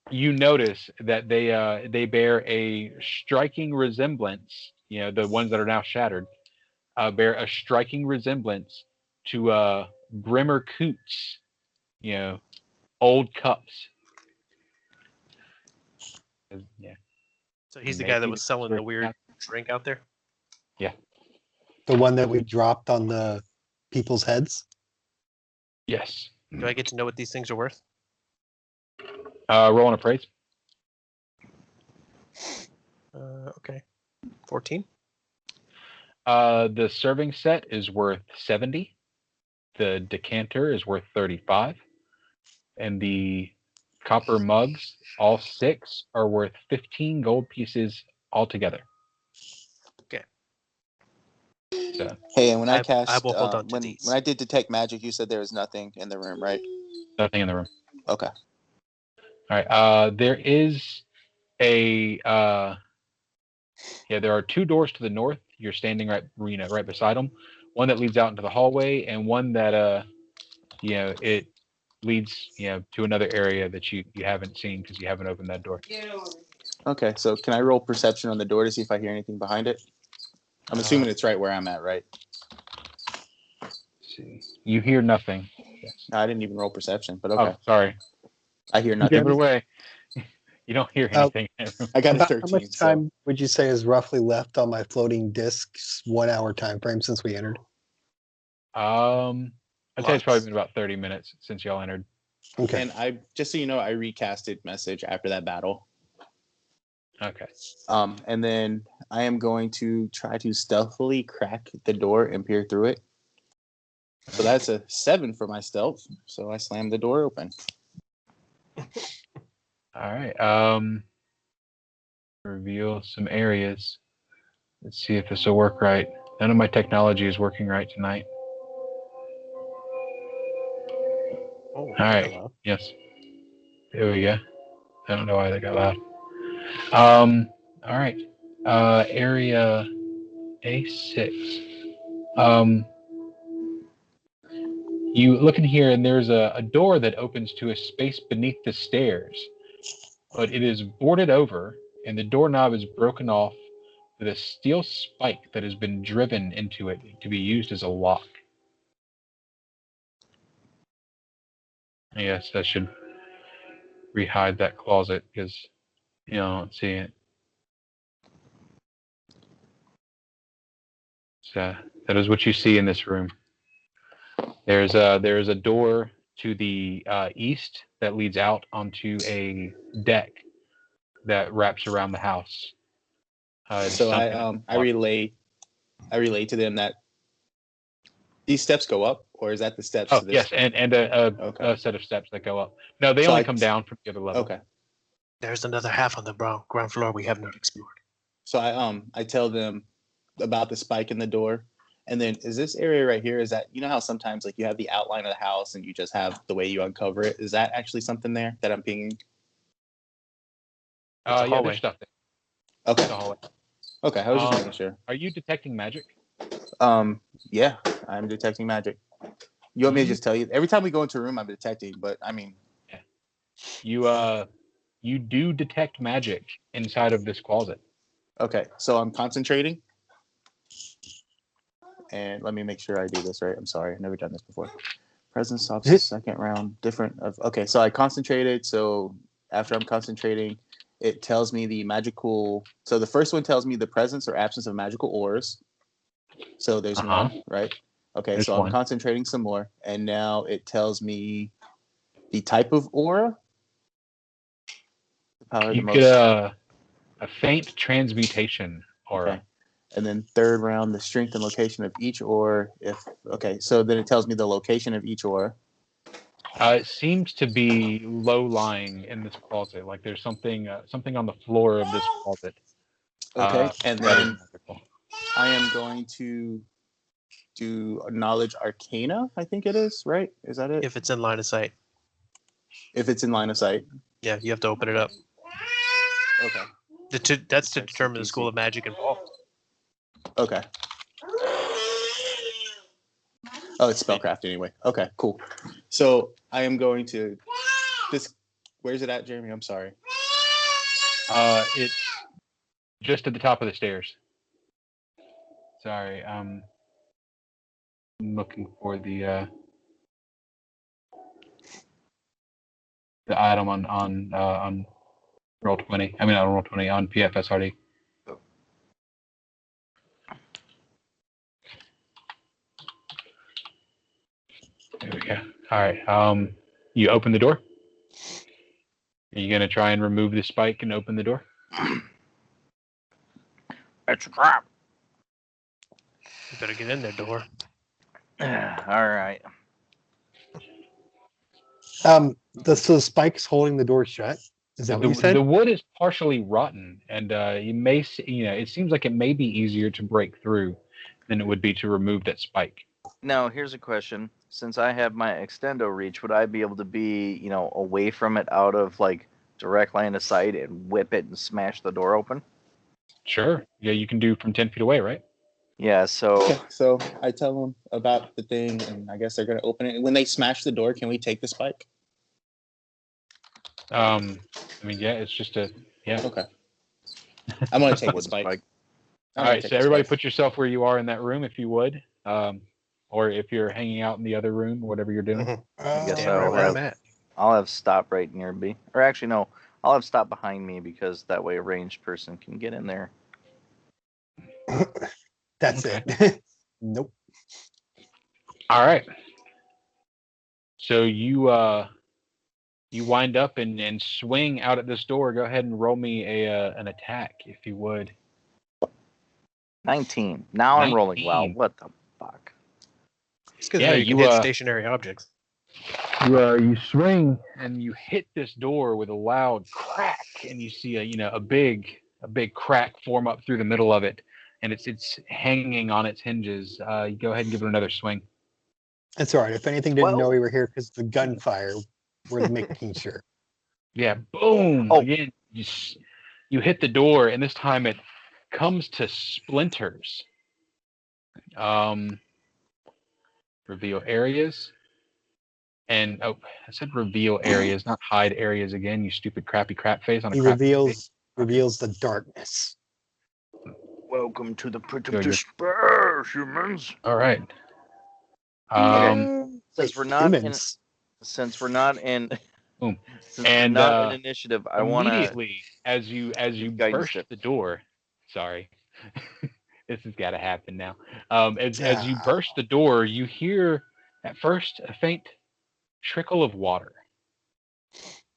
S1: you notice that they bear a striking resemblance. The ones that are now shattered bear a striking resemblance to Brimmer Coots. Old cups. Yeah.
S2: So he's the guy that
S1: Maybe
S2: was
S1: this
S2: selling
S1: is
S2: the weird drink out there.
S5: The one that we dropped on the people's heads?
S1: Yes.
S2: Do I get to know what these things are worth?
S1: Roll an appraise.
S2: Okay. 14.
S1: The serving set is worth 70. The decanter is worth 35. And the copper mugs, all 6, are worth 15 gold pieces altogether. So,
S4: Hey, and when I
S2: I
S4: cast,
S2: will hold on to
S4: when
S2: these.
S4: I did detect magic, you said there was nothing in the room, right?
S1: nothing in the room.
S4: Okay.
S1: All right. There is a there are two doors to the north. You're standing right beside them. One that leads out into the hallway, and one that it leads to another area that you haven't seen because you haven't opened that door.
S4: Okay. So can I roll perception on the door to see if I hear anything behind it? I'm assuming it's right where I'm at, right?
S1: Let's see, you hear nothing. Yes.
S4: No, I didn't even roll perception, but okay.
S1: Oh, sorry.
S4: I hear
S1: Give
S4: nothing.
S1: it away. You don't hear anything.
S4: I got a
S5: About
S4: 13.
S5: how much
S4: so-
S5: time would you say is roughly left on my floating disk's 1 hour time frame since we entered?
S1: I'd say it's probably
S2: Lots.
S1: been about 30 minutes since y'all entered.
S5: Okay.
S4: And I just so you know, I recasted message after that battle.
S1: Okay.
S4: And then I am going to try to stealthily crack the door and peer through it. So that's a 7 for my stealth. So I slam the door open.
S1: All right. Reveal some areas. Let's see if this will work right. None of my technology is working right tonight.
S2: Oh,
S1: All right.
S5: Hello.
S1: Yes. There we go. I don't know why that got loud. All right. Area A6. You look in here, and there's a door that opens to a space beneath the stairs, but it is boarded over, and the doorknob is broken off with a steel spike that has been driven into it to be used as a lock. Yes, that should rehide that closet because you don't see it. So that is what you see in this room. There is a door to the east that leads out onto a deck that wraps around the house.
S4: So I relay to them that these steps go up, or is that the steps
S1: Oh
S4: to this?
S1: yes, and a
S4: Okay.
S1: set of steps that go up. No, they
S4: So
S1: only
S4: I-
S1: come down from the other level.
S4: Okay.
S2: There's another half on the ground floor we have not explored.
S4: So I tell them about the spike in the door. And then is this area right here, is that, you know how sometimes like you have the outline of the house and you just have the way you uncover it? Is that actually something there that I'm pinging?
S2: It's a
S1: Yeah,
S2: hallway.
S1: there's stuff there.
S4: Okay.
S1: It's a hallway.
S4: Okay, I was just
S1: Um,
S4: making sure.
S1: Are you detecting magic?
S4: Yeah, I'm detecting magic. You want me to
S1: You-
S4: just tell you? Every time we go into a room, I'm detecting, but I mean,
S1: You do detect magic inside of this closet.
S4: okay, so I'm concentrating. And let me make sure I do this right. I'm sorry, I've never done this before. Presence stops the second round. Okay, so I concentrated. So after I'm concentrating, it tells me the magical. So the first one tells me the presence or absence of magical ores. So there's one, right? Okay,
S1: There's
S4: so
S1: one.
S4: I'm concentrating some more, and now it tells me the type of aura. The power of the
S1: You
S4: most.
S1: get a faint transmutation aura.
S4: Okay. And then third round, the strength and location of each ore. So then it tells me the location of each ore.
S1: It seems to be low lying in this closet. Like there's something on the floor of this closet.
S4: Okay, and
S1: that is
S4: then
S1: magical.
S4: I am going to do knowledge arcana. I think it is, right? Is that it?
S2: If it's in line of sight.
S4: If it's in line of sight.
S2: Yeah, you have to open it up.
S4: Okay.
S2: That's to determine the school of magic involved.
S4: Okay. Oh, it's spellcraft anyway. Okay, cool. So I am going to this. Where's it at, Jeremy? I'm sorry.
S1: It's just at the top of the stairs. Sorry, I'm looking for the item on Roll20. I mean, not Roll20 on PFSRD. There we go. All right. You open the door. Are you gonna try and remove the spike and open the door?
S3: It's a trap.
S2: You better get in there, door.
S3: All right.
S5: So the spike's holding the door shut. Is that what you said?
S1: The wood is partially rotten, and you may see, it seems like it may be easier to break through than it would be to remove that spike.
S3: Now, here's a question. Since I have my extendo reach, would I be able to be, away from it out of, like, direct line of sight and whip it and smash the door open?
S1: Sure. Yeah, you can do from 10 feet away, right?
S3: Yeah, so...
S4: Okay, so I tell them about the thing, and I guess they're going to open it. When they smash the door, can we take the spike?
S1: I mean, yeah, it's just a... Yeah.
S4: Okay. I'm going to take the
S3: Wooden
S4: spike.
S3: spike.
S1: All right, so everybody put yourself where you are in that room, if you would. Or if you're hanging out in the other room, whatever you're doing.
S3: I guess
S2: Damn right where I'm at.
S3: I'll have stop right near me. Or actually, no. I'll have stop behind me because that way a ranged person can get in there.
S5: That's
S1: Okay.
S5: it. Nope.
S1: All right. So you wind up and swing out at this door. Go ahead and roll me an attack, if you would.
S3: 19. Now I'm rolling well.
S1: 19.
S3: What the fuck?
S2: It's because
S1: Yeah,
S2: you can
S1: you,
S2: hit stationary objects.
S1: You swing and you hit this door with a loud crack, and you see a big crack form up through the middle of it, and it's hanging on its hinges. You go ahead and give it another swing.
S5: That's all right. If anything, didn't know we were here because the gunfire. We're making sure.
S1: Yeah, boom!
S3: Oh.
S1: Again, you hit the door, and this time it comes to splinters. Reveal areas. And I said reveal areas, not hide areas again. You stupid crappy crap face on a
S5: He
S1: crap face.
S5: reveals the darkness.
S3: Welcome to the pit
S1: Good,
S3: of
S1: good.
S3: despair, humans.
S1: All right.
S3: Since we're not in,
S5: humans.
S3: since we're not in,
S1: Boom.
S3: since
S1: And,
S3: we're not in initiative, I want to.
S1: Immediately as you
S3: Guidance
S1: burst
S3: tip.
S1: the door. Sorry, this has got to happen now. As you burst the door, you hear at first a faint trickle of water,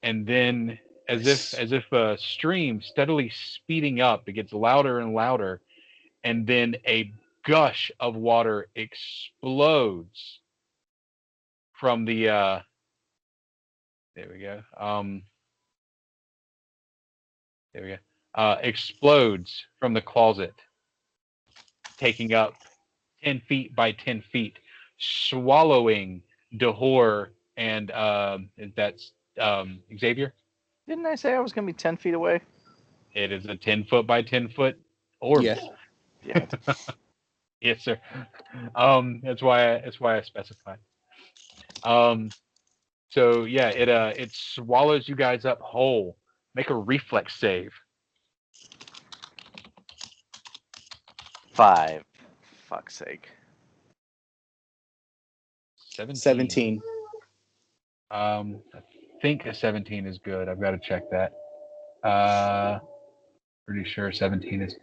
S1: and then as if a stream steadily speeding up, it gets louder and louder, and then a gush of water explodes from the there we go. There we go. Explodes from the closet, taking up 10 feet by 10 feet, swallowing Dahor and that's Xavier.
S3: Didn't I say I was going to be 10 feet away?
S1: It is a 10 foot by 10 foot orb.
S4: Yeah.
S3: Damn it.
S1: Yes, sir. That's why I specified. So yeah, it swallows you guys up whole. Make a reflex save.
S3: 5. Fuck's sake.
S4: 17.
S1: I think a 17 is good. I've got to check that. Pretty sure 17 is.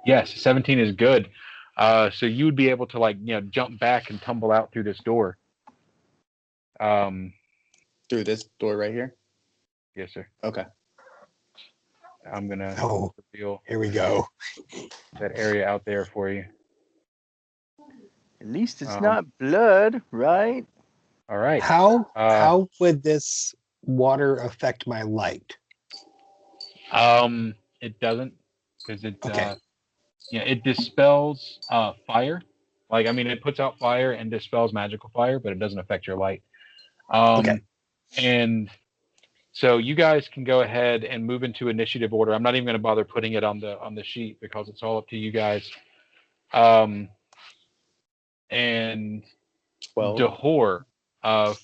S1: Yes, 17 is good. So you would be able to jump back and tumble out through this door.
S4: Through this door right here?
S1: Yes, sir.
S4: Okay.
S1: I'm gonna reveal
S5: Here we go.
S1: that area out there for you.
S3: At least it's not blood, right?
S1: All right.
S5: How would this water affect my light?
S1: It doesn't, because it
S5: Okay.
S1: it dispels fire. It puts out fire and dispels magical fire, but it doesn't affect your light.
S5: Okay.
S1: And so you guys can go ahead and move into initiative order. I'm not even going to bother putting it on the sheet because it's all up to you guys. And
S4: 12.
S1: Dahor,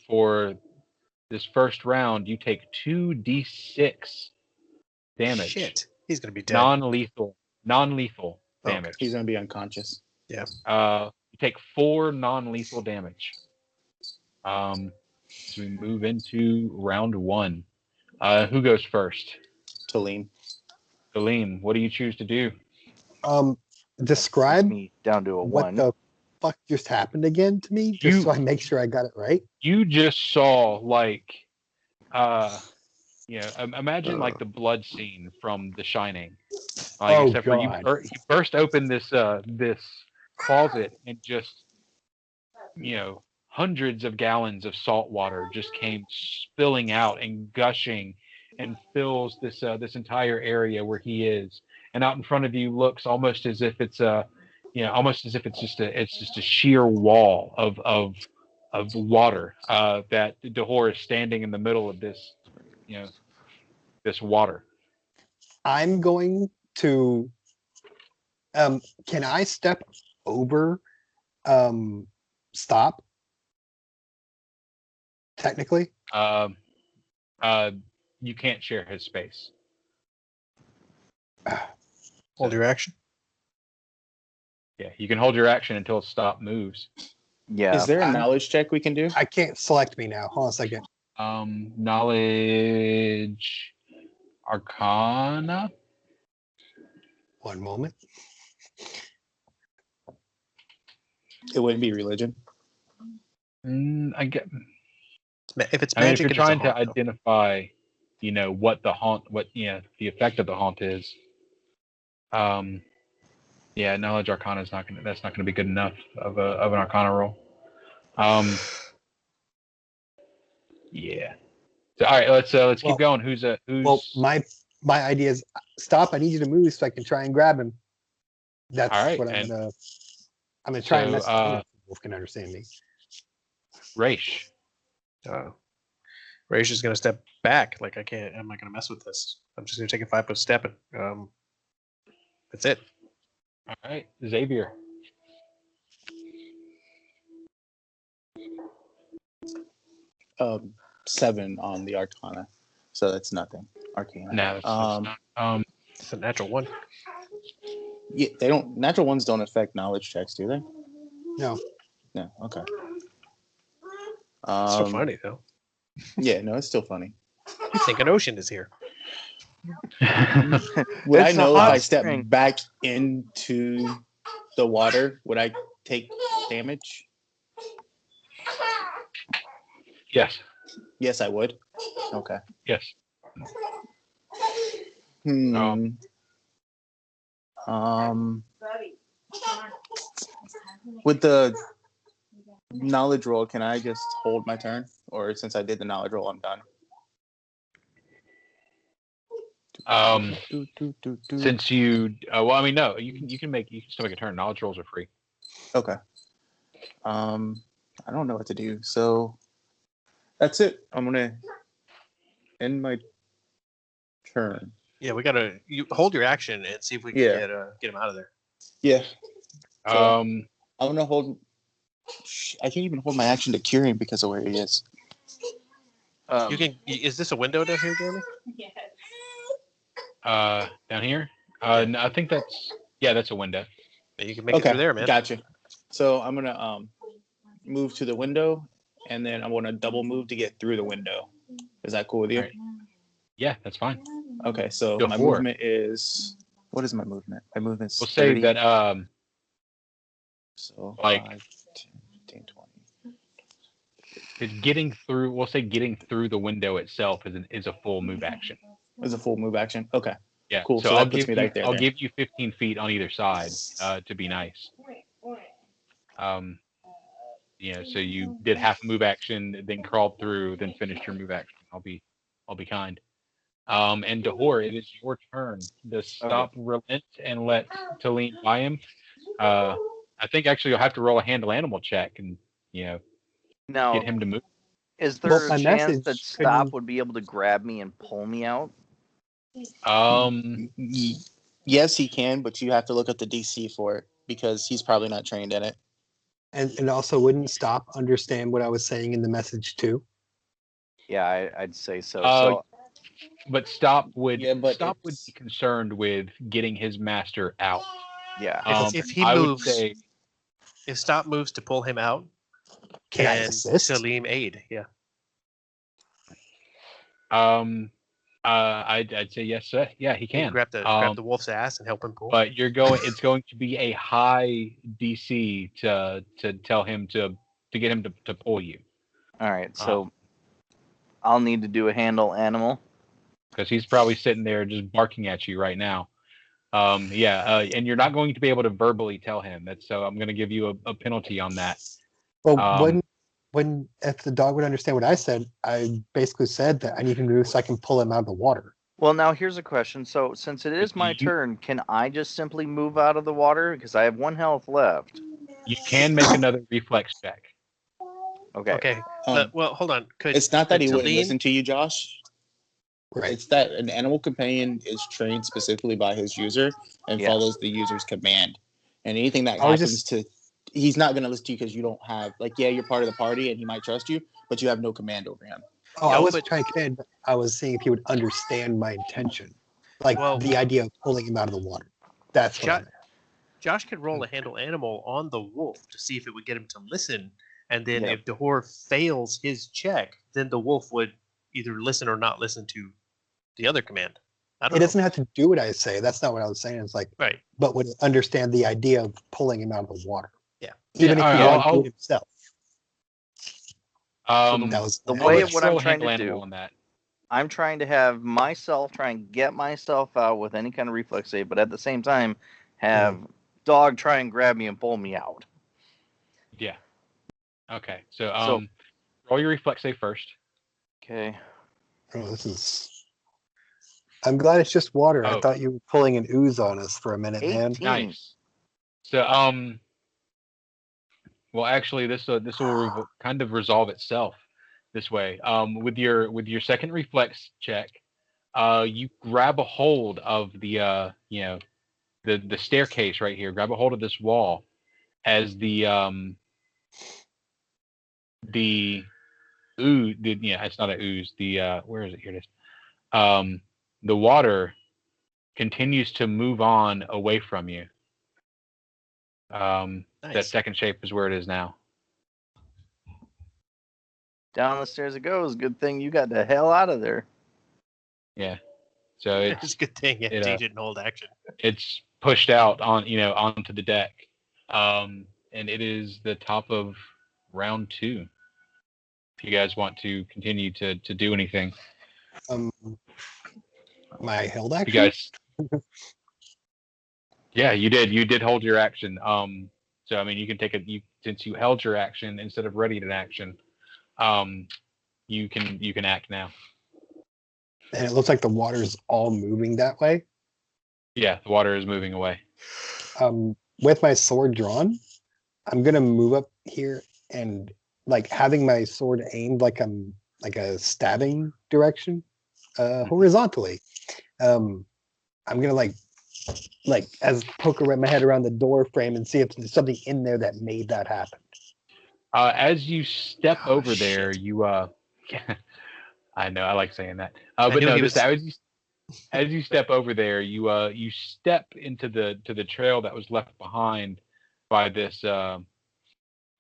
S1: for this first round, you take 2d6 damage.
S2: Shit. He's going to be dead.
S1: Non-lethal damage.
S4: He's going to be unconscious.
S2: Yeah.
S1: You take 4 non-lethal damage. So we move into round 1. Who goes first?
S4: Talim.
S1: Salim, what do you choose to do?
S5: Describe
S3: Me down to a
S5: what
S3: 1.
S5: the fuck just happened again to me, just so I make sure I got it right.
S1: You just saw imagine the blood scene from The Shining. Except for you burst open this closet and just hundreds of gallons of salt water just came spilling out and gushing and fills this entire area where he is. And out in front of you looks almost as if it's almost as if it's just a sheer wall of water that Dahor is standing in the middle of this, this water.
S5: I'm going to. Can I step over? Stop. Technically.
S1: You can't share his space.
S2: Hold your action.
S1: Yeah, you can hold your action until stop moves.
S3: Yeah.
S4: Is there a knowledge check we can do?
S5: I can't select me now. Hold on a second.
S1: Knowledge, Arcana.
S5: One moment.
S4: It wouldn't be religion.
S1: I get.
S2: If it's
S1: I mean, if
S2: magic,
S1: you're
S2: and
S1: trying
S2: it's a
S1: to
S2: haunt, though.
S1: identify, what the effect of the haunt is. Yeah, knowledge arcana is not gonna. That's not gonna be good enough of an arcana roll. Yeah. So, all right, let's keep going. Who's?
S5: Well, my idea is stop. I need you to move so I can try and grab him. That's
S1: All right,
S5: what
S1: and
S5: I'm gonna try and
S1: so,
S5: message him if Wolf can understand me.
S1: Raish.
S2: Raish is gonna step back. Like I'm not gonna mess with this. I'm just gonna take a 5-foot step and that's it.
S1: All right, Xavier.
S4: Um, 7 on the Arcana, so that's nothing. Arcana.
S1: No, it's not.
S2: It's a natural one.
S4: Yeah, they don't. Natural ones don't affect knowledge checks, do they?
S5: No.
S4: No. Okay.
S2: It's still funny though.
S4: Yeah, no, it's still funny.
S2: You think an ocean is here?
S4: Would I
S3: It's a
S4: know if
S3: hot
S4: I step
S3: spring.
S4: back into the water? Would I take damage?
S1: Yes.
S4: Yes, I would. Okay.
S1: Yes.
S4: With the knowledge roll, can I just hold my turn? Or since I did the knowledge roll, I'm done.
S1: Since you, well, I mean, no, you can still make a turn. Knowledge rolls are free.
S4: Okay. I don't know what to do, so that's it. I'm gonna end my turn.
S2: Yeah, you hold your action and see if we can get him out of there.
S4: Yeah. So,
S1: Um,
S4: I'm gonna hold. I can't even hold my action to cure him because of where he is.
S2: You can. Is this a window down here, Jeremy?
S1: down here. No, I think that's a window.
S2: Yeah, you can make it through there, man.
S4: Gotcha. So I'm gonna move to the window, and then I'm gonna double move to get through the window. Is that cool with you?
S1: All right. Yeah, that's fine.
S4: Okay, so
S1: Go
S4: my
S1: for it.
S4: movement is. What is my movement? My movement's.
S1: We'll say
S4: 30.
S1: that.
S4: So
S1: like
S4: 5, 10, 20.
S1: It's getting through. We'll say getting through the window itself is a full move action.
S4: Is a full move action. Okay.
S1: Yeah.
S4: Cool.
S1: So
S4: So
S1: I'll
S4: that puts
S1: give
S4: me
S1: you.
S4: right there.
S1: I'll
S4: then.
S1: give you 15 feet on either side to be nice. So you did half a move action, then crawled through, then finished your move action. I'll be kind. And Dahor, it is your turn to stop, relent, and let Talim buy him. I think actually you'll have to roll a handle animal check and
S3: Now,
S1: get him to move.
S3: is there
S5: Well,
S3: a
S5: my
S3: chance
S5: message
S3: that Stop would be able to grab me and pull me out?
S4: Yes, he can, but you have to look up the DC for it because he's probably not trained in it.
S5: And also wouldn't Stop understand what I was saying in the message too?
S3: Yeah, I'd say so.
S1: But Stop would
S4: but
S1: be concerned with getting his master out.
S3: Yeah.
S2: If he
S1: I
S2: moves,
S1: would say,
S2: if Stop moves to pull him out,
S5: Can I assist?
S2: Salim aid? Yeah.
S1: I'd say yes, sir. Yeah, he
S2: You
S1: can.
S2: grab the wolf's ass and help him pull.
S1: But it's going to be a high DC to tell him to get him to pull you.
S3: All right, so I'll need to do a handle animal.
S1: Because he's probably sitting there just barking at you right now. And you're not going to be able to verbally tell him. So I'm going to give you a penalty on that.
S5: Well, when if the dog would understand what I said, I basically said that I need him to move so I can pull him out of the water.
S3: Well, now here's a question. So, since it is my turn, can I just simply move out of the water? Because I have 1 health left.
S1: You can make another reflex check.
S3: Okay.
S2: Okay. Well, hold on.
S4: It's not that he wouldn't
S2: Talene-
S4: listen to you, Josh.
S5: Right.
S4: It's that an animal companion is trained specifically by his user and
S3: Yes.
S4: follows the user's command. And anything that
S5: I was
S4: happens to, he's not going to listen to you because you don't have, like, yeah, you're part of the party and he might trust you, but you have no command over him.
S5: Oh, I
S2: No,
S5: wasn't
S2: but-
S5: trying to kid. I was seeing if he would understand my intention, like
S2: Well-
S5: the idea of pulling him out of the water. That's what I meant.
S2: Josh could roll a handle animal on the wolf to see if it would get him to listen, and then
S4: Yeah.
S2: if Dahor fails his check, then the wolf would either listen or not listen to the other command. I don't
S5: It
S2: know.
S5: doesn't have to do what I say. That's not what I was saying. It's like,
S2: Right.
S5: but would understand the idea of pulling him out of the water.
S2: Yeah.
S5: Even
S1: Yeah,
S5: if he
S1: all right,
S5: wanted to do
S1: I'll-
S5: it himself. That was
S3: the
S5: my
S3: way
S1: I'll
S3: of
S1: just
S3: what I'm
S1: roll a
S3: trying to
S1: handle animal
S3: do.
S1: on that.
S3: I'm trying to have myself try and get myself out with any kind of reflex save, but at the same time, have dog try and grab me and pull me out.
S1: Yeah. Okay. So
S3: So-
S1: roll your reflex save first.
S3: Okay.
S5: Oh, this is. I'm glad it's just water. I
S1: Oh.
S5: thought you were pulling an ooze on us for a minute, man.
S3: 18.
S1: Nice. So well, actually, this will kind of resolve itself this way. With your second reflex check, you grab a hold of the the staircase right here. Grab a hold of this wall as the ooze. It's not an ooze. The where is it? Here it is. The water continues to move on away from you. That
S2: Nice.
S1: second shape is where it is now.
S3: Down the stairs it goes. Good thing you got the hell out of there.
S1: Yeah. So
S2: It's
S1: it's
S2: a good thing
S1: it,
S2: he didn't hold action.
S1: it's pushed out onto the deck. And it is the top of round 2. If you guys want to continue to do anything,
S5: My held
S1: you
S5: action.
S1: guys. Yeah, you did hold your action. So I mean, you can take since you held your action instead of ready to action. You can act now.
S5: And it looks like the water's all moving that way.
S1: Yeah, the water is moving away.
S5: With my sword drawn, I'm gonna move up here and like having my sword aimed like I'm like a stabbing direction, horizontally. I'm gonna like as poke around my head around the door frame and see if there's something in there that made that happen.
S1: As you step
S2: Oh,
S1: over there,
S2: shit.
S1: you I know I like saying that.
S2: I
S1: But
S2: knew
S1: no,
S2: he
S1: just
S2: was-
S1: as you step over there, you step into the trail that was left behind by this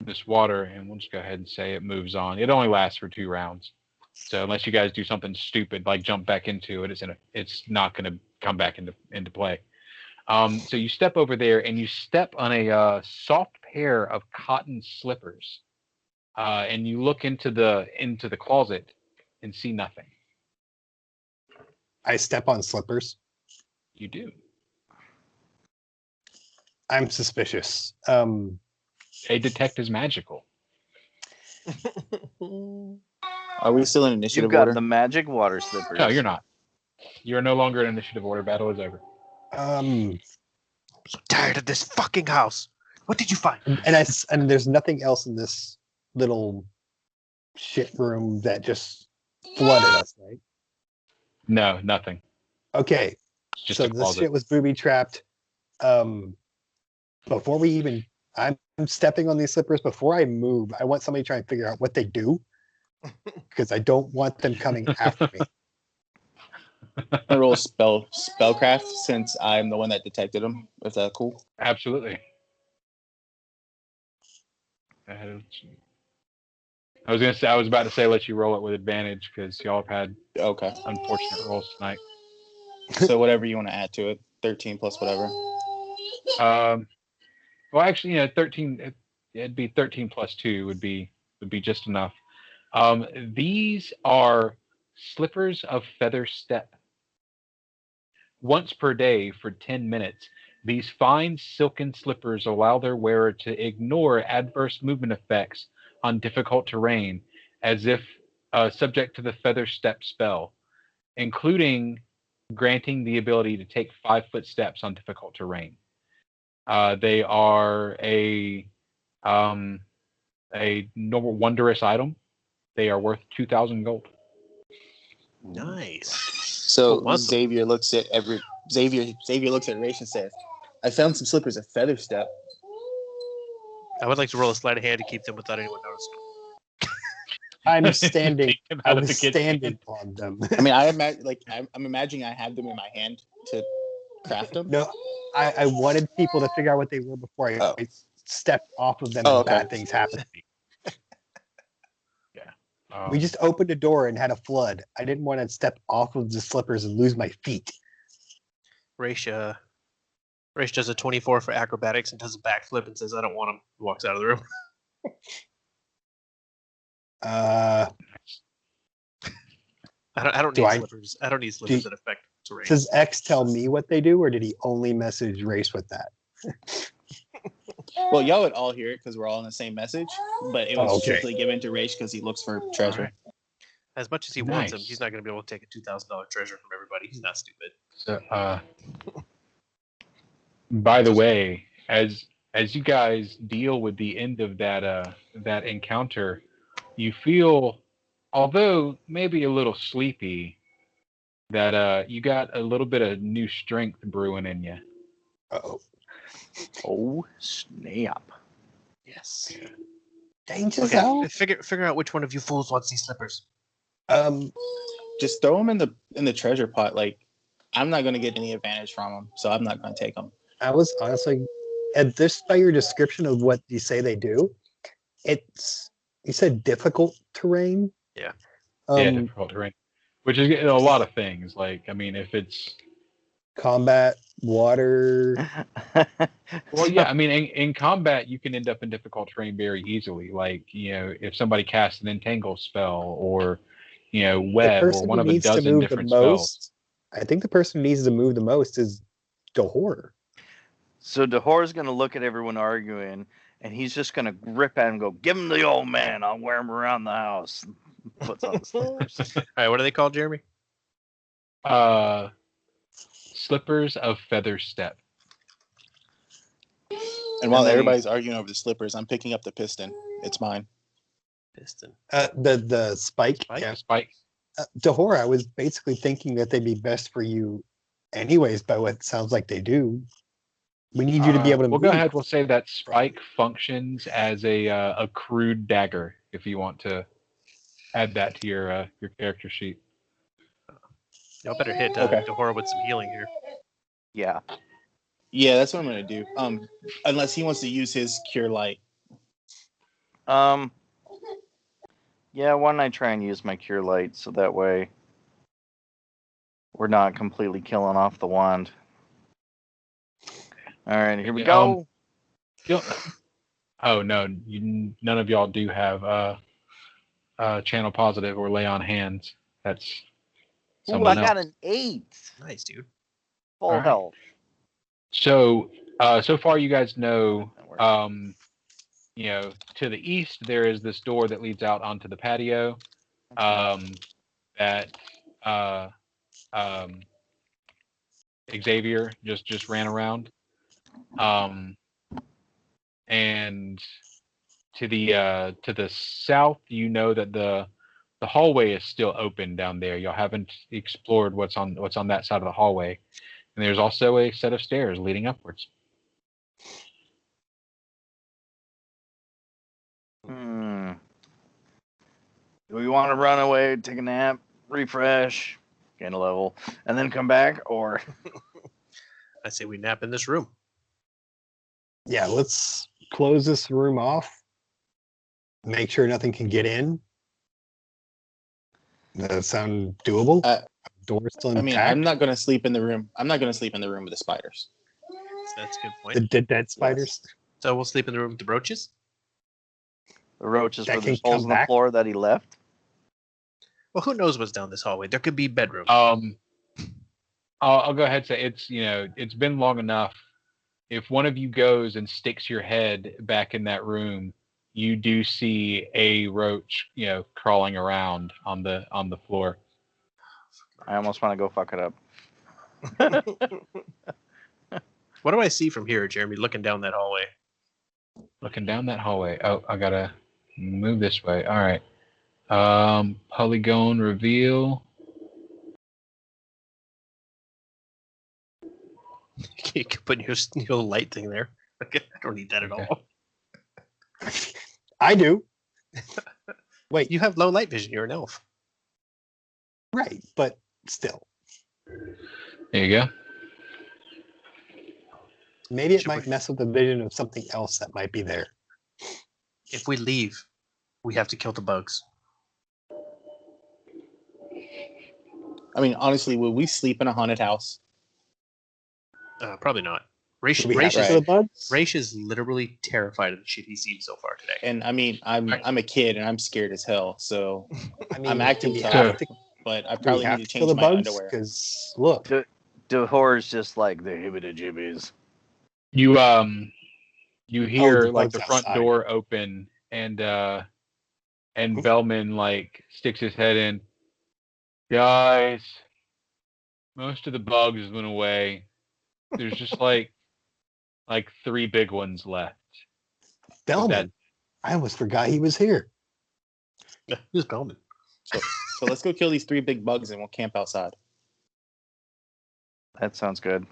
S1: this water, and we'll just go ahead and say it moves on. It only lasts for 2 rounds, so unless you guys do something stupid like jump back into it, it's not going to come back into play. So you step over there and you step on a soft pair of cotton slippers, and you look into the closet and see nothing.
S5: I step on slippers.
S1: You do.
S5: I'm suspicious.
S1: They detect as magical.
S4: Are we still in
S3: You've
S4: initiative
S3: got
S4: order?
S3: the magic water slippers.
S1: No, you're not. You're no longer in initiative order. Battle is over.
S2: I'm so tired of this fucking house. What did you find?
S5: and there's nothing else in this little shit room that just flooded us, right?
S1: No, nothing.
S5: Okay,
S1: It's just
S5: so
S1: a
S5: this
S1: closet.
S5: shit was booby trapped. Before we even, I'm stepping on these slippers. Before I move, I want somebody to try and figure out what they do, because I don't want them coming after me.
S4: I roll spellcraft since I'm the one that detected him. If that's cool.
S1: Absolutely. I was about to say let you roll it with advantage because y'all have had
S4: Okay.
S1: unfortunate rolls tonight.
S4: So whatever you want to add to it, 13 plus whatever.
S1: Well, actually, 13. It'd be 13 plus 2 would be just enough. These are slippers of feather step. Once per day for 10 minutes, these fine silken slippers allow their wearer to ignore adverse movement effects on difficult terrain, as if subject to the feather step spell, including granting the ability to take 5-foot steps on difficult terrain. They are a normal wondrous item. They are worth 2,000 gold.
S2: Nice.
S4: So
S2: want them.
S4: Xavier looks at Raish and says, "I found some slippers of feather step."
S2: I would like to roll a sleight of hand to keep them without anyone noticing.
S5: I'm standing.
S1: Take them
S5: I
S1: out of
S5: was
S1: the kid's
S5: standing
S1: hand.
S5: on them.
S4: I mean, I'm imagining I have them in my hand to craft them.
S5: No, I wanted people to figure out what they were before I stepped off of them
S4: Oh,
S5: and
S4: okay.
S5: bad things happened to me. We
S1: Um,
S5: just opened a door and had a flood. I didn't want to step off of the slippers and lose my feet.
S2: Raish does a 24 for acrobatics and does a backflip and says, "I don't want him." He walks out of the room. I don't
S5: Do
S2: need
S5: I-
S2: slippers. I don't need slippers that affect terrain.
S5: Does X tell me what they do, or did he only message Race with that?
S4: Well, y'all would all hear it because we're all in the same message, but it was
S5: Okay.
S4: strictly given to Raish because he looks for treasure.
S2: As much as he wants him,
S1: Nice.
S2: he's not going to be able to take a $2,000 treasure from everybody. He's not stupid.
S1: So, by the way, as you guys deal with the end of that encounter, you feel, although maybe a little sleepy, that you got a little bit of new strength brewing in you.
S5: Uh-oh.
S3: Oh, snap.
S2: Yes.
S5: Danger
S2: Okay.
S5: zone?
S2: Figure out which one of you fools wants these slippers.
S4: Just throw them in the treasure pot. Like, I'm not going to get any advantage from them, so I'm not going to take them.
S5: I was honestly, at this by your description of what you say they do, you said difficult terrain.
S2: Yeah.
S1: Yeah, difficult terrain, which is a lot of things. Like, I mean, if it's
S5: combat, water.
S1: well, yeah, I mean, in combat, you can end up in difficult terrain very easily. Like, if somebody casts an entangle spell or,
S5: The
S1: web or
S5: person
S1: one
S5: who
S1: of a
S5: needs to
S1: dozen
S5: move the
S1: different spells.
S5: most. I think the person who needs to move the most is Dahor.
S3: So Dahor's going to look at everyone arguing, and he's just going to grip at him and go, "Give him the old man. I'll wear him around the house." Puts on the slippers.
S2: All right, what are they called, Jeremy?
S1: Slippers of feather step.
S4: And while
S3: then
S4: everybody's arguing over the slippers, I'm picking up the piston. It's mine.
S2: Piston.
S5: The spike.
S2: Spike?
S5: Yeah.
S1: Spike.
S5: Dahor, I was basically thinking that they'd be best for you anyways, by what it sounds like they do. We need you to be able to
S1: We'll
S5: move.
S1: go ahead. We'll say that spike functions as a crude dagger. If you want to add that to your character sheet.
S2: Y'all better hit
S4: Okay.
S2: Dahor with some healing here.
S3: Yeah.
S4: Yeah, that's what I'm going to do. Unless he wants to use his cure light.
S3: Yeah, why don't I try and use my cure light so that way we're not completely killing off the wand. All right, here we go.
S1: Oh no, none of y'all do have channel positive or lay on hands. That's
S3: Ooh, I
S1: someone else.
S3: got an 8.
S2: Nice, dude.
S3: Full
S1: All right.
S3: health.
S1: So so far you guys know,
S3: That works.
S1: to the east there is this door that leads out onto the patio. That Xavier just ran around. And to the south, you know that the hallway is still open down there. Y'all haven't explored what's on that side of the hallway. And there's also a set of stairs leading upwards.
S3: Do we want to run away, take a nap, refresh, gain a level, and then come back, or
S2: I say we nap in this room.
S5: Yeah, let's close this room off. Make sure nothing can get in. Does that sound doable? Door still
S4: I
S5: intact.
S4: mean, I'm not going to sleep in the room. I'm not going to sleep in the room with the spiders.
S2: That's a good point.
S5: the dead spiders.
S2: So we'll sleep in the room with the roaches?
S3: the roaches
S5: That
S3: for
S5: can
S3: the holes
S5: come
S3: in the
S5: back?
S3: floor that he left?
S2: Well, who knows what's down this hallway? There could be bedrooms.
S1: I'll go ahead and say it's been long enough. If one of you goes and sticks your head back in that room, you do see a roach, crawling around on the floor.
S3: I almost want to go fuck it up.
S2: What do I see from here, Jeremy, looking down that hallway?
S1: Looking down that hallway. Oh, I gotta move this way. All right. Polygon reveal.
S2: You can put your little light thing there. Okay, I don't need that at
S1: Okay.
S2: all.
S5: I do. Wait,
S2: You have low light vision. You're an elf.
S5: right, but still.
S1: There you go.
S5: Maybe it
S2: Should
S5: might
S2: we-
S5: mess with the vision of something else that might be there.
S2: If we leave, we have to kill the bugs.
S4: I mean, honestly, will we sleep in a haunted house?
S2: Probably not. Raish,
S5: Do we
S2: Raish,
S5: have
S2: is,
S5: to the bugs?
S2: Raish is literally terrified of the shit he's seen so far today.
S4: And I mean, I'm a kid and I'm scared as hell. So,
S5: I mean,
S4: I'm acting
S5: do we
S4: tough.
S5: have to,
S4: but I
S5: do we
S4: probably
S5: have
S4: need to
S5: to kill
S4: change
S5: the
S4: my
S5: bugs?
S4: underwear.
S5: Because look,
S3: Dehor's just like the hibbity jibbies.
S1: You hear
S5: the
S1: like
S5: bugs
S1: the front
S5: outside.
S1: door open and Bellman like sticks his head in. Guys, most of the bugs went away. There's just like 3 big ones left.
S5: Bellman. I almost forgot he was here.
S2: Who's Bellman?
S4: So let's go kill these 3 big bugs and we'll camp outside.
S3: That sounds good.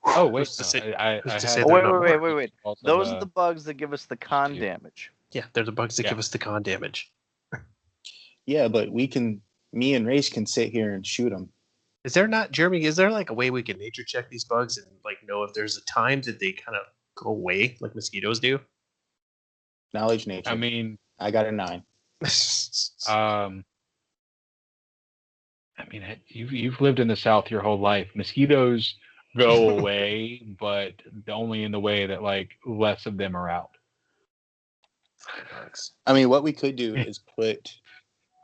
S1: Oh wait,
S2: Who's to say-
S1: I
S2: who's to
S1: had-
S2: say
S3: Oh,
S2: they're
S3: wait,
S2: not
S3: wait,
S2: more?
S3: wait, wait.
S1: Also,
S3: Those are the bugs that give us the con
S1: you.
S3: damage.
S2: Yeah, they're the bugs that
S1: Yeah.
S2: give us the con damage.
S4: Yeah, but me and Raish can sit here and shoot them.
S2: Is there not, Jeremy, is there like a way we can nature check these bugs and like know if there's a time that they kind of go away like mosquitoes do?
S4: Knowledge nature.
S1: I mean,
S4: I got a 9.
S1: you've lived in the South your whole life. Mosquitoes go away, but only in the way that like less of them are out.
S2: Bugs.
S4: I mean, what we could do is put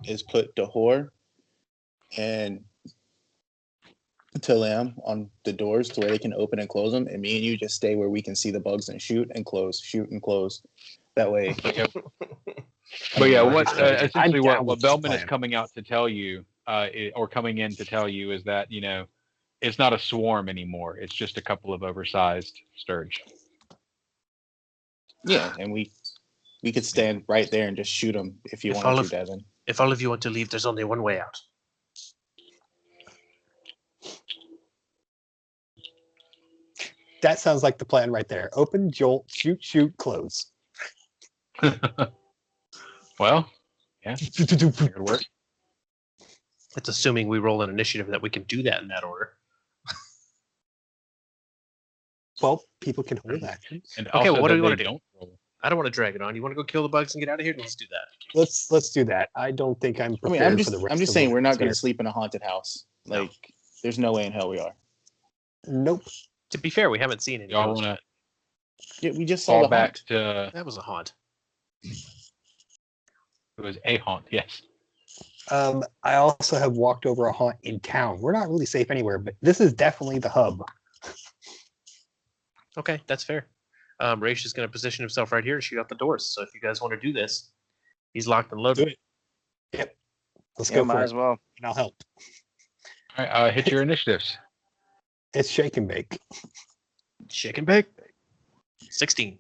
S4: Dehor and Talam on the doors to where they can open and close them, and me and you just stay where we can see the bugs and shoot and close. That way.
S1: But yeah, what
S2: I'm
S1: essentially
S5: down
S1: what
S5: with this
S1: Bellman is
S5: plan.
S1: coming out to tell you, or coming in to tell you, is that it's not a swarm anymore. It's just a couple of oversized sturge.
S4: Yeah, and we could stand right there and just shoot them if you
S2: If all
S4: wanted
S2: of-
S4: to, Devin.
S2: If all of you want to leave, there's only one way out.
S5: That sounds like the plan right there. Open, jolt, shoot, close.
S1: Well, yeah, that could work.
S2: That's assuming we roll an initiative that we can do that in that order.
S5: Well, people can hold actions.
S1: And
S2: Okay,
S1: also
S2: well, what do
S1: that
S2: we wanna
S1: they
S2: do?
S1: don't roll.
S2: I don't want to drag it on. You want to go kill the bugs and get out of here? Let's do that.
S5: Let's do that. I don't think I'm
S4: I
S5: prepared
S4: mean, I'm
S5: for
S4: just
S5: the rest
S4: I'm just
S5: of
S4: saying
S5: what
S4: we're not
S5: it's
S4: going
S5: gonna-
S4: to sleep in a haunted house.
S2: No.
S4: Like, there's no way in hell we are.
S5: Nope.
S2: To be fair, we haven't seen any.
S1: Y'all
S2: ghosts.
S1: want to
S4: Yeah, we just saw
S1: fall
S4: the
S1: back
S4: haunt.
S1: to
S2: That was a haunt.
S1: it was a haunt, yes.
S5: I also have walked over a haunt in town. We're not really safe anywhere, but this is definitely the hub.
S2: Okay, that's fair. Raish is going to position himself right here and shoot out the doors. So if you guys want to do this, he's locked and loaded.
S5: Do it. Yep. Let's
S3: Yeah,
S5: go
S3: might
S5: for
S3: as
S5: it,
S3: well.
S5: and I'll help.
S1: All right, hit your initiatives.
S5: It's shake and bake.
S2: Shake and bake. 16.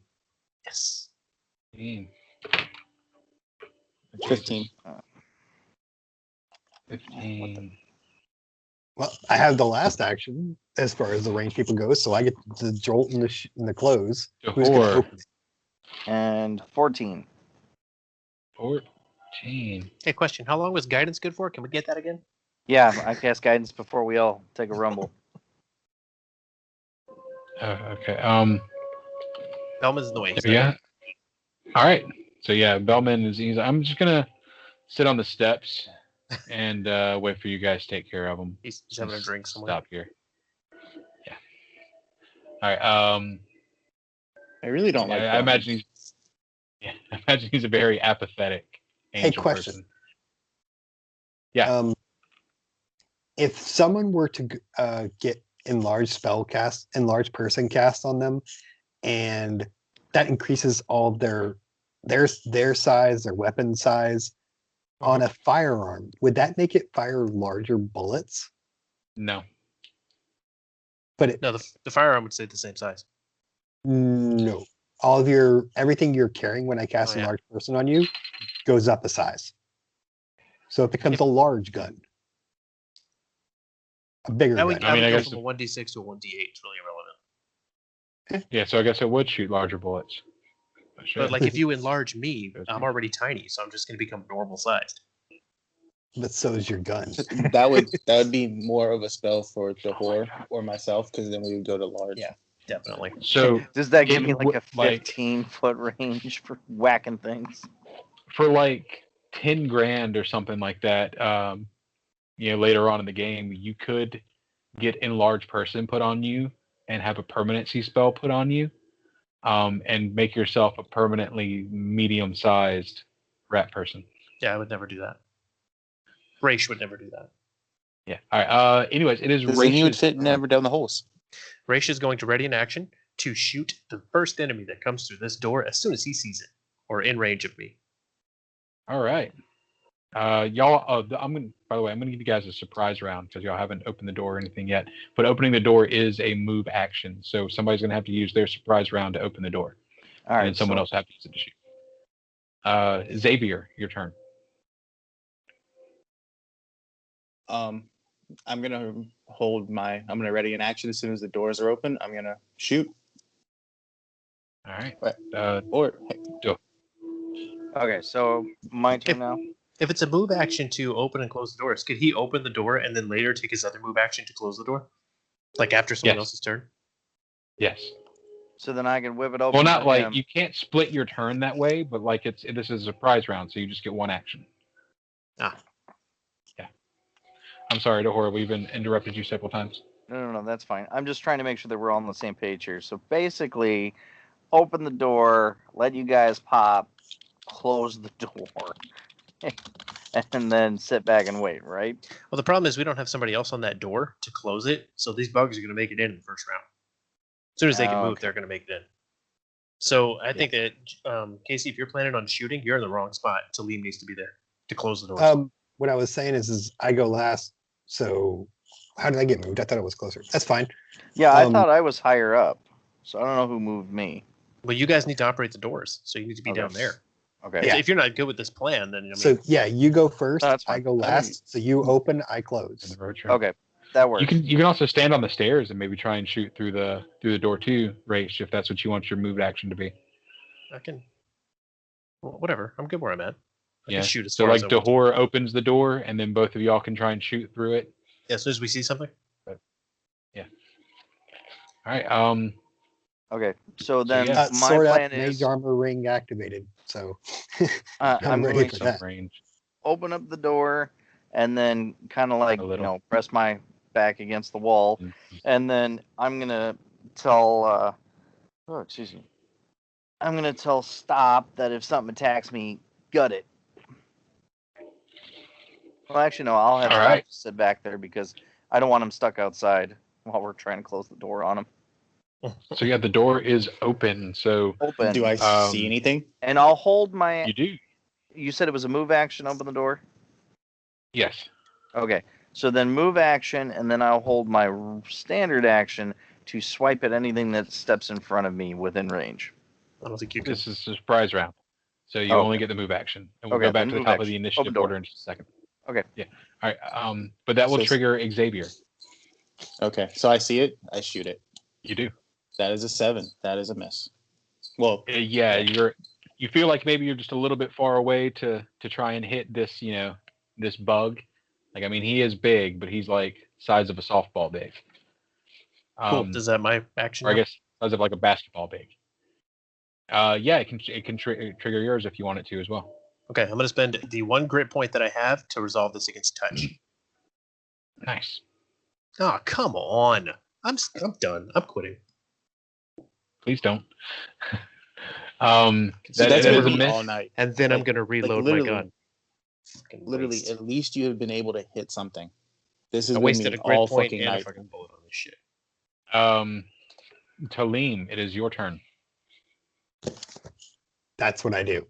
S2: Yes.
S4: 15.
S1: 15.
S5: Well, I have the last action as far as the range people go, so I get the jolt and the close. Who's gonna
S1: Dehor.
S5: open it?
S3: And 14.
S1: 14.
S2: Hey, question. How long was guidance good for? Can we get that again?
S3: Yeah, I cast guidance before we all take a rumble.
S1: Okay.
S2: Bellman's in the way. He's not
S1: Yeah.
S2: here.
S1: All right. So yeah, Bellman is. I'm just gonna sit on the steps and wait for you guys to take care of them.
S2: He's having a drink somewhere.
S1: Stop here. Yeah. All right.
S4: I really don't like
S1: I
S4: that.
S1: imagine he's. Yeah, I imagine he's a very apathetic angel
S5: question.
S1: person. Yeah.
S5: If someone were to get enlarged person cast on them, and that increases all their size, their weapon size on a firearm, would that make it fire larger bullets?
S1: No.
S5: But
S2: No, the firearm would stay the same size.
S5: no, everything you're carrying when I cast
S2: Oh,
S5: a
S2: yeah.
S5: large person on you goes up a size. So it becomes a large gun, a bigger
S2: I would,
S5: gun.
S1: I mean, I
S2: go
S1: guess
S2: from a 1d6 to a 1d8. It's really irrelevant.
S1: Yeah, so I guess it would shoot larger bullets.
S2: But like, if you enlarge me,
S1: That's
S2: I'm
S1: me.
S2: already tiny, so I'm just going to become normal sized.
S5: But so is your gun.
S4: That would be more of a spell for Dahor or myself, because then we would go to large.
S2: Yeah. Definitely.
S1: So
S3: Does that give
S1: it
S3: me like a
S1: would- like-
S3: 15-foot range for whacking things?
S1: for like 10 grand or something like that, later on in the game, you could get enlarged person put on you and have a permanency spell put on you, and make yourself a permanently medium-sized rat person.
S2: Yeah, I would never do that. Raish would never do that.
S1: Yeah. All right. Anyways, it is
S4: Because then he would
S1: Raish's
S4: fit
S1: turn.
S4: never down the holes.
S2: Raish is going to ready an action to shoot the first enemy that comes through this door as soon as he sees it or in range of me.
S1: All right. Y'all. By the way, I'm gonna give you guys a surprise round because y'all haven't opened the door or anything yet. But opening the door is a move action, so somebody's gonna have to use their surprise round to open the door,
S3: All right.
S1: and then someone else have to use it to shoot. Xavier, your turn.
S4: I'm gonna I'm gonna ready an action as soon as the doors are open. I'm gonna shoot.
S1: All right.
S4: Right. Or
S3: Okay, so my turn now.
S2: If it's a move action to open and close the doors, could he open the door and then later take his other move action to close the door? Like after someone
S1: Yes.
S2: else's turn?
S1: Yes.
S3: So then I can whip it open.
S1: Well, not
S3: for
S1: like
S3: him.
S1: you can't split your turn that way, but like this is a surprise round, so you just get one action.
S2: Ah.
S1: Yeah. I'm sorry, Dahor. We've interrupted you several times.
S3: No, that's fine. I'm just trying to make sure that we're all on the same page here. So basically, open the door, let you guys pop, close the door, and then sit back and wait, right?
S2: Well, the problem is we don't have somebody else on that door to close it, so these bugs are going to make it in the first round. As soon as they can move,
S3: Okay.
S2: they're going to make it in. So I think that, Casey, if you're planning on shooting, you're in the wrong spot. Talim needs to be there to close the door.
S5: What I was saying is I go last. So how did I get moved? I thought it was closer. That's fine.
S3: Yeah, I
S5: Um,
S3: thought I was higher up, so I don't know who moved me.
S2: Well, you guys need to operate the doors, so you need to be
S3: Okay.
S2: down there.
S3: Okay.
S5: Yeah.
S2: If you're not good with this plan, then I mean,
S5: So yeah, you go first.
S3: No, that's
S5: I
S3: fine.
S5: go last. So you open, I close.
S1: In the road trip.
S3: Okay, that works.
S1: You can also stand on the stairs and maybe try and shoot through the door too, Raish, if that's what you want your move action to be.
S2: I can. Well, whatever. I'm good where I'm at. I
S1: Yeah.
S2: can shoot as
S1: So
S2: far
S1: like
S2: as I want to.
S1: Dahor opens the door, and then both of y'all can try and shoot through it.
S2: Yeah, as soon as we see something.
S1: All right.
S3: Okay, so then
S1: yeah.
S3: my
S5: Sword
S3: plan
S5: up,
S3: is
S5: mage armor ring activated. So
S3: I'm
S5: I'm ready
S3: going
S5: for
S3: to
S5: that.
S1: Range.
S3: open up the door and then kind of like
S1: A little.
S3: press my back against the wall,
S1: Mhm.
S3: and then I'm gonna tell oh excuse me, I'm gonna tell Stop that if something attacks me, gut it. Well, actually no, I'll have
S1: All
S3: Stop
S1: right.
S3: sit back there because I don't want him stuck outside while we're trying to close the door on him.
S1: So yeah, the door is open. So
S3: Open.
S4: do I
S1: Um,
S4: see anything?
S3: And I'll hold my.
S1: you do.
S3: You said it was a move action. Open the door.
S1: Yes.
S3: Okay, so then move action, and then I'll hold my standard action to swipe at anything that steps in front of me within range.
S2: I don't think you can.
S1: This is a surprise round. So you
S3: Oh,
S1: only get the move action. And we'll
S3: Okay,
S1: go back
S3: then
S1: to the
S3: move
S1: top of the
S3: action.
S1: initiative
S3: Open door.
S1: order in just a second.
S3: Okay.
S1: Yeah. All right. But that will
S4: So-
S1: trigger Xavier.
S4: Okay, so I see it. I shoot it.
S1: You do.
S4: That is a 7. That is a miss. Well,
S1: Yeah, you feel like maybe you're just a little bit far away to try and hit this, this bug. Like, I mean, he is big, but he's like size of a softball big.
S2: Cool. Does that my action?
S1: Or I
S2: now?
S1: guess size of like a basketball big. Yeah, it can trigger yours if you want it to as well.
S2: Okay, I'm going to spend the 1 grit point that I have to resolve this against touch.
S1: Nice.
S2: Oh, come on. I'm done. I'm quitting.
S1: Please don't.
S4: so
S1: that
S4: that's
S1: is
S4: gonna
S1: a
S4: be
S1: miss.
S4: all night.
S2: And then I'm
S4: Like-
S2: going to reload my
S4: literally-
S2: gun. Fucking
S4: Literally,
S2: waste.
S4: at least you have been able to hit something. This is
S2: I
S4: gonna
S2: wasted
S4: be
S2: a grit
S4: all
S2: point
S4: fucking
S2: and a
S4: night.
S2: fucking bullet on this shit.
S1: Talim, it is your turn.
S5: That's what I do.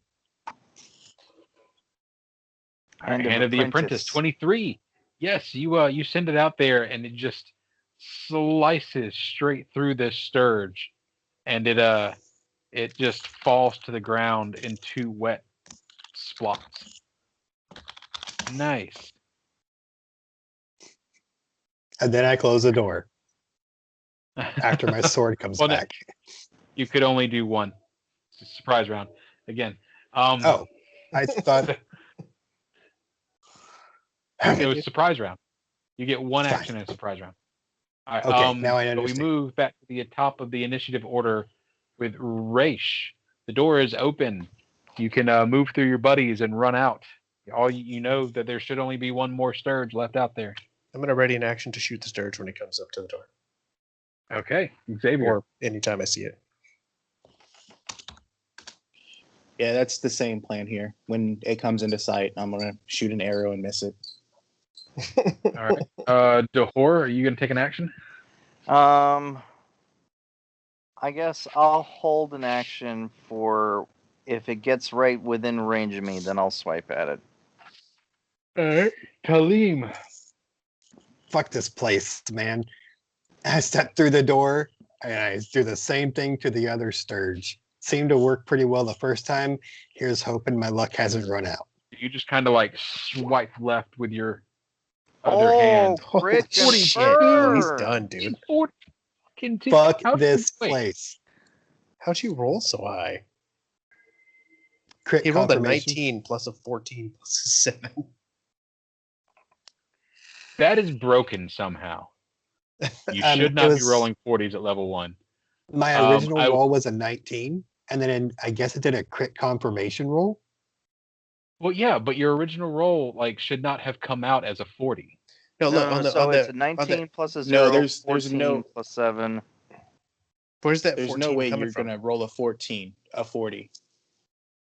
S1: All right, Hand of the Apprentice, 23. Yes, you send it out there, and it just slices straight through this sturge, and it just falls to the ground in 2 wet splots. Nice.
S5: And then I close the door after my sword comes
S1: Well, no,
S5: back.
S1: you could only do one. It's a surprise round again.
S5: Oh, I thought
S1: it was surprise round. You get one
S5: Fine.
S1: action in a surprise round. All right.
S5: Okay, now I
S1: But we
S5: understand.
S1: move back to the top of the initiative order with Raish. The door is open. You can move through your buddies and run out. You know that there should only be one more sturge left out there.
S2: I'm going to ready an action to shoot the sturge when he comes up to the door.
S1: Okay, Xavier.
S2: Or anytime I see it.
S4: Yeah, that's the same plan here. When it comes into sight, I'm gonna shoot an arrow and miss it.
S1: All right. Dahor, are you going to take an action?
S3: I guess I'll hold an action for if it gets right within range of me, then I'll swipe at it.
S1: All right. Kaleem.
S5: Fuck this place, man. I stepped through the door and I do the same thing to the other sturge. Seemed to work pretty well the first time. Here's hoping my luck hasn't run out.
S1: You just kind of like swipe left with your other hand.
S3: Crit
S2: Holy shit.
S3: confirm!
S2: He's done, dude.
S5: Fuck
S1: How did
S5: this
S1: you wait?
S5: place.
S2: How'd you roll so high?
S5: Crit
S2: He rolled a
S5: confirmation.
S2: 19 plus a 14 plus a 7.
S1: That is broken somehow. You
S5: It
S1: should not be
S5: was-
S1: rolling 40s at level 1.
S5: My original roll was a 19, and then I guess it did a crit confirmation roll.
S1: Well, yeah, but your original roll should not have come out as a 40.
S2: No, look,
S3: No,
S2: on the,
S3: so
S2: on the,
S3: it's a 19 plus a
S4: No,
S3: 0,
S4: there's
S3: 14
S4: no-
S3: plus 7.
S2: where's that
S4: There's
S2: 14
S4: no way
S2: coming
S4: you're
S2: from?
S4: gonna roll a 40.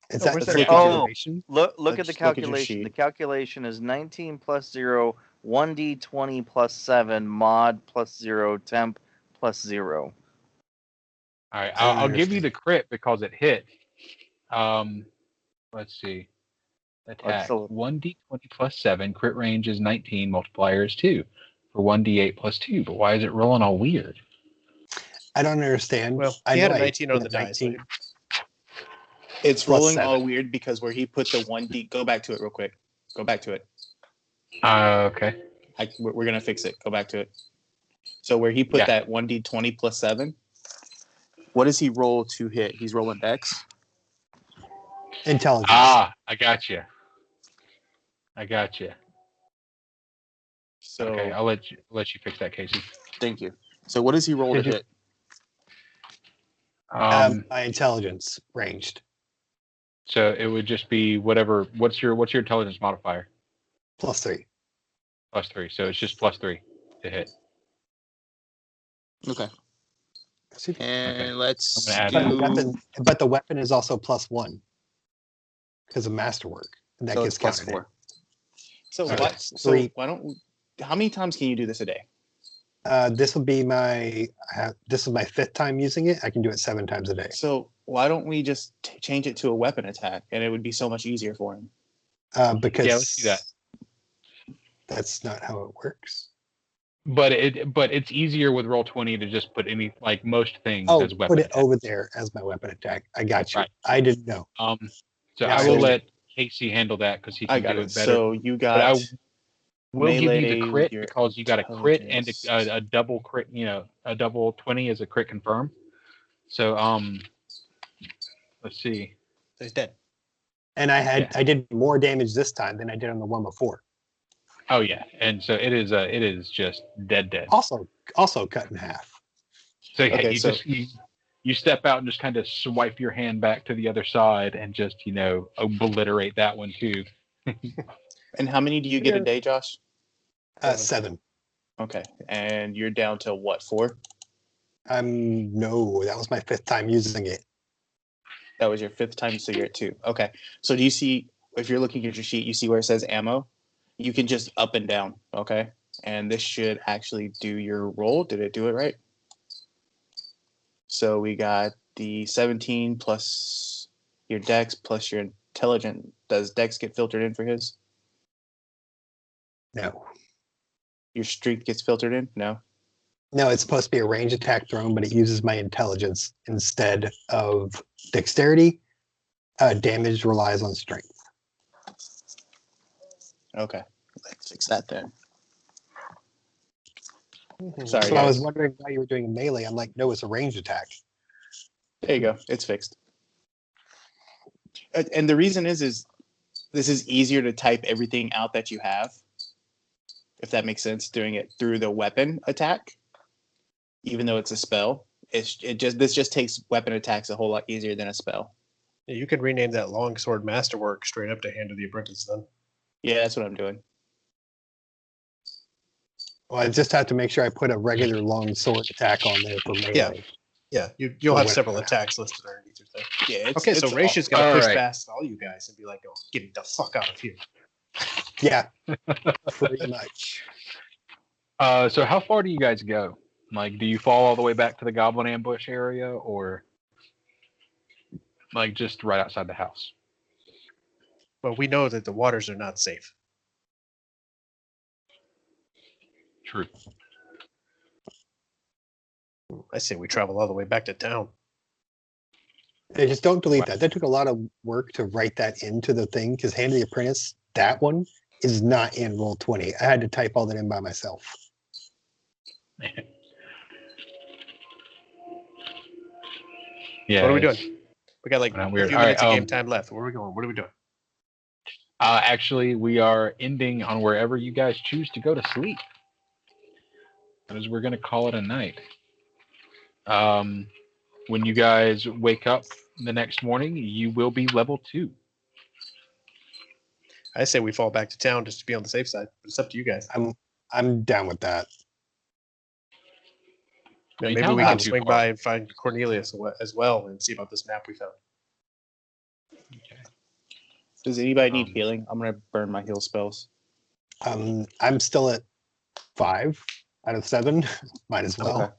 S5: Is
S2: Oh,
S5: that
S2: where's
S5: the
S2: that
S5: crit
S4: coming from?
S5: confirmation?
S3: Look at the
S4: Let's look at your
S3: calculation.
S4: sheet.
S3: The calculation is 19 plus 0, 1d20 plus 7, mod plus 0, temp plus 0.
S1: All right,
S5: I don't
S1: I'll give you
S5: understand.
S1: the crit because it hit. Let's see. Attack.
S3: still-
S1: 1d20 plus 7. Crit range is 19. Multiplier is 2 for 1d8 plus 2. But why is it rolling all weird?
S5: I don't understand.
S2: Well,
S5: I
S2: he had
S5: know
S2: a
S5: I
S2: 19 on
S5: did
S2: the
S5: a
S2: die. So
S5: 19.
S4: It's
S5: Plus
S4: rolling
S5: 7.
S4: all weird because where he put the 1d. Go back to it real quick. Go back to it.
S1: Okay.
S4: We're gonna fix it. Go back to it. So where he put
S1: Yeah.
S4: that 1d20 plus 7, what does he roll to hit? He's rolling Dex.
S5: Intelligence.
S1: I got you.
S4: So
S1: Okay, I'll let you fix that, Casey.
S4: thank you. So what does he roll to
S5: Did you-
S4: hit?
S5: My intelligence ranged.
S1: So it would just be whatever. What's your intelligence modifier?
S5: +3.
S1: +3. So it's just +3 to hit.
S4: Okay.
S5: Super.
S4: And let's
S1: I'm
S5: But
S1: gonna add
S5: the weapon is also +1 because of masterwork. And that
S4: so
S5: gets
S4: it's plus
S5: counted.
S4: 4. So
S1: Okay.
S4: what? So
S5: 3.
S4: why don't? How many times can you do this a day?
S5: This will be this is my 5th time using it. I can do it 7 times a day.
S4: So why don't we just change it to a weapon attack, and it would be so much easier for him?
S5: Because
S1: Yeah, let's do that.
S5: That's not how it works.
S1: But it's easier with Roll20 to just put most things
S5: Oh,
S1: as weapon
S5: put it
S1: attack.
S5: over there as my weapon attack. I got you.
S1: Right.
S5: I didn't know.
S1: So
S5: Yeah,
S1: I will
S4: so-
S1: let Casey handle that because he
S4: I
S1: can
S4: got
S1: do
S4: it.
S1: it better.
S4: So you
S1: But I
S4: got
S1: will give you
S4: melee
S1: the
S4: with
S1: crit
S4: your
S1: because you got a crit and
S4: intelligence.
S1: a double crit. A double 20 is a crit confirm. So let's see.
S2: So he's dead.
S5: And I
S1: Yeah.
S5: I did more damage this time than I did on the one before.
S1: Oh yeah, and so it is just dead.
S5: Also cut in half.
S1: So yeah,
S4: Okay, so-
S1: you step out and just kind of swipe your hand back to the other side and just obliterate that one too.
S4: And how many do you get a day, Josh?
S5: 7.
S4: Okay, and you're down to what, 4?
S5: No, that was my 5th time using it.
S4: That was your 5th time, so you're at 2. Okay, so do you see, if you're looking at your sheet, you see where it says ammo? You can just up and down, okay? And this should actually do your roll. Did it do it right? So we got the 17 plus your dex plus your intelligent. Does dex get filtered in for his?
S5: No.
S4: Your strength gets filtered in? No?
S5: No, it's supposed to be a range attack thrown, but it uses my intelligence instead of dexterity. Damage relies on strength.
S4: Okay, let's fix that then. Sorry,
S5: So I was
S4: guys.
S5: wondering why you were doing melee. I'm like, no, it's a range attack.
S4: There you go. It's fixed. And the reason is this is easier to type everything out that you have, if that makes sense. Doing it through the weapon attack, even though it's a spell, this just takes weapon attacks a whole lot easier than a spell.
S2: Yeah, you could rename that longsword masterwork straight up to Hand of the Apprentice then.
S4: Yeah, that's what I'm doing.
S5: Well, I just have to make sure I put a regular long sword attack on there for melee.
S2: Yeah, you'll
S5: Or
S2: have several
S5: whatever.
S2: attacks listed underneath your thing.
S4: Yeah.
S2: Okay, so Raish is gonna
S1: all
S2: push
S1: right.
S2: past all you guys and be like, "Oh, get the fuck out of here!"
S5: Yeah, pretty much.
S1: So how far do you guys go? Like, do you fall all the way back to the goblin ambush area, or like just right outside the house?
S2: But we know that the waters are not safe.
S1: True.
S2: I say we travel all the way back to town.
S5: They just don't delete that. That took a lot of work to write that into the thing because Hand of the Apprentice, that one is not in Roll20. I had to type all that in by myself.
S1: Yeah.
S2: What are we
S1: it's-
S2: doing? We got like
S1: I know,
S2: a
S1: weird.
S2: few
S1: All right,
S2: minutes of game time left. Where are we going? What are we doing?
S1: Actually, we are ending on wherever you guys choose to go to sleep. Because we're gonna call it a night. When you guys wake up the next morning, you will be level 2.
S2: I say we fall back to town just to be on the safe side. But it's up to you guys.
S5: I'm down with that.
S2: Yeah,
S1: I mean,
S2: maybe
S1: town's
S2: we
S1: not
S2: can
S1: too
S2: swing
S1: far.
S2: by and find Cornelius as well and see about this map we found.
S4: Does anybody need
S1: Um,
S4: healing? I'm gonna burn my heal spells.
S5: I'm still at 5 out of 7. Might as well.
S4: Okay.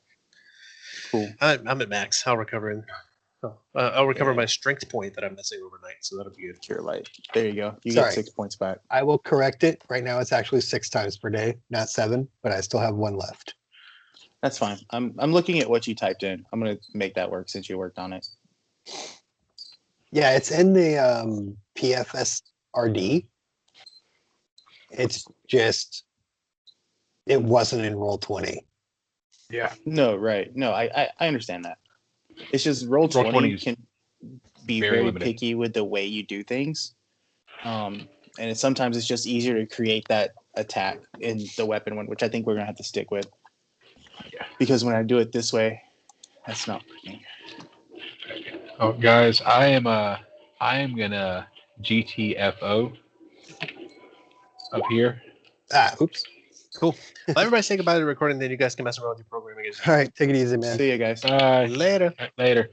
S4: Cool.
S2: I'm at max. I'll recover I'll recover
S4: Yeah.
S2: my strength point that I'm missing overnight, so that'll be good.
S4: Cure light. There you go. You
S5: Sorry.
S4: get 6 points back.
S5: I will correct it. Right now it's actually 6 times per day, not 7, but I still have 1 left.
S4: That's fine. I'm looking at what you typed in. I'm gonna make that work since you worked on it.
S5: Yeah, it's in the PFSRD. It's just it wasn't in Roll20.
S1: Yeah.
S4: No, right. No, I understand that. It's just Roll20
S1: Roll20 is
S4: can be
S1: very
S4: very
S1: limited.
S4: picky with the way you do things. And sometimes it's just easier to create that attack in the weapon one, which I think we're gonna have to stick with.
S1: Yeah.
S4: Because when I do it this way, that's not working.
S1: Oh, guys, I am gonna GTFO up here.
S5: Oops.
S2: Cool. Let everybody say goodbye to the recording, then you guys can mess around with your programming.
S5: All right, take it easy, man.
S4: See you guys.
S1: Bye.
S2: Later.
S1: Later.